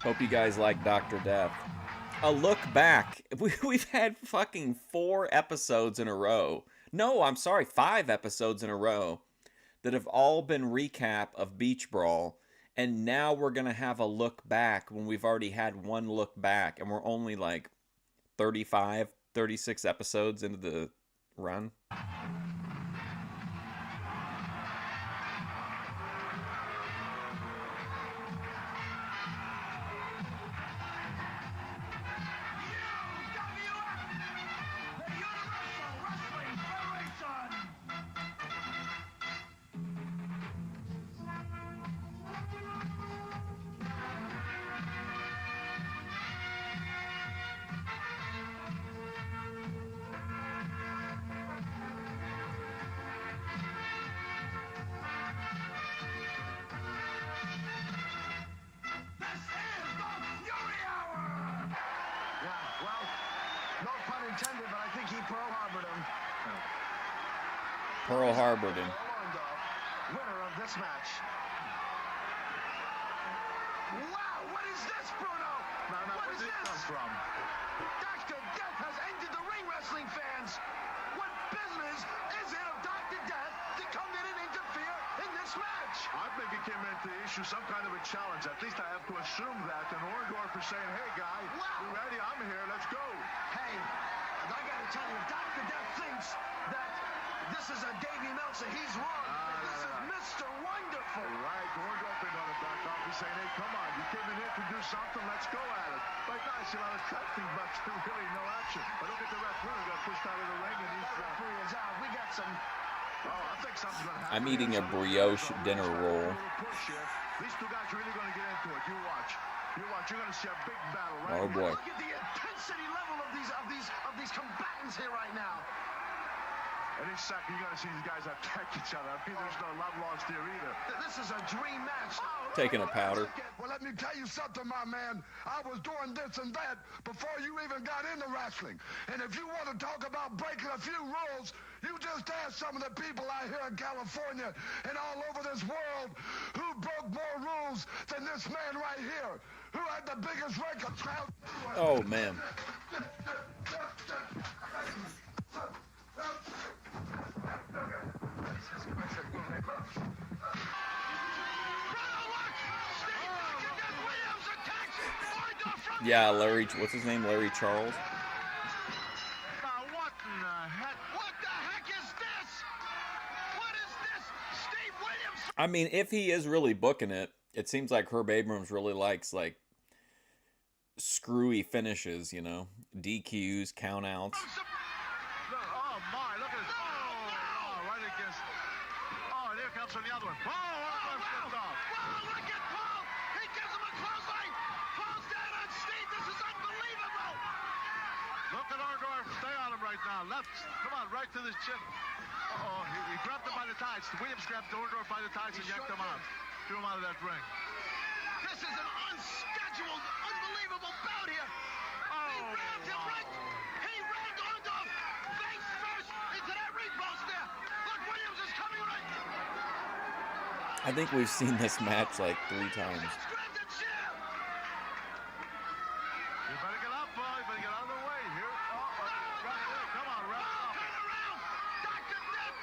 Hope you guys like Dr. Death. A look back. We've had fucking 4 episodes in a row. No, I'm sorry, 5 episodes in a row that have all been recap of Beach Brawl. And now we're going to have a look back when we've already had one look back. And we're only like 35, 36 episodes into the run. Intended, but I think he Pearl Harbored him. Pearl Harbored him. Orndorff, winner of this match. Wow, what is this, Bruno? Where did it come from? Dr. Death has entered the ring, wrestling fans. What business is it of Dr. Death to come in and interfere in this match? I think he came in to issue some kind of a challenge. At least I have to assume that. And Orndorff is saying, "Hey, guy, you ready? I'm here. Let's go." Hey, I gotta tell you, if Dr. Death thinks that this is a Davey Meltzer, he's wrong. This is Mr. Wonderful. Right, Orndorff ain't gonna back off. He's saying, "Hey, come on, you came in here to do something. Let's go at it." Right now, I see a lot of testing, but still really no action. But look at the referee. Got pushed out of the ring, and he's referee is out. We got some. Oh, I think something's gonna happen. I'm eating a brioche dinner roll. These two guys are really gonna get into it. You watch. You watch. You're gonna see a big battle, right? Oh boy. Look at the intensity level of these combatants here right now. Any second, you're gonna see these guys attack each other. I mean, there's no love lost here either. This is a dream match. Taking a powder. Well, let me tell you something, my man. I was doing this and that before you even got into wrestling. And if you want to talk about breaking a few rules, you just ask some of the people out here in California and all over this world who broke more rules than this man right here, who had the biggest record. Oh, man. Yeah, Larry, what's his name? Larry Charles? What in the heck? What the heck is this? What is this? Steve Williams. I mean, if he is really booking it, it seems like Herb Abrams really likes, like, screwy finishes, you know? DQs, countouts. Oh, my, look at this. Oh, right against. Oh, and here comes from the other one. Oh, Orndorff slipped off. Whoa, look at Paul. He gives him a clothesline. Paul's down on Steve. This is unbelievable. Look at Orndorff. Stay on him right now. Left. Come on, right to the chin. Uh-oh, he grabbed him by the tights. Williams grabbed Orndorff by the tights and yanked him out. Threw him out of that ring. This is an unscheduled, unbelievable bout here. He rammed him right. He rammed Orndorff face first into that ring post there. Look, Williams is coming right. I think we've seen this match like 3 times. Grab the chair. You better get up, boy. You better get out of the way here. Come on, ref. Turn around. Dr. Death.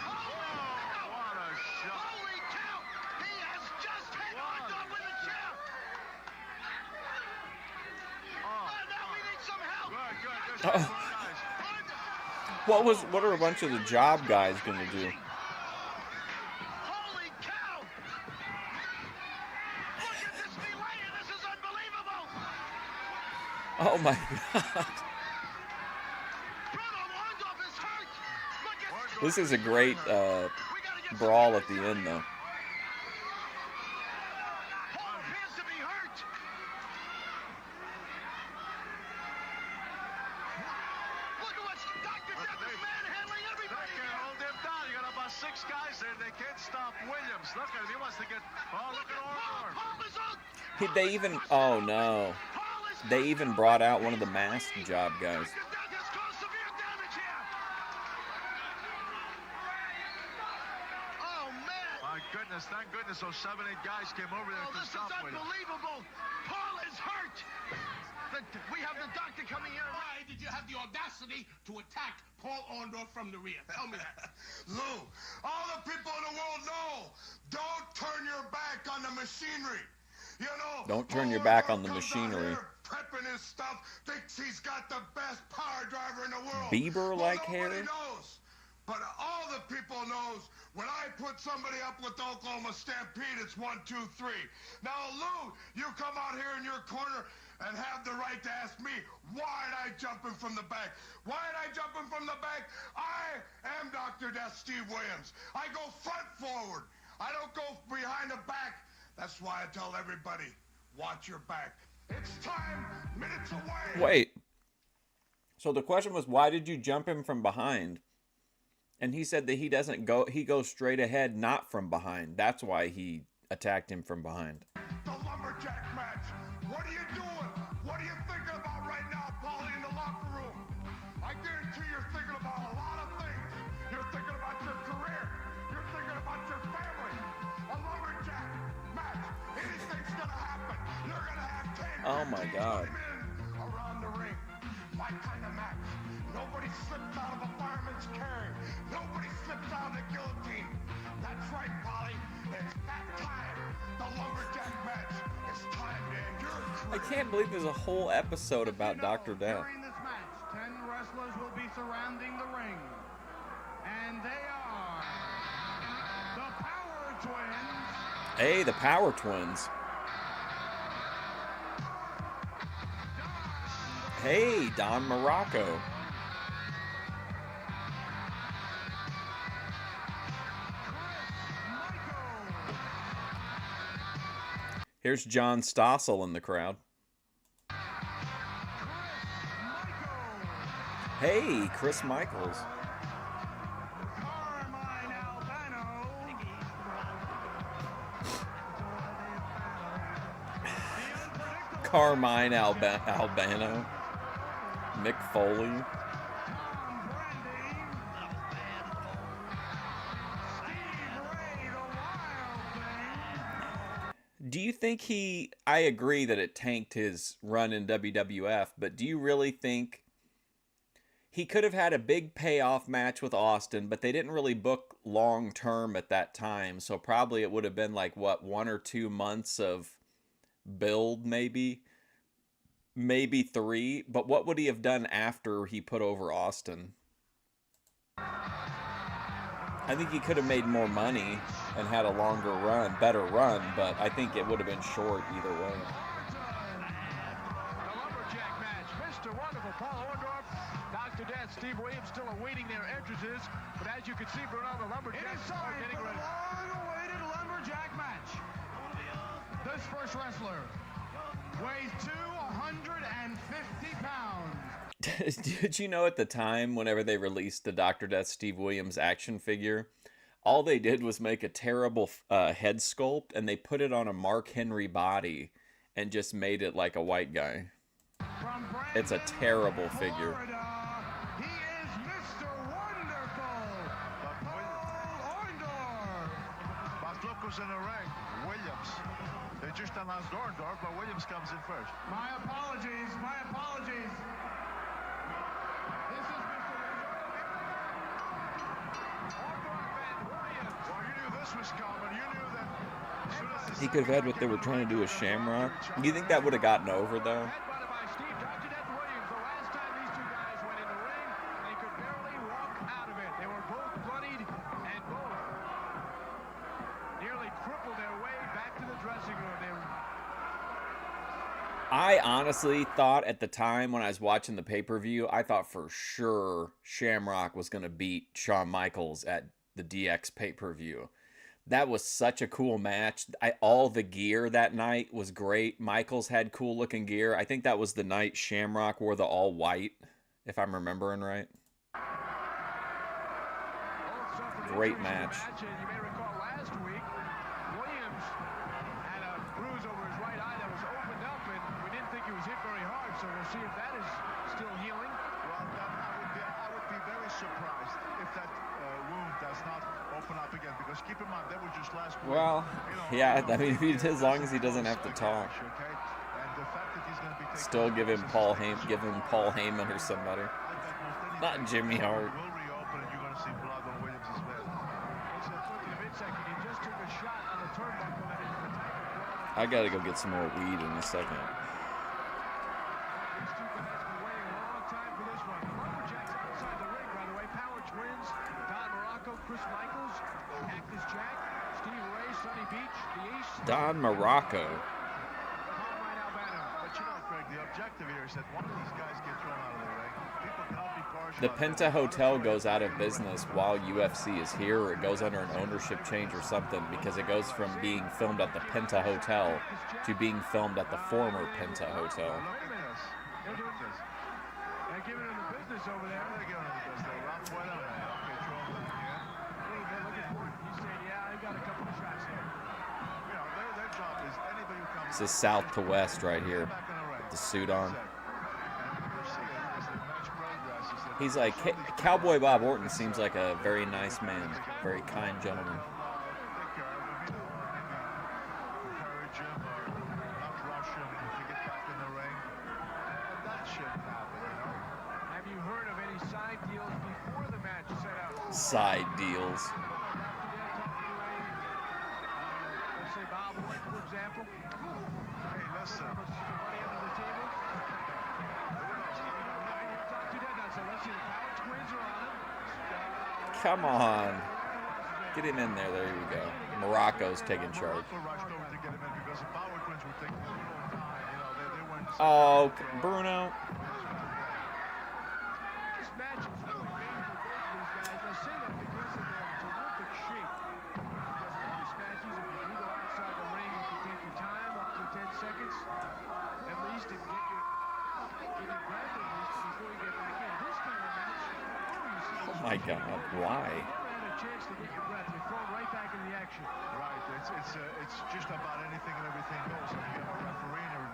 Whoa, what a shot. Holy cow. He has just hit Orndorff with a chair. Now we need some help. Good. What are a bunch of the job guys gonna do? Holy cow. Look at this delay. This is unbelievable. Oh my god. This is a great brawl at the end, though. Paul appears to be hurt. Look at what's Dr. Death is manhandling everybody. They can't hold him down. You got about 6 guys there. They can't stop Williams. Look at him. He wants to get. Oh, look at Orndorff. Paul is up. They even, oh no, they even brought out one of the mask job guys. Dr. Death has caused severe damage here. Oh, man. My goodness, thank goodness those 7, 8 guys came over there Oh, to this is stop Williams. unbelievable. Paul is hurt. We have the doctor coming here. Why did you have the audacity to attack Paul Orndorff from the rear? Tell me that. Lou, all the people in the world know, don't turn your back on the machinery. You know, Don't turn your Paul back on the Orndorff comes out machinery. here Prepping his stuff, thinks he's got the best power driver in the world. Bieber-like nobody hair? knows. But all the people knows when I put somebody up with the Oklahoma Stampede, it's 1, 2, 3. Now, Lou, you come out here in your corner and have the right to ask me, why am I jumping from the back? Why am I jumping from the back? I am Dr. Death Steve Williams. I go front forward. I don't go behind the back. That's why I tell everybody, watch your back. It's time, minutes away. Wait. So the question was, why did you jump him from behind? And he said that he doesn't go, he goes straight ahead, not from behind. That's why he attacked him from behind. The lumberjack match. What are you doing? What are you thinking about right now, Paulie, in the locker room? I guarantee you're thinking about a lot of things. You're thinking about your career. You're thinking about your family. A lumberjack match. Anything's gonna happen. You're gonna have 10 Oh my God. men around the ring. My kind of match. Nobody slips out of a fireman's carry. Nobody slips out of the guillotine. That's right, Polly. It's that time. The lumberjack match. It's time to end your I career. can't believe there's a whole episode about Dr. Death. During this match, 10 wrestlers will be surrounding the ring. And they are the Power Twins. Hey, the Power Twins. Hey, Don Morocco. Here's John Stossel in the crowd. Hey, Chris Michaels. Carmine Albano. Carmine Albano. Mick Foley. Tom Brandy. Steve Ray, the Wild Thing. Do you think I agree that it tanked his run in WWF, but do you really think he could have had a big payoff match with Austin, but they didn't really book long term at that time, so probably it would have been like, what, 1 or 2 months of build, maybe 3, but what would he have done after he put over Austin? I think he could have made more money and had a longer run, better run, but I think it would have been short either way. The lumberjack match. Mr. Wonderful Paul Orndorff, Dr. Death, Steve Williams still awaiting their entrances. But as you can see, Bruno, the It lumberjacks is are time getting for the ready. long-awaited lumberjack match. This first wrestler weighs 250 pounds. Did you know at the time, whenever they released the Dr. Death Steve Williams action figure, all they did was make a terrible head sculpt, and they put it on a Mark Henry body and just made it like a white guy. From It's a Brandon, terrible figure. Florida, he is Mr. Wonderful, Paul Orndorff. But look who's in the ring. Williams. They just announced Orndorff, but Williams comes in first. My apologies, my apologies. This is Mr. Orndorff and Williams. Well, you knew this was coming. You knew that as soon as the He could have had what they were trying to do with Shamrock. Do you think that would have gotten over, though? Headbutted by Steve, Dr. Death Williams. The last time these two guys went in the ring, they could barely walk out of it. They were both bloodied and both nearly crippled their way back to the dressing room. I honestly thought at the time when I was watching the pay-per-view, I thought for sure Shamrock was going to beat Shawn Michaels at the DX pay-per-view. That was such a cool match. All the gear that night was great. Michaels had cool looking gear. I think that was the night Shamrock wore the all white, if I'm remembering right. Great match. You may recall last week, Williams had a bruise over his right eye that was opened up, and we didn't think he was hit very hard, so we'll see if that is still healing. Well, I would be very surprised if that wound does not open up again, because keep in mind, that was just last week. Well, yeah, I mean, as long as he doesn't have to talk. Still give him Paul Heyman or somebody. Not Jimmy Hart. I gotta go get some more weed in a second. Don Morocco. The Penta Hotel goes out of business while UFC is here, or it goes under an ownership change or something, because it goes from being filmed at the Penta Hotel to being filmed at the former Penta Hotel. They're giving him the business over there. They're giving him the business. He's saying, yeah, I got a couple of shots here. Their job is anybody who comes. This is south to west right here. With the suit on. He's like, Cowboy Bob Orton seems like a very nice man, very kind gentleman. Have you heard of any side deals before the match set up? Side deals. Let's say Bob Orton, for example. Hey, listen. Money under the table. Come on. Get him in there. There you go. Morocco's taking charge. Oh, Bruno. This match is really made for both of these guys. I say that because of their terrific shape. Because in most matches, if you do go outside the ring, you can take your time, up to 10 seconds, at least, and get your breath at least before you get back in. This kind of match, Oh my God, why? you never had a chance to get your breath. You're thrown right back into the action. Right, it's just about anything and everything goes. I mean, you have a referee in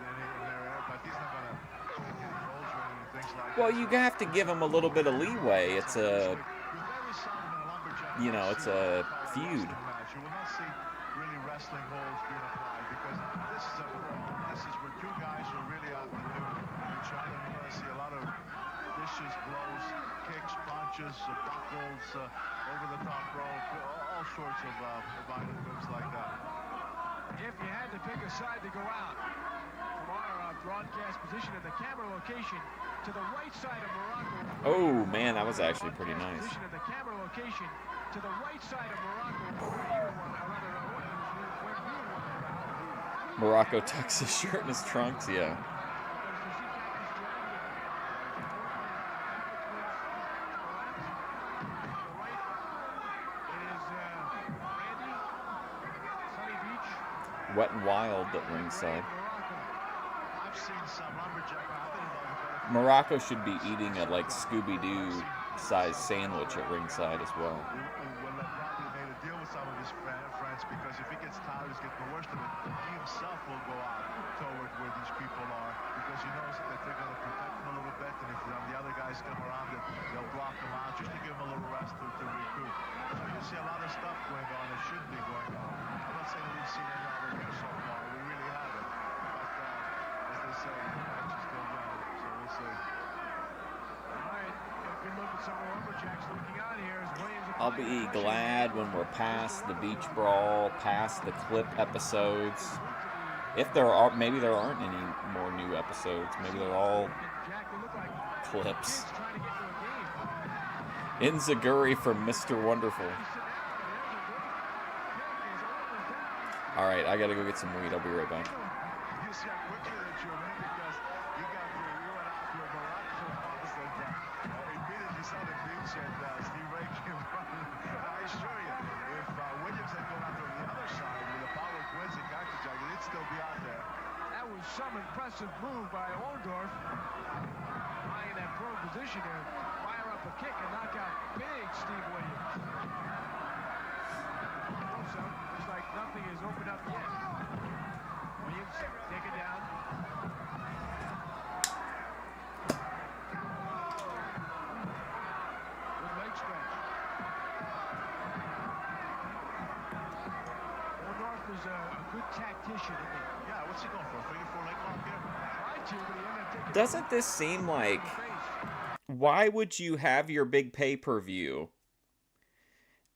there, but he's not gonna take any goals or anything like that. Well, you have to give him a little bit of leeway. It's a, you know, it's a feud. You will not see really wrestling holds being applied, because this is where two guys are really out to do each other. You're going to see a lot of vicious blows, kicks, punches, buckles, over the top rope, all sorts of moves like that. If you had to pick a side to go out from our broadcast position in the camera location to the right side of Morocco. Oh man, that was actually pretty nice. Position in the camera location to the right side of Morocco. Morocco tucks his shirt in his trunks, yeah. Wet and Wild at ringside. Morocco should be eating a like Scooby-Doo size sandwich at ringside as well. Because if he gets tired, he's getting the worst of it. He himself will go out toward where these people are, because he knows that they're going to protect him a little bit, and if the other guys come around, they'll block him out just to give him a little rest to regroup. So you see a lot of stuff going on that shouldn't be going on. I'm not saying we've seen any of it so far. We really haven't. But as they say, the match is still young, so we'll see. All right, good look at some of the lumberjacks looking out here as Williams. I'll be glad when we're past the Beach Brawl, past the clip episodes. If there are, maybe there aren't any more new episodes. Maybe they're all clips. Inzaguri from Mr. Wonderful. All right, I gotta go get some weed. I'll be right back. see how quickly they drew in because you went out to a Morocco office and immediately saw the beach and Steve Ray came running. I assure you, if Williams had gone out to the other side with the power of Quincy Cactus, he'd still be out there. That was some impressive move by Orndorff. Lying in that prone position there, fire up a kick and knock out big Steve Williams. Also, looks like nothing has opened up yet. Williams taken down. With leg stretch. Orndorff is a good tactician, isn't he? Yeah, what's he going for? Figure four leg lock here? Tried to, but he ended up taking Doesn't this seem like, why would you have your big pay-per-view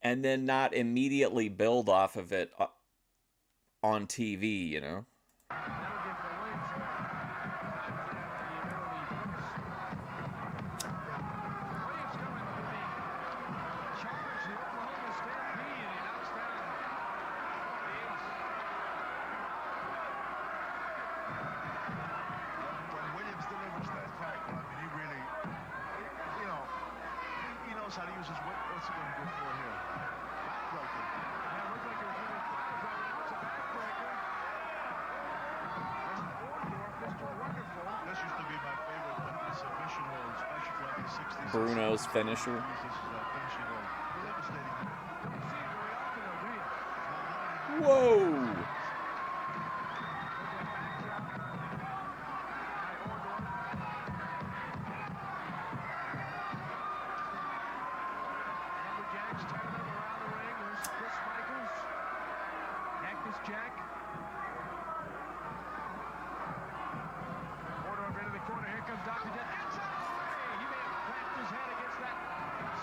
and then not immediately build off of it on TV, you know? That'll give the Williams the ability. Williams coming with the charge, the Oklahoma Stampede, and he knocks down the ace. When Williams delivers that tackle, I mean, he really, you know, he knows how to use his whip. What's he going to go for here? Backbreaker. Yeah, it looked like it was really fast. It's a backbreaker. Orndorff, Mr. Wonderful. This used to be my favorite submission hold, especially like the 60s. Bruno's finisher. This is finishing hold. Devastating. You don't see it very often, though, do you? Whoa! Lumberjacks turning them around the ring. There's Chris Michaels. Cactus Jack. Orndorff into the corner. Here comes Dr. Death. He may have cracked his head against that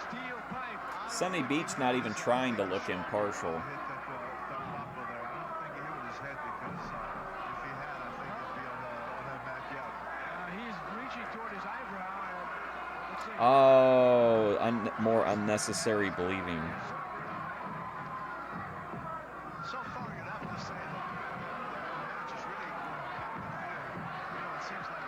steel pipe. Sunny Beach not even trying to look impartial. Hit that Bumpo there. I don't think he hit with his head because if he had, I think he'd be on that mat yet. He's reaching toward his eyebrow. Let's see. Oh, more unnecessary bleeding. So far, you'd have to say that match is really going back and forth. You know, it seems like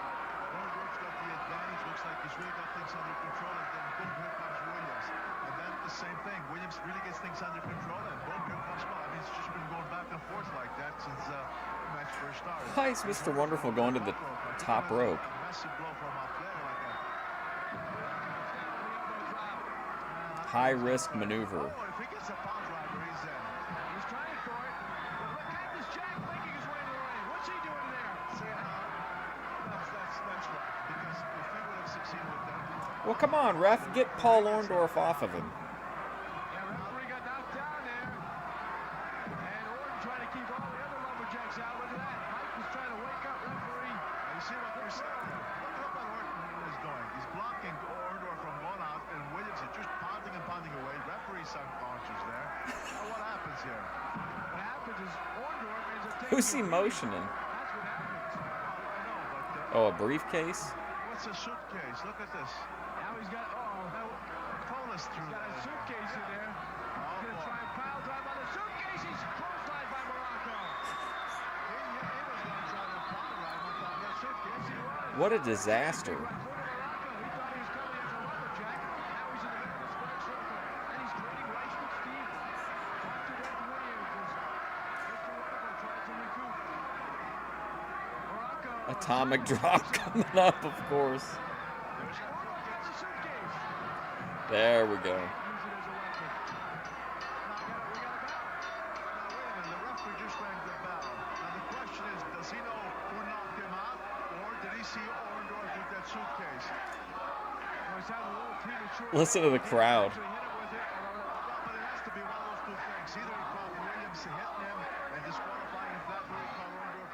Orndorff's got the advantage. Looks like he's really got things under control. And then boom, here comes Williams. And then the same thing. Williams really gets things under control. And boom, here comes Bob. I mean, it's just been going back and forth like that since the match first started. Why is Mr. Wonderful going to the top rope? A massive blow from up there like that. High-risk maneuver. Oh, if he gets a pound driver, he's in. He's trying for it. But look, Cactus Jack making his way to the ring. What's he doing there? See how? That's right. Because if he would have succeeded with that. Well, come on, ref. Get Paul Orndorff off of him. Yeah, referee got knocked down there. And Orton trying to keep all the other Lumberjacks out. Look at that. Mike was trying to wake up referee. You see what they're saying? Look what Orton is doing. He's blocking Orndorff from going out, and Williams is just pounding and pounding away. Referee's unconscious there. Now what happens here? What happens is Orndorff ends up taking Who's he motioning? That's what happens. I know, but Oh, a briefcase? what's a suitcase? Look at this. Now he's got, Pull us through he's got a that. suitcase in there. He's going to try and pile drive on the suitcase. He's clotheslined by Morocco. He was going to try to pound drive on that suitcase. Yes, he was. What a disaster. Right foot of Morocco. He thought he was coming as a lumberjack. Now he's in the middle of the square circle. And he's trading rights with Steve. Dr. Death Williams as Mr. Wonderful tries to recoup. Morocco. Atomic drop coming up, of course. Orndorff gets the suitcase. There we go. Use it as a weapon. Now we got a bell. Now, wait a minute. The referee just rang the bell. Now, the question is, does he know who knocked him out? Or did he see Orndorff with that suitcase? Well, he's having a little premature. Listen to the crowd. Actually hit him with it. Well, but it has to be one of those two things. Either he called Williams hitting him and disqualifying him for that, or he called Orndorff.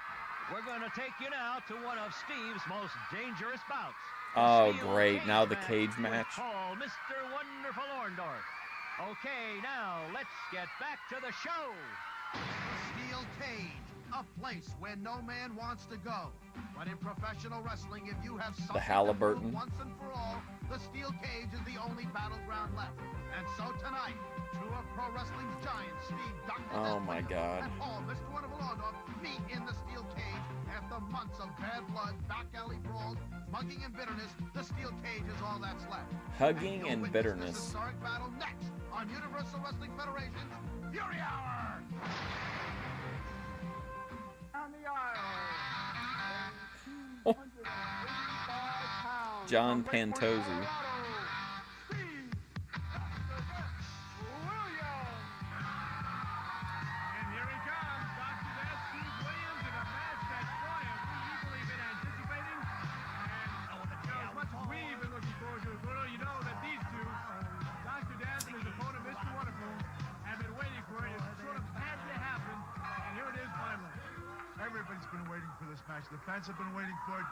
We're going to take you now to one of Steve's most dangerous bouts. Oh, Steel great. cage Now the match cage with match. Paul, Mr. Wonderful Orndorff. Okay, now let's get back to the show. Steel cage, a place where no man wants to go. But in professional wrestling, if you have something The Halliburton. to prove once and for all, the steel cage is the only battleground left. And so tonight, two of pro wrestling's giants, Steve Dr. Oh my God. and Mr. Wonderful Orndorff meet in the steel cage. After months of bad blood, back alley brawls, mugging and bitterness, the steel cage is all that's left. Hugging and You'll witness bitterness. This historic battle next on Universal Wrestling Federation's Fury Hour. On the aisle, 285 pounds. John from Lakewood, Pantosi. Colorado, Steve Williams. And here he comes, Dr. Death, Steve Williams, in a match that Troy and we eagerly been anticipating. And as much as we've been looking forward to it, Bruno, you know that these two, Dr. Death and his opponent, Mr. Wonderful, have been waiting for it. It sort of had to happen, and here it is finally. Everybody's been waiting for this match. The fans have been waiting for it.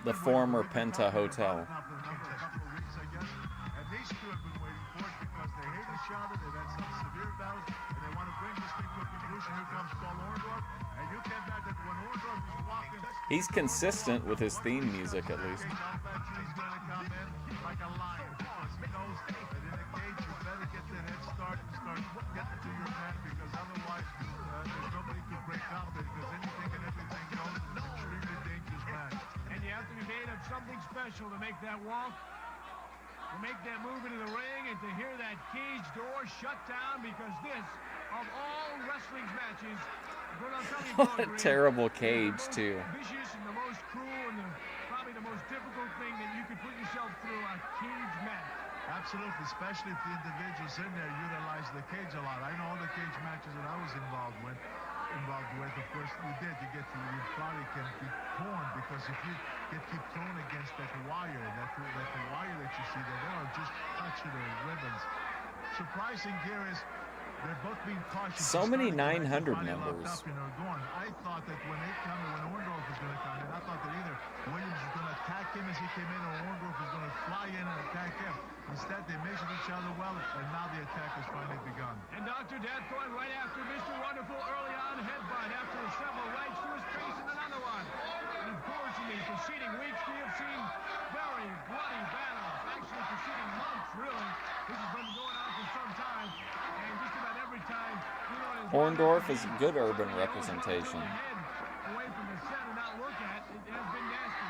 The former Penta Hotel. Now for a couple of weeks, I guess. And these two have been waiting for it because they hate each other. They've had some severe battles, and they want to bring this thing to a conclusion. Here comes Paul Orndorff, and you can't doubt that when Orndorff is walking, He's consistent with his theme music, at least. he's going to come in like a lion because he knows that in a cage you better get that head start and start getting to your man because otherwise there's nobody to break up it because anything and everything goes. It's an extremely dangerous match. And you have to be made of something special to make that walk, to make that move into the ring, and to hear that cage door shut down because this, of all wrestling's matches, Bruno, tell me, What a terrible cage, too. vicious and the most cruel and probably the most difficult thing that you could put yourself through, a cage match. Absolutely, especially if the individuals in there utilize the cage a lot. I know all the cage matches that I was involved with, of course, you did. Your body can be torn because if you keep thrown against that wire, that wire that you see there, they'll just touch you to ribbons. Surprising here is they're both being cautious. So many They're starting to 900 body locked members. up and they're going. I thought that when Orndorff was going to come in, I thought that either Williams was going to attack him as he came in or Orndorff was going to fly in and attack him. Instead, they measured each other well, and now the attack has finally begun. And Dr. Death going right after Mr. Wonderful early on, headbutt after several rights to his face and another one. And of course, in the preceding weeks, we have seen very bloody battles. Actually, preceding months, really. This has been going on for some time. And just about every time, you know, Orndorff is good urban representation. away from the center, not look at, it has been nasty.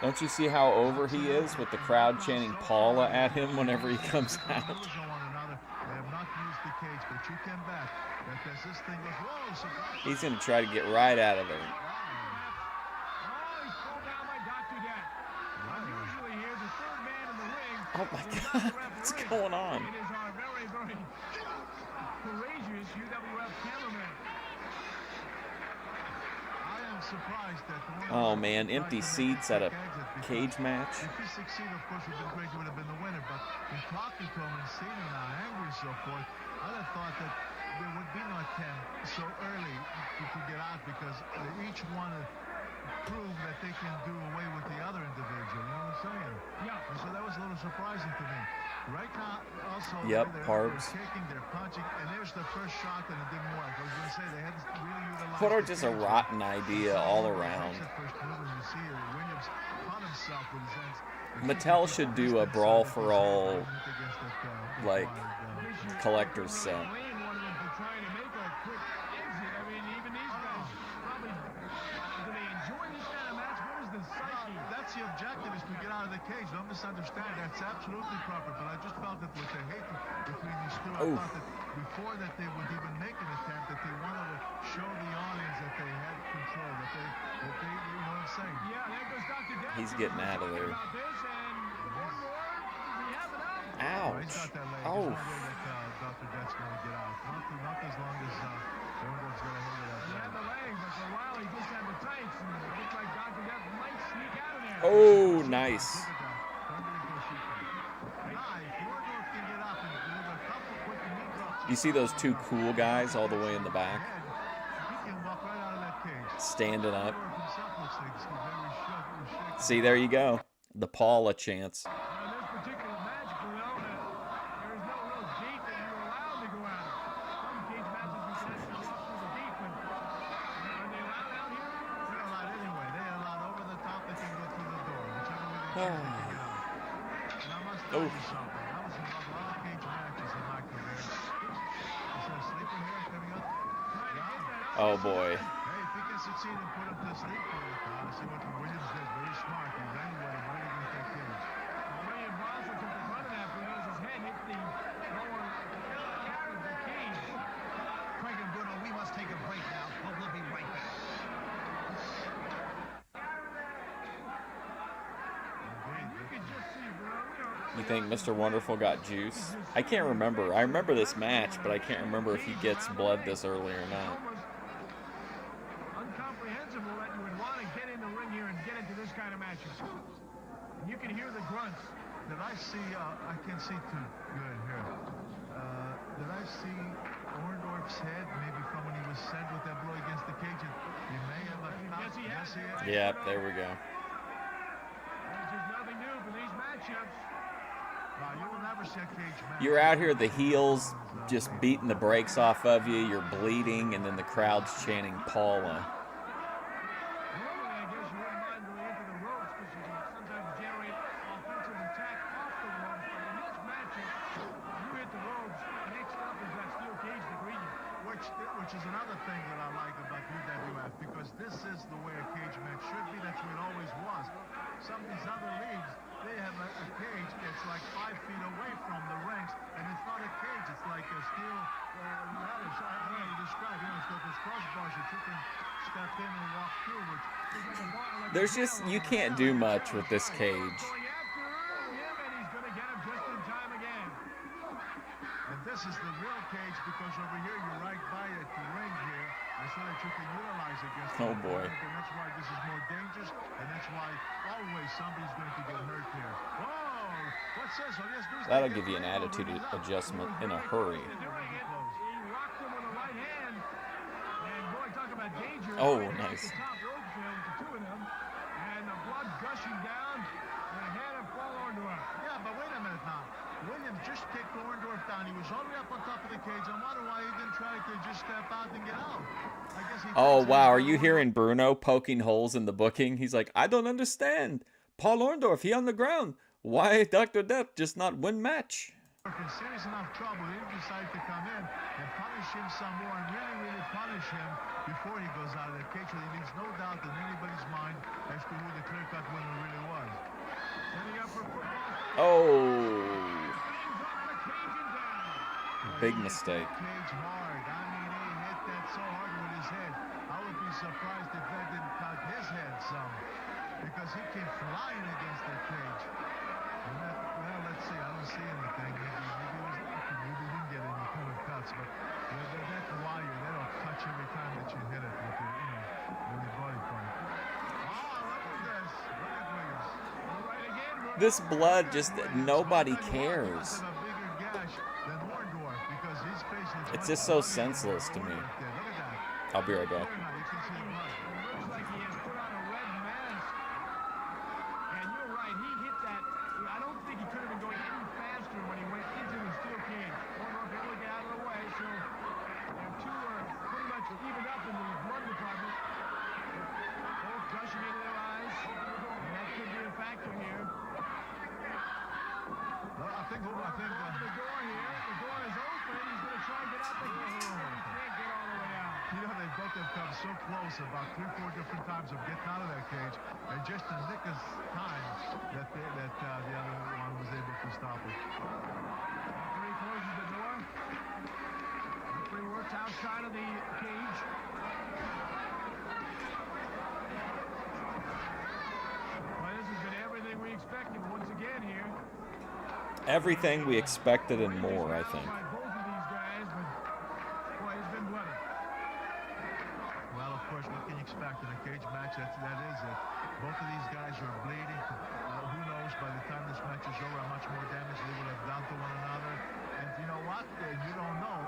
Don't you see how over he is with the crowd chanting Paula at him whenever he comes out? They have not used the cage, but you can bet that as this thing goes, whoa, surprise. He's going to try to get right out of there. Oh, he's pulled down by Dr. Death. Usually here, the third man in the ring. Oh my God, what's going on? It is our very, very courageous UWF cameraman. I am surprised that Oh man, empty seats at a cage match. If he succeeded, of course, it would have been great. He would have been the winner. But in talking to him and seeing him how angry and so forth, I'd have thought that there would be no attempt so early to get out because they each want to prove that they can do away with the other individual. You know what I'm saying? Yeah. And so that was a little surprising to me. Right now, also, Yep, they're Harbs. kicking, they're punching, and there's the first shot and it didn't work. I was going to say they hadn't really utilized What are the just a cage. rotten idea all around. Mattel should do a Brawl for All, like, collector's set. One of them for trying to make a quick exit. I mean, even these guys probably, do they enjoy this kind of match? What is the psyche? That's the objective, is to get out of the cage. Don't misunderstand. That's absolutely proper. But I just felt that with the hate between these two, I thought that before that they would even make an attempt, that they wanted to show the audience that they had control, that they you know what I'm saying? Yeah, there goes Dr. Death. He's getting out of there. About this, and Orndorff, does he have enough? Ouch. He's got that leg. Oh. There's no way that Dr. Death's going to get out. Not as long as Orndorff's going to hold it up. He had the legs, but for a while he just had the tights, and it looked like Dr. Death might sneak out of there. Oh, nice. You see those two cool guys all the way in the back? Standing up. See, there you go. The Paula chance. In this particular match, Bruno, there is no real gate that you're allowed to go out of. Some cage matches you can actually walk through the gate, but in I must tell you something. I was involved in a lot of cage matches in my career. Is there a sleeper here coming up? Oh boy. Hey, if he can succeed and put him to sleep for it, see what Williams did. Very smart. He ran away right against that cage. William Bronson took the front of that because his head hit the lower cap of the cage. Craig and Bruno, we must take a break now, but we'll be right back. You think Mr. Wonderful got juice? I can't remember. I remember this match, but I can't remember if he gets blood this early or not. Incomprehensible that you would want to get in the ring here and get into this kind of matches. And you can hear the grunts. Did I see, I can see too good here. Did I see Orndorff's head maybe from when he was sent with that blow against the cage? He may have a Yes, he has. Yep, there we go. There's just nothing new for these matchups. You will never see a cage match. You're out here, the heels just beating the brakes off of you. You're bleeding, and then the crowd's chanting Paula. Normally, I guess you wouldn't mind going into the ropes because you can sometimes generate offensive attack off the ropes. But in this matchup, you hit the ropes, next up is that steel cage to greet you. Which is another thing that I like about UWF, because this is the way a cage match should be. That's what it always was. Some of these other leagues, they have a cage that's like 5 feet away from the rings, and it's not a cage. It's like a steel ladder. So I don't know how to describe. You know, it's got those crossbars that you can step in and walk through. There's just, you can't do much with this cage. And this is the real cage, because over here you're right by it, the ring here, and so that you can utilize it against Oh boy. And that's why this is more dangerous, and that's why always somebody's going to get hurt here. Whoa! What's this? All you have to do is That'll give you an attitude adjustment in a hurry. He rocked him with a right hand, and boy, talk about danger. Oh, Right nice. off the top rope there with the two of them, and the blood gushing down the head of Paul Orndorff. Yeah, but wait a minute now. Williams just kicked Orndorff down. He was all the way up on top of the cage. I wonder why he didn't try to just step out and get out. I guess he Oh, wow. Are you hearing Bruno poking holes in the booking? He's like, I don't understand. Paul Orndorff, he on the ground. Why Dr. Death just not win match? In serious enough trouble, he decided to come in and punish him some more, and really punish him before he goes out of the cage, so he leaves no doubt in anybody's mind as to who the clear-cut winner really was. Setting up for football. Oh. Big mistake. Cage hard. I mean, he hit that so hard with his head. I would be surprised if that didn't cut his head some, because he came flying against that cage. And that, well, let's see. I don't see anything. Maybe he was lucky. Maybe he didn't get any kind of cuts, but that wire, they don't touch every time that you hit it with your, with your body part. Oh, look at this. Look at Williams. Right again. This blood just, nobody cares. It's just so senseless to me. I'll be right back. Looks like he has put on a red mask. And you're right, he hit that. I don't think he could have been going any faster when he went into the steel cage. Orndorff able to get out of the way, so the two are pretty much evened up in the blood department. Both gushing into their eyes, and that could be a factor here. Well, I think the door here. The door is open. He's going to try and get out the gate. He can't get all the way out. You know, they both have come so close about 3-4 different times of getting out of that cage, and just in nick of time that the other one was able to stop it. Referee closes the door. Referee works outside of the cage. Well, this has been everything we expected once again here. Everything we expected and more, I think. Both of these guys, but boy, it's been bloody. Well, of course, what can you expect in a cage match? That is it. Both of these guys are bleeding. Who knows, by the time this match is over, how much more damage they will have done to one another. And you know what? You don't know.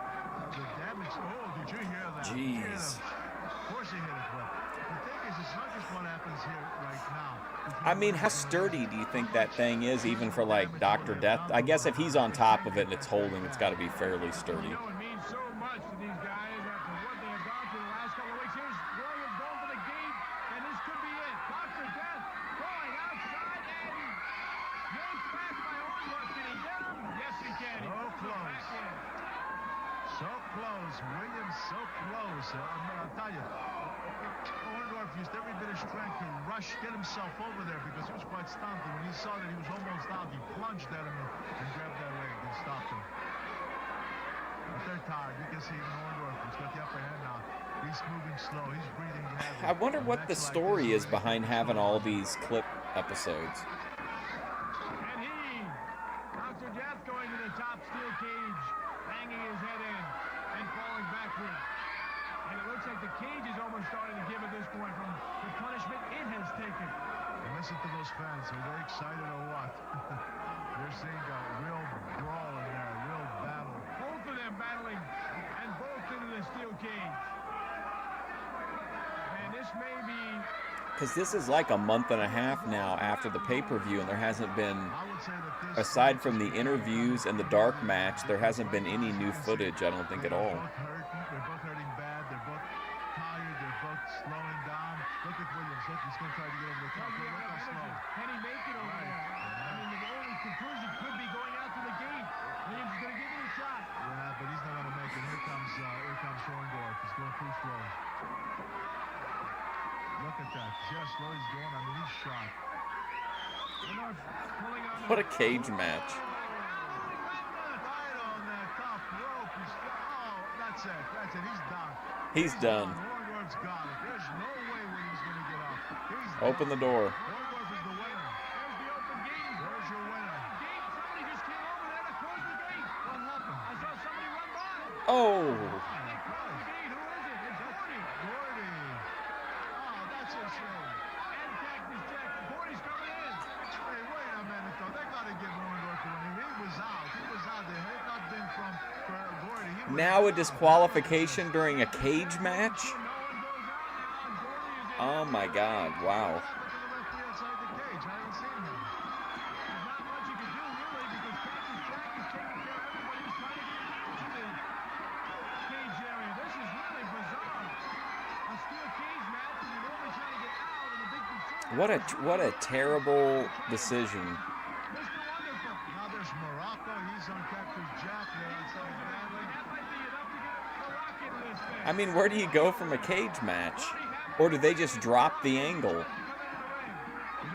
The damage. Oh, did you hear that? Jeez. Of course he hit it, but the thing is, it's not just what happens here right now. I mean, how sturdy do you think that thing is, even for, like, Dr. Death? I guess if he's on top of it and it's holding, it's got to be fairly sturdy. You know, it means so much to these guys after what they have gone through the last couple of weeks. Here's Williams going for the gate, and this could be it. Dr. Death going outside, and So close, Williams, so close. I'll tell you, Orndorff used every bit of strength to rush, get himself over there because he was quite stunned. And when he saw that he was almost out, he plunged at him and grabbed that leg and stopped him. But they're tired. You can see Orndorff. He's got the upper hand now. He's moving slow. He's breathing heavy. I wonder what the story is behind having all these clip episodes. And he, Dr. Death, going to the top steel cage, banging his head in and falling backward. And it looks like the cage is almost starting to give at this point from the punishment it has taken. And listen to those fans. Are they excited or what? They're seeing a real brawl in there, a real battle. Both of them battling and both into the steel cage. And this may be... Because this is like a month and a half now after the pay-per-view, and there hasn't been, aside from the interviews and the dark match, there hasn't been any new footage, I don't think, at all. They're both hurting bad. They're both tired. They're both slowing down. Look at Williams. Look, he's going to try to get over the top. Look how slow. Can he make it over there? I mean, the only conclusion could be going out to the gate. Williams is going to give it a shot. Yeah, but he's not going to make it. Here comes Orndorff. He's going too slow. Look at that. See how slow he's going? I mean, he's shot. What a cage match. Right on that top rope. That's it. That's it. He's done. He's done. Orndorff's got it. There's no way Williams going to get up. He's Open the door. Orndorff is the winner. There's the open gate. There's your winner. Gate, somebody just came over there to close the gate. What happened? I saw somebody run by. Oh! And they closed the gate. Who is it? It's Gordy. Gordy. Oh, that's a shame. And Cactus Jack. Gordy's coming in. Hey, wait a minute, though. They got to give Orndorff the winner. He was out. He was out there. Had it not been for Gordy. Now a disqualification during a cage match? Oh my God, wow. What a terrible decision. Now there's Morocco. He's on Cactus Jack. I mean, where do you go from a cage match? Or do they just drop the angle? You know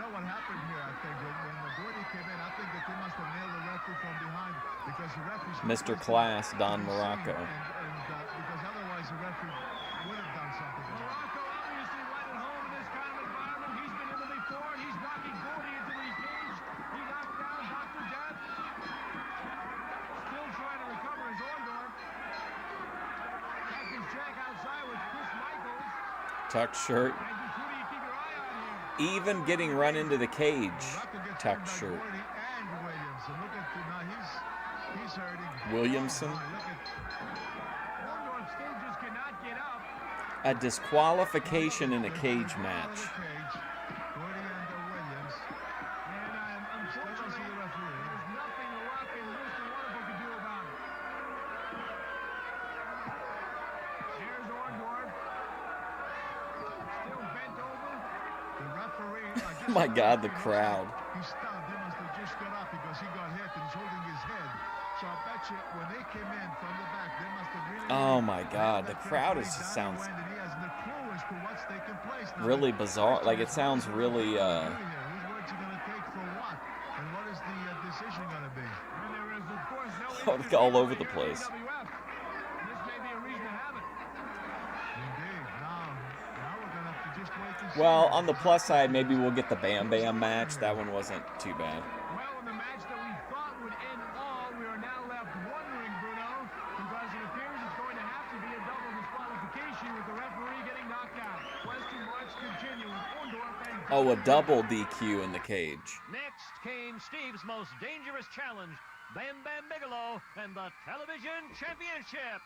what happened here, I think? When Gordy came in, I think that they must have nailed the referee from behind because the referee... Mr. Class, Don Morocco. Because otherwise the referee would have done something. Morocco obviously right at home in this kind of environment. He's been in the before, and he's knocking Gordy into the cage. He knocked down Dr. Death. Still trying to recover his Orndorff. Cactus Jack outside with Chris Michaels. Tucked shirt. Even getting run into the cage. Tucked shirt. Williamson. A disqualification in a cage match. Oh my God, the crowd. He stopped. He must have just got up because he got hit and he's holding his head. So I bet you when they came in from the back, they must have really... Oh my God, the crowd sounds really bizarre. Like it sounds really Whose words are going to take for what? And what is the decision going to be? all over the place. This may be a reason to have it. Indeed. Now we're going to have to just wait and see. Well, on the plus side, maybe we'll get the Bam Bam match. That one wasn't too bad. Well, in the match that we thought would end all, we are now left wondering, Bruno, because it appears it's going to have to be a double disqualification with the referee getting knocked out. Question marks continue with Orndorff and... Oh, a double DQ in the cage. Next came Steve's most dangerous challenge, Bam Bam Bigelow and the Television Championship.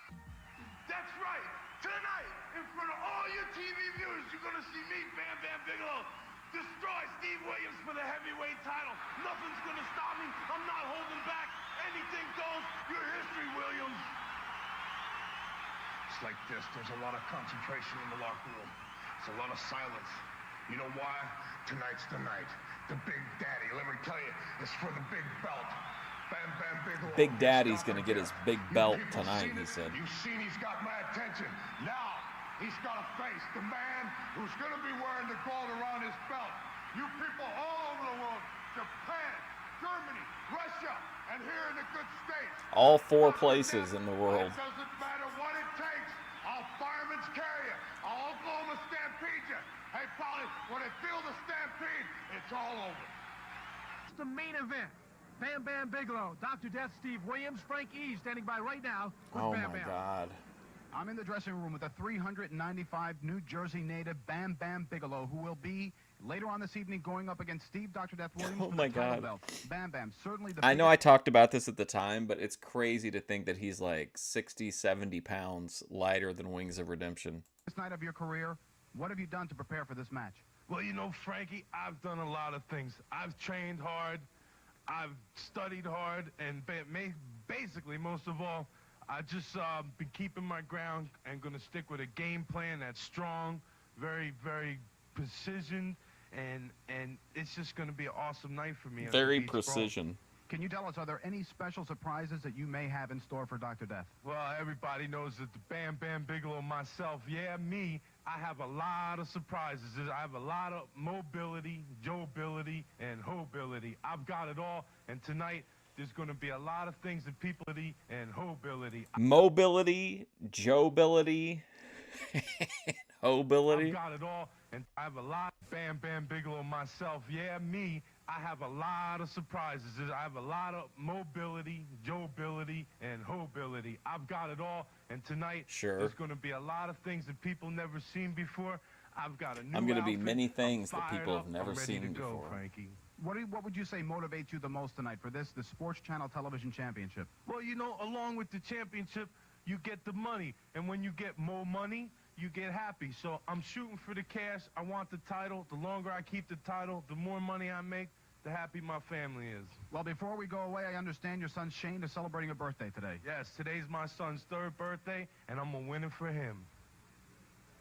That's right. Tonight, in front of all your TV viewers, you're going to see me, Bam Bam Bigelow, destroy Steve Williams for the heavyweight title. Nothing's going to stop me. I'm not holding back. Anything goes. Your history, Williams. It's like this. There's a lot of concentration in the locker room. It's a lot of silence. You know why? Tonight's the night. The Big Daddy, let me tell you, is for the big belt. Bam Bam Bigelow Big Daddy's gonna get his big belt tonight, he said. You've seen he's got my attention. Now he's got to face the man who's going to be wearing the gold around his belt. You people all over the world, Japan, Germany, Russia, and here in the good states. All 4 places in the world. It doesn't matter what it takes. I'll fireman's carry you. I'll Oklahoma stampede you. Hey, Polly, when they feel the stampede, it's all over. It's the main event. Bam Bam Bigelow, Dr. Death, Steve Williams, Frank E. standing by right now with Oh Bam my Bam. God. I'm in the dressing room with a 395 New Jersey native, Bam Bam Bigelow, who will be later on this evening going up against Steve Dr. Death Williams Oh for my the title God. belt. Bam Bam, certainly the I know I talked about this at the time, but it's crazy to think that he's like 60, 70 pounds lighter than Wings of Redemption. biggest night of your career. What have you done to prepare for this match? Well, you know, Frankie, I've done a lot of things. I've trained hard. I've studied hard. And basically, most of all, I just been keeping my ground and going to stick with a game plan that's strong, very, very precision. And it's just going to be an awesome night for me. Very precision. Can you tell us, are there any special surprises that you may have in store for Dr. Death? Well, everybody knows that the Bam Bam Bigelow, myself, yeah, me, I have a lot of surprises. I have a lot of mobility, Joe-ability, and ho-ability. I've got it all, and tonight there's going to be a lot of things that people and ho-ability. Mobility, Joe-ability, ho-ability. I've got it all, and I have a lot of Bam Bam Bigelow myself. Yeah, me, I have a lot of surprises. I have a lot of mobility, Joe-ability, and ho-ability. I've got it all, and tonight there's going to be a lot of things that people never seen before. I've got a new I'm going to be outfit. many things I'm that fired people up. have never I'm ready seen to go, before. Frankie. What would you say motivates you the most tonight for this, the Sports Channel Television Championship? Well, you know, along with the championship, you get the money. And when you get more money, you get happy. So I'm shooting for the cash. I want the title. The longer I keep the title, the more money I make, the happy my family is. Well, before we go away, I understand your son Shane is celebrating a birthday today. Yes, today's my son's 3rd birthday, and I'm going to win it for him.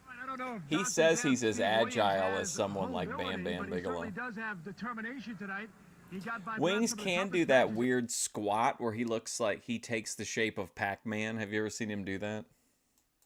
I don't know if He Dr. says Death he's as Steve Williams agile has as someone like mobility, Bam Bam but Bigelow. He certainly does have determination tonight. He got by Wings some of the can toughest do that matches. weird squat where he looks like he takes the shape of Pac-Man. Have you ever seen him do that?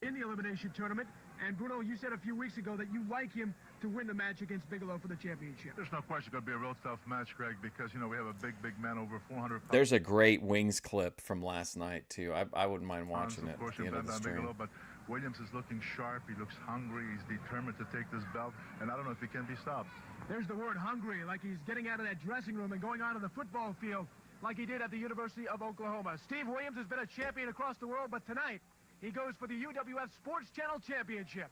In the elimination tournament. And Bruno, you said a few weeks ago that you like him to win the match against Bigelow for the championship. There's no question it's going to be a real tough match, Greg, because, you know, we have a big man over 400 pounds. There's a great Wings clip from last night, too. I wouldn't mind watching it at the end of the stream. Bigelow, but Williams is looking sharp. He looks hungry. He's determined to take this belt, and I don't know if he can be stopped. There's the word hungry, like he's getting out of that dressing room and going onto the football field like he did at the University of Oklahoma. Steve Williams has been a champion across the world, but tonight he goes for the UWF Sports Channel Championship.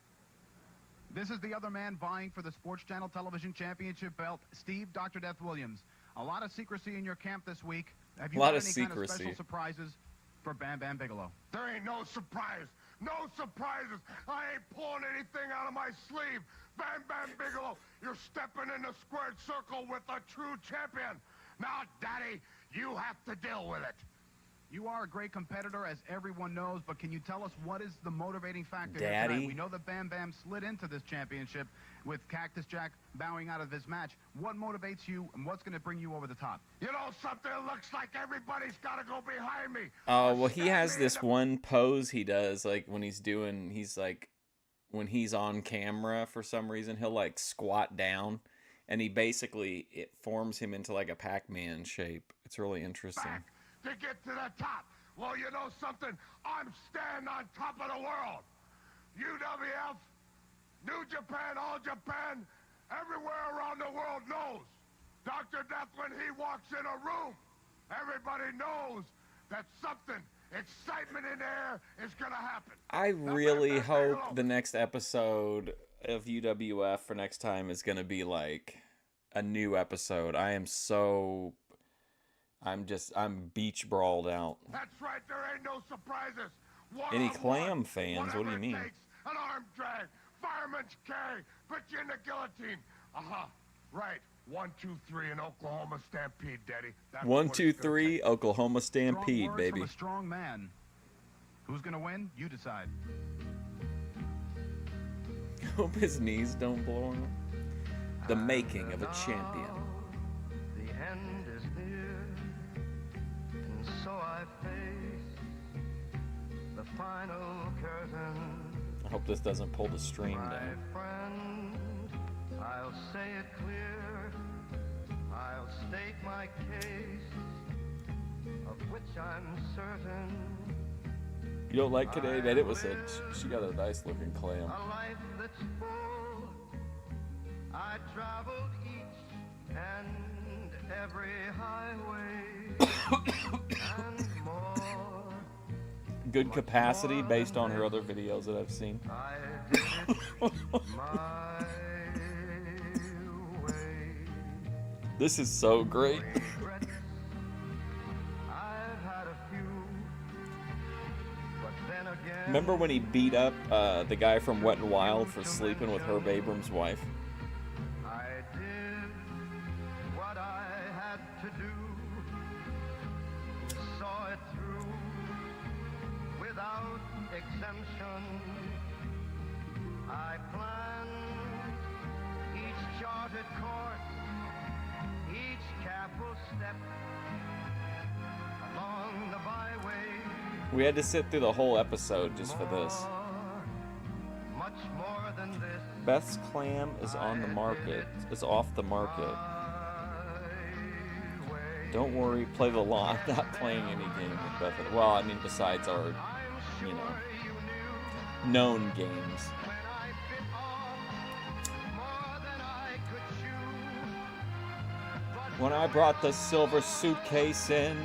This is the other man vying for the Sports Channel Television Championship belt, Steve Dr. Death Williams. A lot of secrecy in your camp this week. Have you A lot got of any kind of secrecy. special surprises for Bam Bam Bigelow? There ain't no surprise. No surprises. I ain't pulling anything out of my sleeve. Bam Bam Bigelow, you're stepping in the squared circle with a true champion. Now, Daddy, you have to deal with it. You are a great competitor, as everyone knows, but can you tell us what is the motivating factor here Daddy? tonight? We know that Bam Bam slid into this championship with Cactus Jack bowing out of this match. What motivates you, and what's going to bring you over the top? You know something? It looks like everybody's got to go behind me. Oh, well, he has this one pose he does, like, when he's on camera for some reason, he'll, like, squat down, and he basically, it forms him into, like, a Pac-Man shape. It's really interesting. To get to the top. Well, you know something? I'm standing on top of the world. UWF, New Japan, All Japan, everywhere around the world knows. Dr. Death, when he walks in a room, everybody knows that something, excitement in the air is going to happen. I really hope the next episode of UWF for next time is going to be, like, a new episode. I'm beach brawled out. That's right, there ain't no surprises. Any Clam fans? What do you mean? An arm drag, fireman's carry, put you in the guillotine. Right. 1, 2, 3 in Oklahoma Stampede, Daddy. That's 1, what 2, it's gonna 3, Oklahoma Stampede, Strong words baby. from a strong man. Who's going to win? You decide. Hope his knees don't blow him. The making of a champion. The end is near, and so I I face the final curtain. I hope this doesn't pull the stream down. My friend, I'll say it clear. I'll state my case, of which I'm certain. You don't like today? That it was a. She got a nice looking clam. A life that's full. I traveled each and every highway and more. Good capacity based on her other videos that I've seen. I did it my way. This is so great. I've had a few, but then again, Remember when he beat up the guy from Wet n Wild for sleeping with Herb Abrams' wife? I did what I had to do, saw it through without exemption. I planned each charted course, each careful step along the byway. We had to sit through the whole episode just for this. Much more than this. Beth's clam is on the market. It's off the market. Don't worry, play the law. I'm not playing any game with Beth. Well, I mean, besides our, you know, known games. When I brought the silver suitcase in,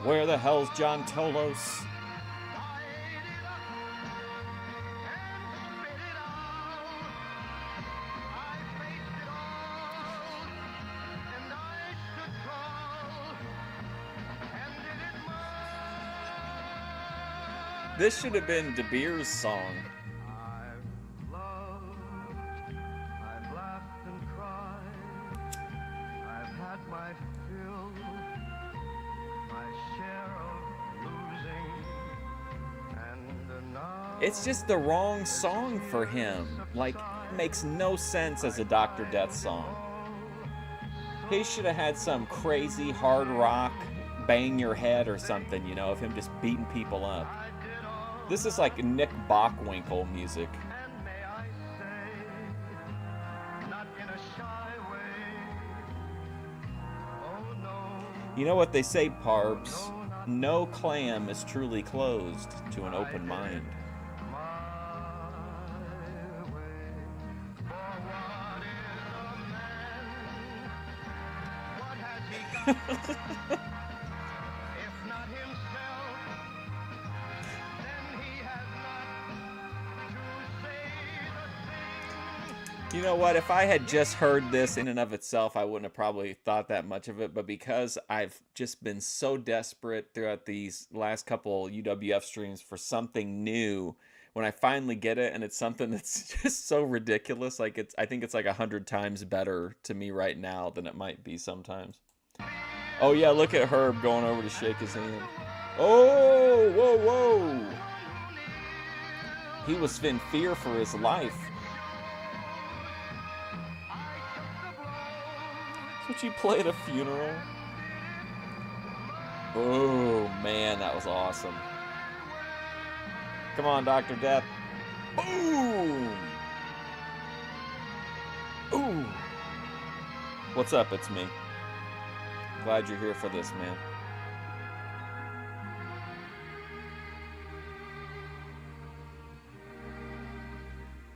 where the hell's John Tolos? This should have been De Beers' song. I've loved, I've laughed and cried, I've had my fill, my share of losing, and now It's just the wrong song for him. Like, makes no sense as a Dr. Death song. He should have had some crazy hard rock, bang your head or something, you know, of him just beating people up. This is like Nick Bockwinkel music. and may I say, not in a shy way. Oh no, You know what they say, Parbs? No clam is truly closed to an open mind. my way. For what is a man? What has he got? If not himself, then he has not to say the things. You know what? If I had just heard this in and of itself, I wouldn't have probably thought that much of it. But because I've just been so desperate throughout these last couple UWF streams for something new, when I finally get it and it's something that's just so ridiculous, like I think it's like 100 times better to me right now than it might be sometimes. Oh yeah, look at Herb going over to shake his hand. Oh, whoa, whoa. He was in fear for his life. That's what you play at a funeral? Oh, man, that was awesome. Come on, Dr. Death. Boom! Ooh! What's up? It's me. Glad you're here for this, man.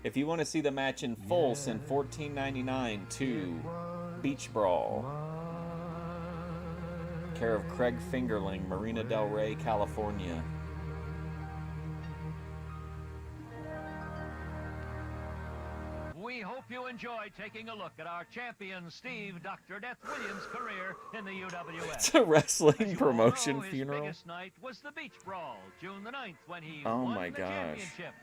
If you want to see the match in full, send $14.99 to Beach Brawl, care of Craig Fingerling, Marina Del Rey, California. We hope you enjoyed taking a look at our champion Steve Dr. Death Williams' career in the UWF. It's a wrestling As you all promotion know, his funeral. biggest night was the Beach Brawl, June the 9th, when he Oh won my the gosh. championship.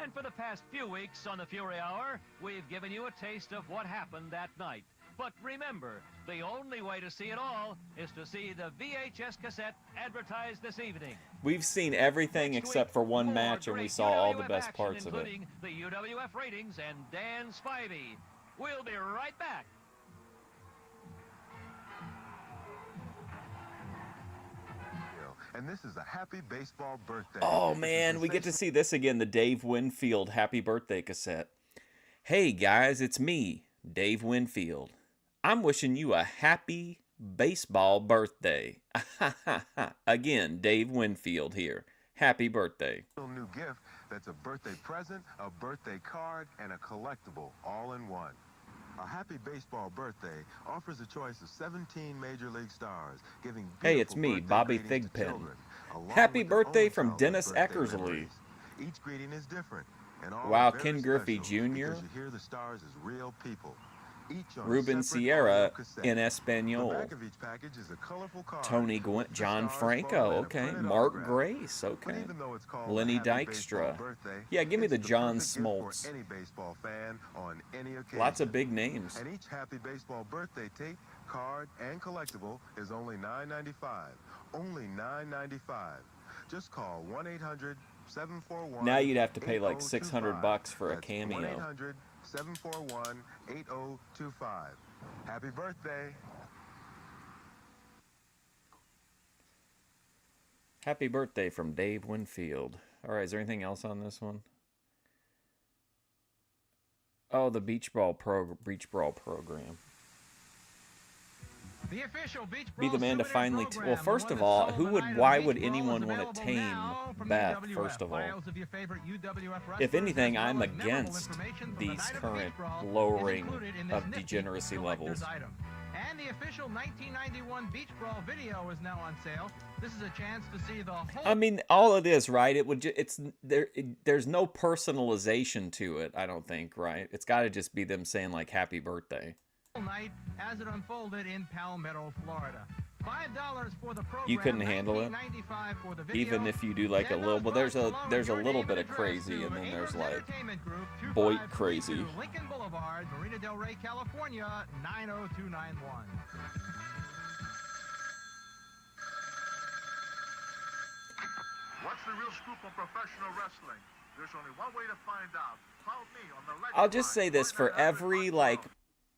And for the past few weeks on the Fury Hour, we've given you a taste of what happened that night. But remember, the only way to see it all is to see the VHS cassette advertised this evening. We've seen everything except for one match, and we saw all the best action, parts of it. including the UWF ratings and Dan Spivey. We'll be right back. You know, And this is a happy baseball birthday. Oh, man, we get to see this again, the Dave Winfield Happy Birthday cassette. Hey, guys, it's me, Dave Winfield. I'm wishing you a happy baseball birthday. Again, Dave Winfield here. Happy birthday. New gift that's a birthday present, a birthday card, and a collectible all in one. A happy baseball birthday offers a choice of 17 Major League stars, giving Hey, it's me, Bobby Thigpen. Happy birthday from Dennis Eckersley. Each greeting is different. And all Wow, very Ken Griffey special Jr. because you hear the stars as real people. Each on a Ruben separate Sierra audio cassette. in The Espanol. back of each package is a colorful card Tony Gwynn, with the John stars' Franco, photo and a okay. printed Mark autograph. Grace, But okay. even though it's called Lenny a happy baseball Dykstra. birthday, Yeah, give me it's the John perfect gift Smoltz. for any baseball fan on any occasion. Lots of big names. And each happy baseball birthday tape, card, and collectible is only $9.95. Only $9.95. Just call 1-800-741. Now you'd have to pay like $600 for a cameo. 1-800-741-8025. Happy birthday. Happy birthday from Dave Winfield. All right, is there anything else on this one? Oh, the Beach Brawl program. The official Beach Be Brawl the man to souvenir finally. program, Well, the first one of that all, saw who the would? night of Why Beach would Brawl is anyone want available to tame now from Beth? UWF. First of all, Files of your favorite UWF if wrestlers, anything, as well I'm as memorable against information from the these night of Beach current Brawl is lowering included in this of nifty degeneracy collector's levels. item. And the official 1991 Beach Brawl video is now on sale. This is a chance to see the whole. I mean, all it is, right? It would. It's there. There's no personalization to it. I don't think, right? It's got to just be them saying like "Happy Birthday." Night as it unfolded in Palmetto, Florida. $5 for the program. You couldn't handle it, $19.95 for the video. even if you do like a little. But there's a little bit of crazy, and then there's like Boyd crazy. Lincoln Boulevard, Marina Del Rey, California 90291. What's the real scoop on professional wrestling? There's only one way to find out. Call me on the Legend I'll just line. say this: for every like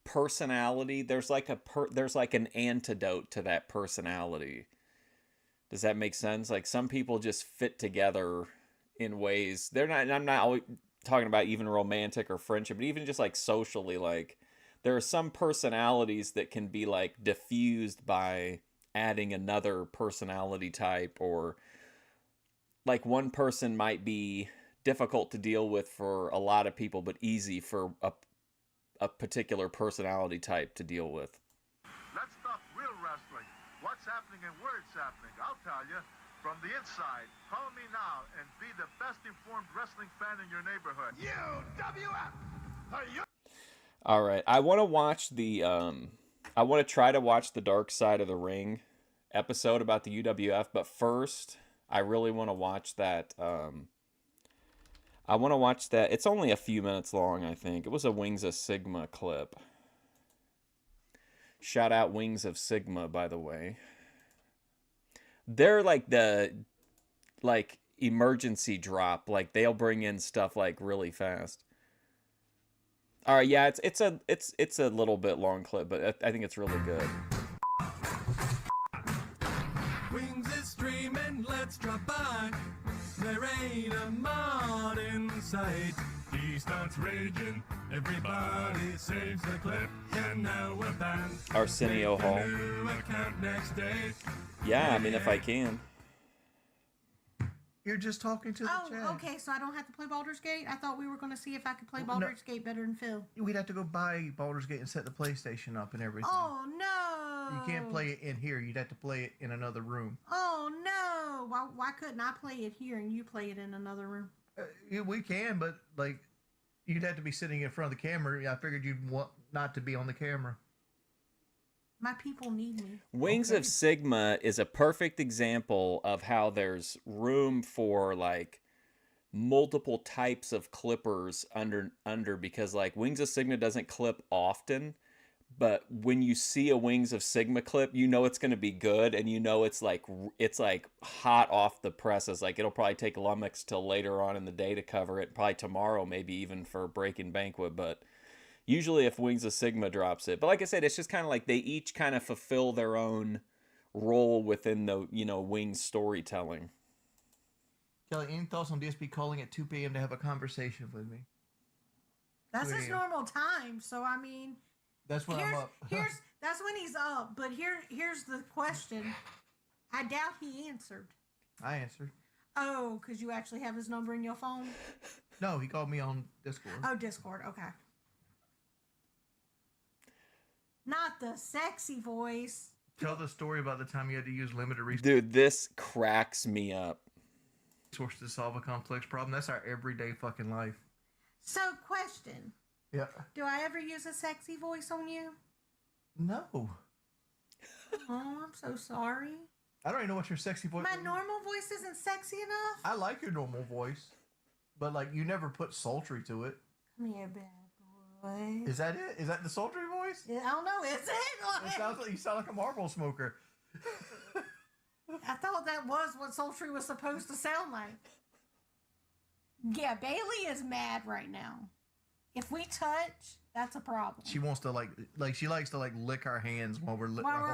personality, there's like an antidote to that personality. Does that make sense? Like some people just fit together in ways they're not. And I'm not always talking about even romantic or friendship, but even just like socially. Like there are some personalities that can be like diffused by adding another personality type, or like one person might be difficult to deal with for a lot of people, but easy for a particular personality type to deal with. Let's talk real wrestling. What's happening and where it's happening. I'll tell you from the inside. Call me now and be the best informed wrestling fan in your neighborhood. UWF. All right, I want to watch the I want to try to watch the Dark Side of the Ring episode about the UWF, but first I really want to watch that it's only a few minutes long, I think. It was a Wings of Sigma clip. Shout out Wings of Sigma, by the way. They're like the emergency drop. Like they'll bring in stuff like really fast. All right, yeah, it's a little bit long clip, but I think it's really good. Wings is streaming, let's drop by. There ain't a mod in sight. He starts raging, everybody saves the clip, and now we're back. Arsenio Hall. New account next day. Yeah, I mean, if I can. You're just talking to the chat. Oh, okay, so I don't have to play Baldur's Gate? I thought we were going to see if I could play Baldur's Gate better than Phil. We'd have to go buy Baldur's Gate and set the PlayStation up and everything. Oh, no. You can't play it in here. You'd have to play it in another room. Oh, no. Why couldn't I play it here and you play it in another room? We can, but, like, you'd have to be sitting in front of the camera. I figured you'd want not to be on the camera. My people need me. Wings of Sigma is a perfect example of how there's room for like multiple types of clippers under because like Wings of Sigma doesn't clip often, but when you see a Wings of Sigma clip, you know it's going to be good, and you know it's like hot off the presses. Like it'll probably take Lummox till later on in the day to cover it, probably tomorrow, maybe even for Breaking Banquet, but usually if Wings of Sigma drops it. But like I said, it's just kind of like they each kind of fulfill their own role within the, Wings storytelling. Kelly, any thoughts on DSP calling at 2 p.m. to have a conversation with me? That's his normal time. So I mean, that's when I'm up. That's when he's up. But here's the question. I doubt he answered. I answered. Oh, because you actually have his number in your phone? No, he called me on Discord. Oh, Discord. Okay. Not the sexy voice. Tell the story about the time you had to use limited resources. Dude, this cracks me up. To solve a complex problem. That's our everyday fucking life. So, question. Yeah. Do I ever use a sexy voice on you? No. Oh, I'm so sorry. I don't even know what your sexy voice. My normal voice isn't sexy enough. I like your normal voice, but like you never put sultry to it. Come here, bad boy. Is that it? Is that the sultry voice? Yeah, I don't know. Is it? It sounds like you sound like a Marlboro smoker. I thought that was what sultry was supposed to sound like. Yeah, Bailey is mad right now. If we touch, that's a problem. She wants to like she likes to lick our hands while we're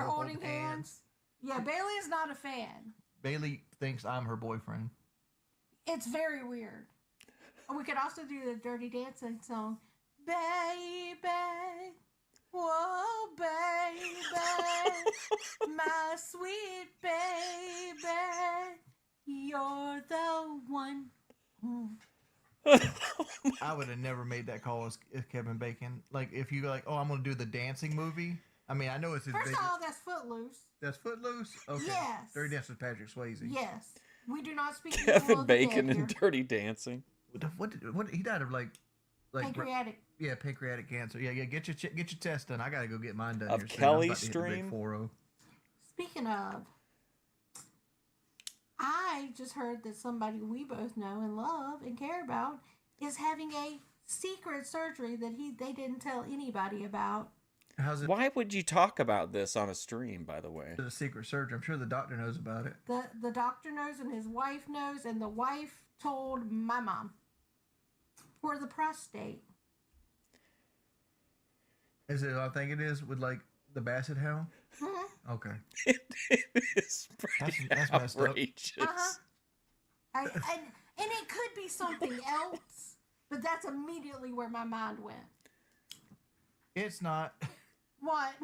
holding hands. Yeah, Bailey is not a fan. Bailey thinks I'm her boyfriend. It's very weird. We could also do the Dirty Dancing song. Baby, whoa, baby, my sweet baby, you're the one. I would have never made that call as Kevin Bacon. Like, if you like, oh, I'm going to do the dancing movie. I mean, I know it's his First of all, that's Footloose. That's Footloose? Okay. Yes. Dirty Dancing with Patrick Swayze. Yes. We do not speak Kevin Bacon in Dirty Dancing. What he died of like pancreatic. Yeah, pancreatic cancer. Yeah. Get your test done. I gotta go get mine done. Of here soon. Kelly's stream. Speaking of, I just heard that somebody we both know and love and care about is having a secret surgery that they didn't tell anybody about. How's it? Why would you talk about this on a stream, by the way? It's a secret surgery. I'm sure the doctor knows about it. The doctor knows and his wife knows, and the wife told my mom. For the prostate. Is it? I think it is with like the basset hound. Mm-hmm. Okay. It is pretty that's outrageous. And it could be something else, but that's immediately where my mind went. It's not. What?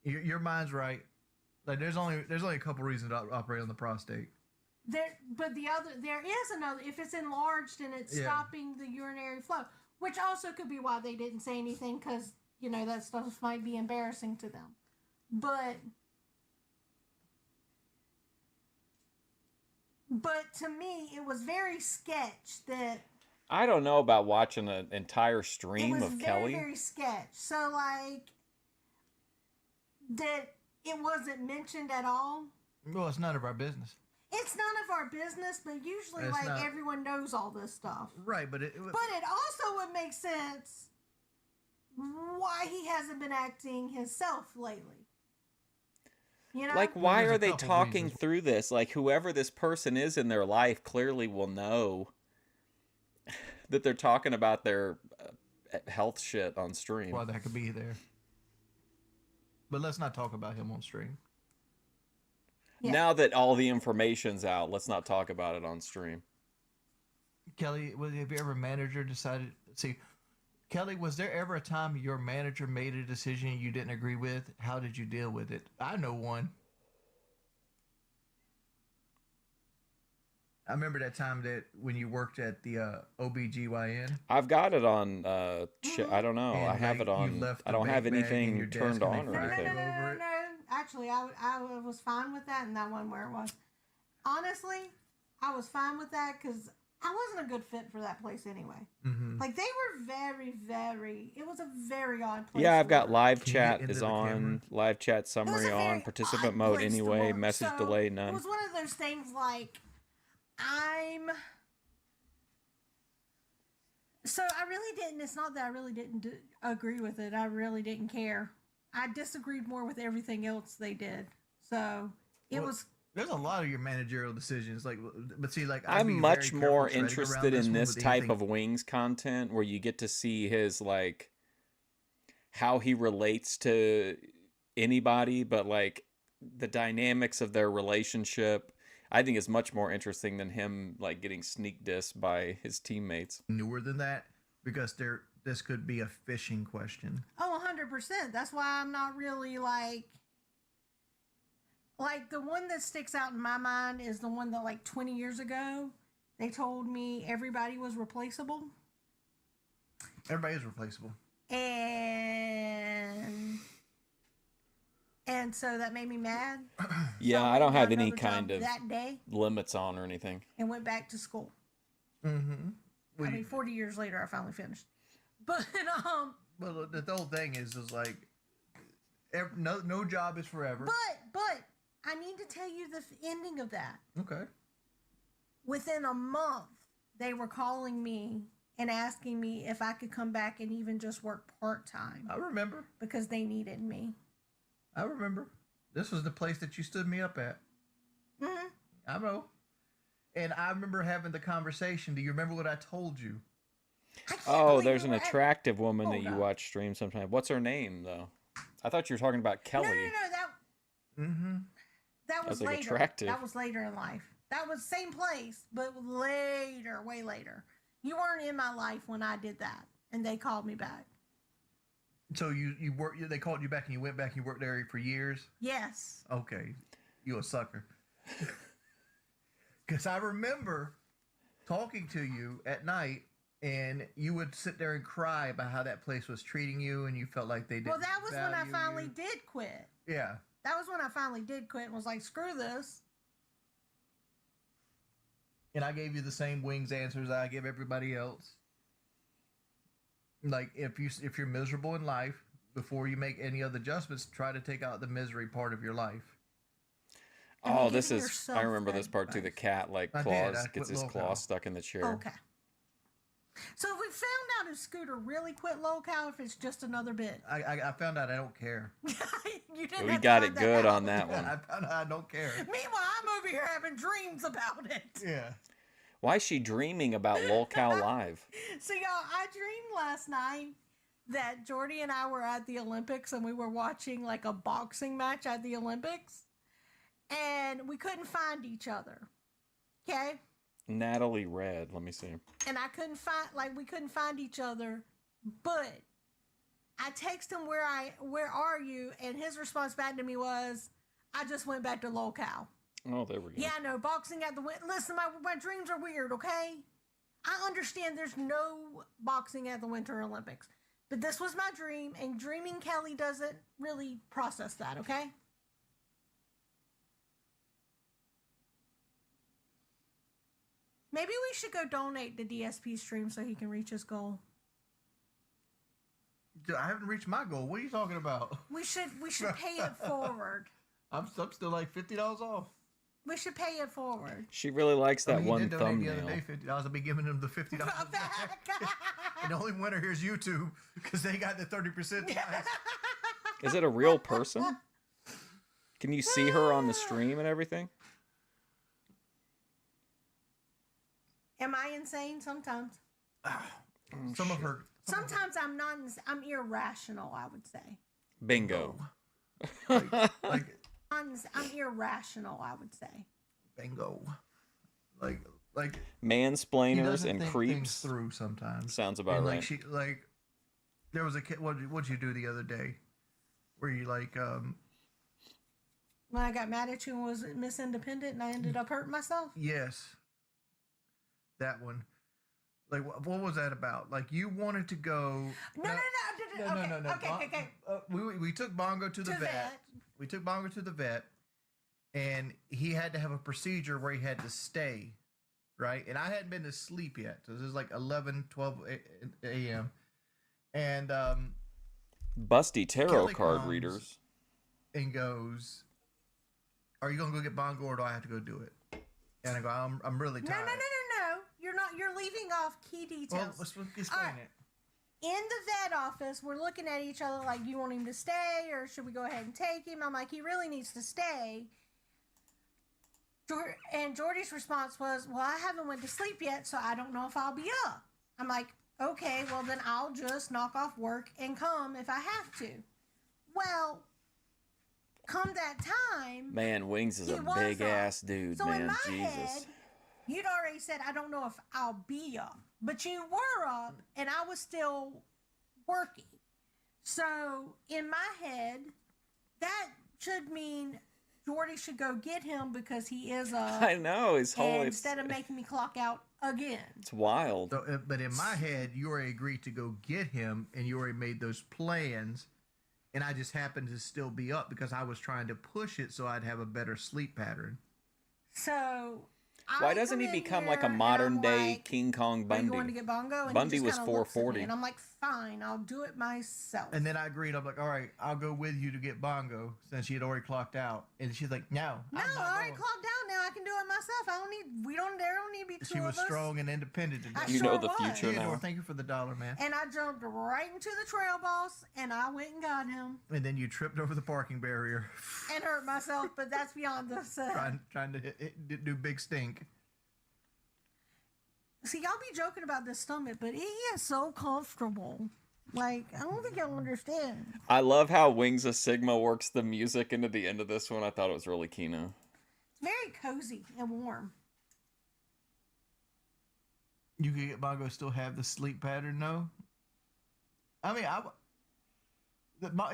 Your mind's right. Like there's only a couple reasons to operate on the prostate. There is another. If it's enlarged and it's stopping the urinary flow, which also could be why they didn't say anything, because that stuff might be embarrassing to them. But to me, it was very sketch that. I don't know about watching an entire stream of Kelly. It was very sketch. So that it wasn't mentioned at all. Well, it's none of our business. It's none of our business, but usually, everyone knows all this stuff. Right, but it also would make sense why he hasn't been acting himself lately. Like, why are they talking through this? Like, whoever this person is in their life clearly will know that they're talking about their health shit on stream. Well, that could be there. But let's not talk about him on stream. Yeah. Now that all the information's out, let's not talk about it on stream. Kelly, have you ever manager decided? See, Kelly, was there ever a time your manager made a decision you didn't agree with? How did you deal with it? I know one. I remember that time that when you worked at the OBGYN. I've got it on. I don't know. I have it on. I don't have anything turned on or anything. No. Actually, I was fine with that, and that one where it was. Honestly, I was fine with that because I wasn't a good fit for that place anyway. Mm-hmm. Like, they were very, very. It was a very odd place. Yeah, I've got live chat is on. Live chat summary on. Participant mode anyway. Message delay none. It was one of those things like. So I really didn't. It's not that I really didn't agree with it. I really didn't care. I disagreed more with everything else they did. So it was. There's a lot of your managerial decisions, but see, I'm much more interested in this type of Wings content where you get to see his how he relates to anybody, but the dynamics of their relationship, I think is much more interesting than him like getting sneak dissed by his teammates. Newer than that, because this could be a fishing question. Oh, 100%. That's why I'm not really like the one that sticks out in my mind is the one that like 20 years ago they told me everybody was replaceable. Everybody is replaceable. And so that made me mad. Yeah, So I don't got have any another kind job of that day limits on or anything. and went back to school. Mm-hmm. I mean, 40 years later, I finally finished. But Well, the whole thing is like no job is forever. but I need to tell you the ending of that. Okay. Within a month, they were calling me and asking me if I could come back and even just work part-time. I remember. Because they needed me. I remember. This was the place that you stood me up at. Mm-hmm. I know. And I remember having the conversation. Do you remember what I told you? Oh, there's an attractive woman that you watch stream sometimes. What's her name, though? I thought you were talking about Kelly. No, that was like later. attractive. That was later in life. That was same place, but later, way later. You weren't in my life when I did that, and they called me back. So you worked. They called you back, and you went back and you worked there for years. Yes. Okay, you a sucker. Because I remember talking to you at night, and you would sit there and cry about how that place was treating you, and you felt like they didn't. Well, that was when I value finally you. did quit. Yeah. That was when I finally did quit and was like, screw this. And I gave you the same wings answers I give everybody else. Like if you're miserable in life, before you make any other adjustments, try to take out the misery part of your life. Oh, this is. I remember this part too. The cat like claws gets his claw stuck in the chair. Okay. So we found out if Scooter really quit low-cal, if it's just another bit. I found out I don't care. You didn't We have to got find it good out. on that one. I found out I don't care. Meanwhile, I'm over here having dreams about it. Yeah. Why is she dreaming about LOLCOW Live? So, y'all, I dreamed last night that Jordy and I were at the Olympics and we were watching like a boxing match at the Olympics. And we couldn't find each other. Okay? Natalie Red. Let me see. And I couldn't find, like, we couldn't find each other. But I text him, where are you? And his response back to me was, I just went back to LOLCOW. Oh, there we go. Yeah, I know. Boxing at the winter. Listen, my dreams are weird, okay? I understand there's no boxing at the Winter Olympics. But this was my dream, and dreaming Kelly doesn't really process that, okay? Maybe we should go donate to DSP's stream so he can reach his goal. I haven't reached my goal. What are you talking about? We should pay it forward. I'm still like $50 off. We should pay it forward. She really likes that one did donate thumbnail. The other day, $50. I'll be giving him the $50 back. And the only winner here is YouTube because they got the 30% prize. Is it a real person? Can you see her on the stream and everything? Am I insane? Sometimes. Some of her. Sometimes I'm not. I'm irrational, I would say. Bingo. I'm irrational, I would say. Bingo. Like Mansplainers and think creeps. things through sometimes. Sounds about and right. There was a kid. What'd you do the other day? Where you when I got mad at you and was Miss Independent and I ended up hurting myself? Yes. That one. Like, what was that about? Like, you wanted to go... No. Okay. We took Bongo to the vet. We took Bongo to the vet, and he had to have a procedure where he had to stay, right? And I hadn't been to sleep yet. So this is like 11, 12 a.m. And... Busty tarot Kelly card comes readers. And goes, are you going to go get Bongo or do I have to go do it? And I go, I'm really tired. No. You're not. You're leaving off key details. Well, let's explain it. In the vet office, we're looking at each other like, do you want him to stay or should we go ahead and take him? I'm like, he really needs to stay. And Jordy's response was, well, I haven't went to sleep yet, so I don't know if I'll be up. I'm like, okay, well, then I'll just knock off work and come if I have to. Well, come that time, Man, Wings is he a was big up. ass dude, So man. in my Jesus. head, you'd already said, I don't know if I'll be up. But you were up, and I was still working. So in my head, that should mean Jordy should go get him because he is up. I know, his whole... Instead of making me clock out again. It's wild. So, but in my head, you already agreed to go get him, and you already made those plans, and I just happened to still be up because I was trying to push it so I'd have a better sleep pattern. So... Why doesn't he become like a modern day King Kong Bundy? You want to get Bongo? And Bundy he just was kinda looks at me, 440. And I'm like, fine, I'll do it myself. And then I agreed. I'm like, all right, I'll go with you to get Bongo since she had already clocked out. And she's like, no. No, I already clocked down now. I can do it myself. I don't need, there don't need to be two She of was us. strong and independent today. I You know sure the was. future Theodore, now. thank you for the $1, man. And I jumped right into the trail boss, and I went and got him And then you tripped over the parking barrier, and hurt myself, but that's beyond this. trying to do big stink. See, y'all be joking about this stomach, but it is so comfortable. Like, I don't think y'all understand. I love how Wings of Sigma works the music into the end of this one. I thought it was really keen. Very cozy and warm. You could get Bongo still have the sleep pattern, though? I mean,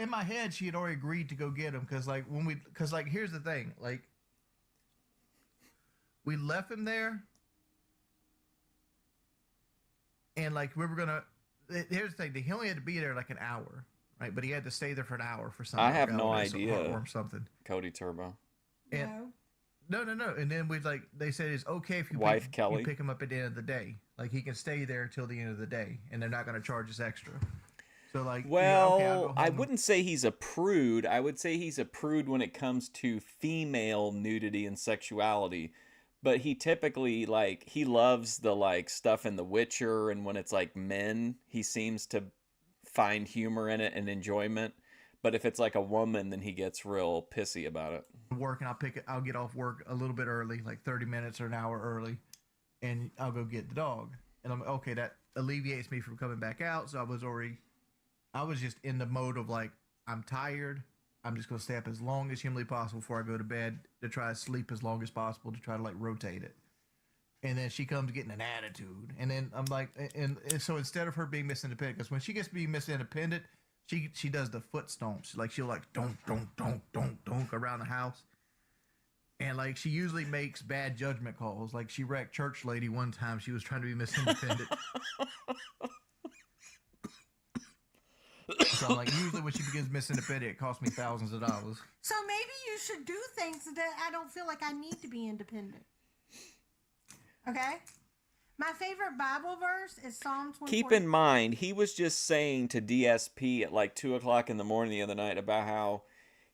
in my head, she had already agreed to go get him because, here's the thing. Like, we left him there. And, like, we were going to... Here's the thing. He only had to be there, like, an hour, right? But he had to stay there for an hour for something. I have no idea. Heartworm something. Cody Turbo. And, no. And then they said it's okay if you Wife Kelly. you pick him up at the end of the day. Like, he can stay there until the end of the day, and they're not going to charge us extra. So, like, Well, yeah, okay, I wouldn't say he's a prude. I would say he's a prude when it comes to female nudity and sexuality. But he typically, like, he loves the, like, stuff in The Witcher, and when it's, like, men, he seems to find humor in it and enjoyment. But if it's, like, a woman, then he gets real pissy about it. Work, and I'll get off work a little bit early, like 30 minutes or an hour early, and I'll go get the dog. And I'm okay, that alleviates me from coming back out. So I was just in the mode of, like, I'm tired. I'm just going to stay up as long as humanly possible before I go to bed to try to sleep as long as possible to try to, like, rotate it. And then she comes getting an attitude. And then I'm like, and so instead of her being Miss Independent, because when she gets to be Miss Independent, she does the foot stomps. Like, she'll, like, don't around the house. And, like, she usually makes bad judgment calls. Like, she wrecked Church Lady one time. She was trying to be Miss Independent. So, like, usually when she begins Miss Independent, it costs me thousands of dollars. So maybe you should do things that I don't feel like I need to be independent. Okay? My favorite Bible verse is Psalms 140. Keep in mind, he was just saying to DSP at like 2 o'clock in the morning the other night about how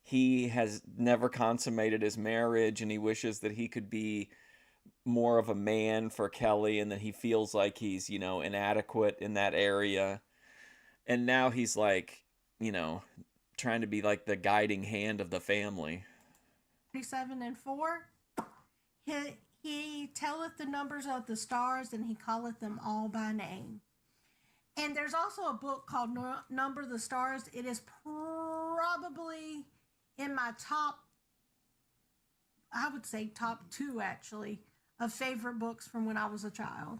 he has never consummated his marriage and he wishes that he could be more of a man for Kelly and that he feels like he's, you know, inadequate in that area. And now he's like, you know, trying to be like the guiding hand of the family. 37 and 4. He telleth the numbers of the stars, and he calleth them all by name. And there's also a book called Number the Stars. It is probably in my top, I would say top 2, actually, of favorite books from when I was a child.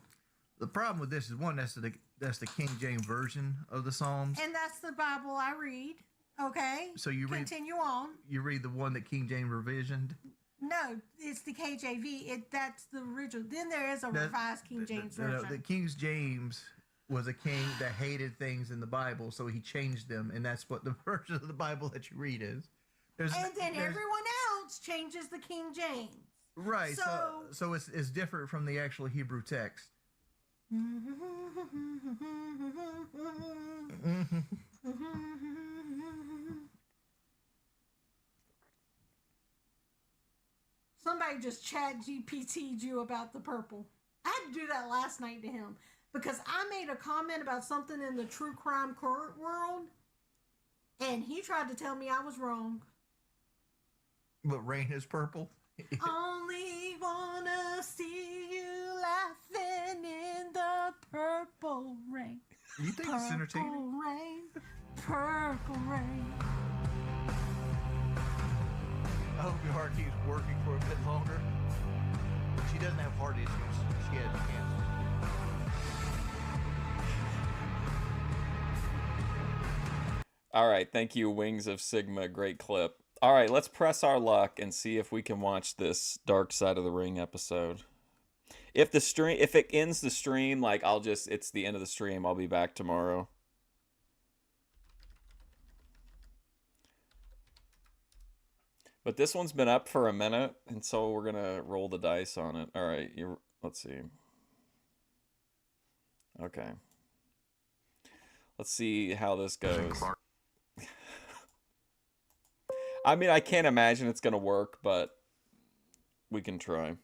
The problem with this is, one, that's the King James Version of the Psalms. And that's the Bible I read, okay? So you Continue on. You read the one that King James revisioned? No, it's the KJV. That's the original. Then there is a revised King James version. The King James was a king that hated things in the Bible, so he changed them, and that's what the version of the Bible that you read is. And then everyone else changes the King James. Right, so it's different from the actual Hebrew text. Somebody just chat GPT'd you about the purple. I had to do that last night to him because I made a comment about something in the true crime court world, and he tried to tell me I was wrong. But rain is purple? Only wanna see you laughing in the purple rain. You think it's entertaining? Purple rain, purple rain. hope your heart keeps working for a bit longer. But she doesn't have heart issues. She has cancer. All right, thank you, Wings of Sigma. Great clip. All right, let's press our luck and see if we can watch this Dark Side of the Ring episode. If it ends the stream, like it's the end of the stream, I'll be back tomorrow. But this one's been up for a minute, and so we're gonna roll the dice on it. All right, let's see. Okay. Let's see how this goes. I mean, I can't imagine it's gonna work, but we can try.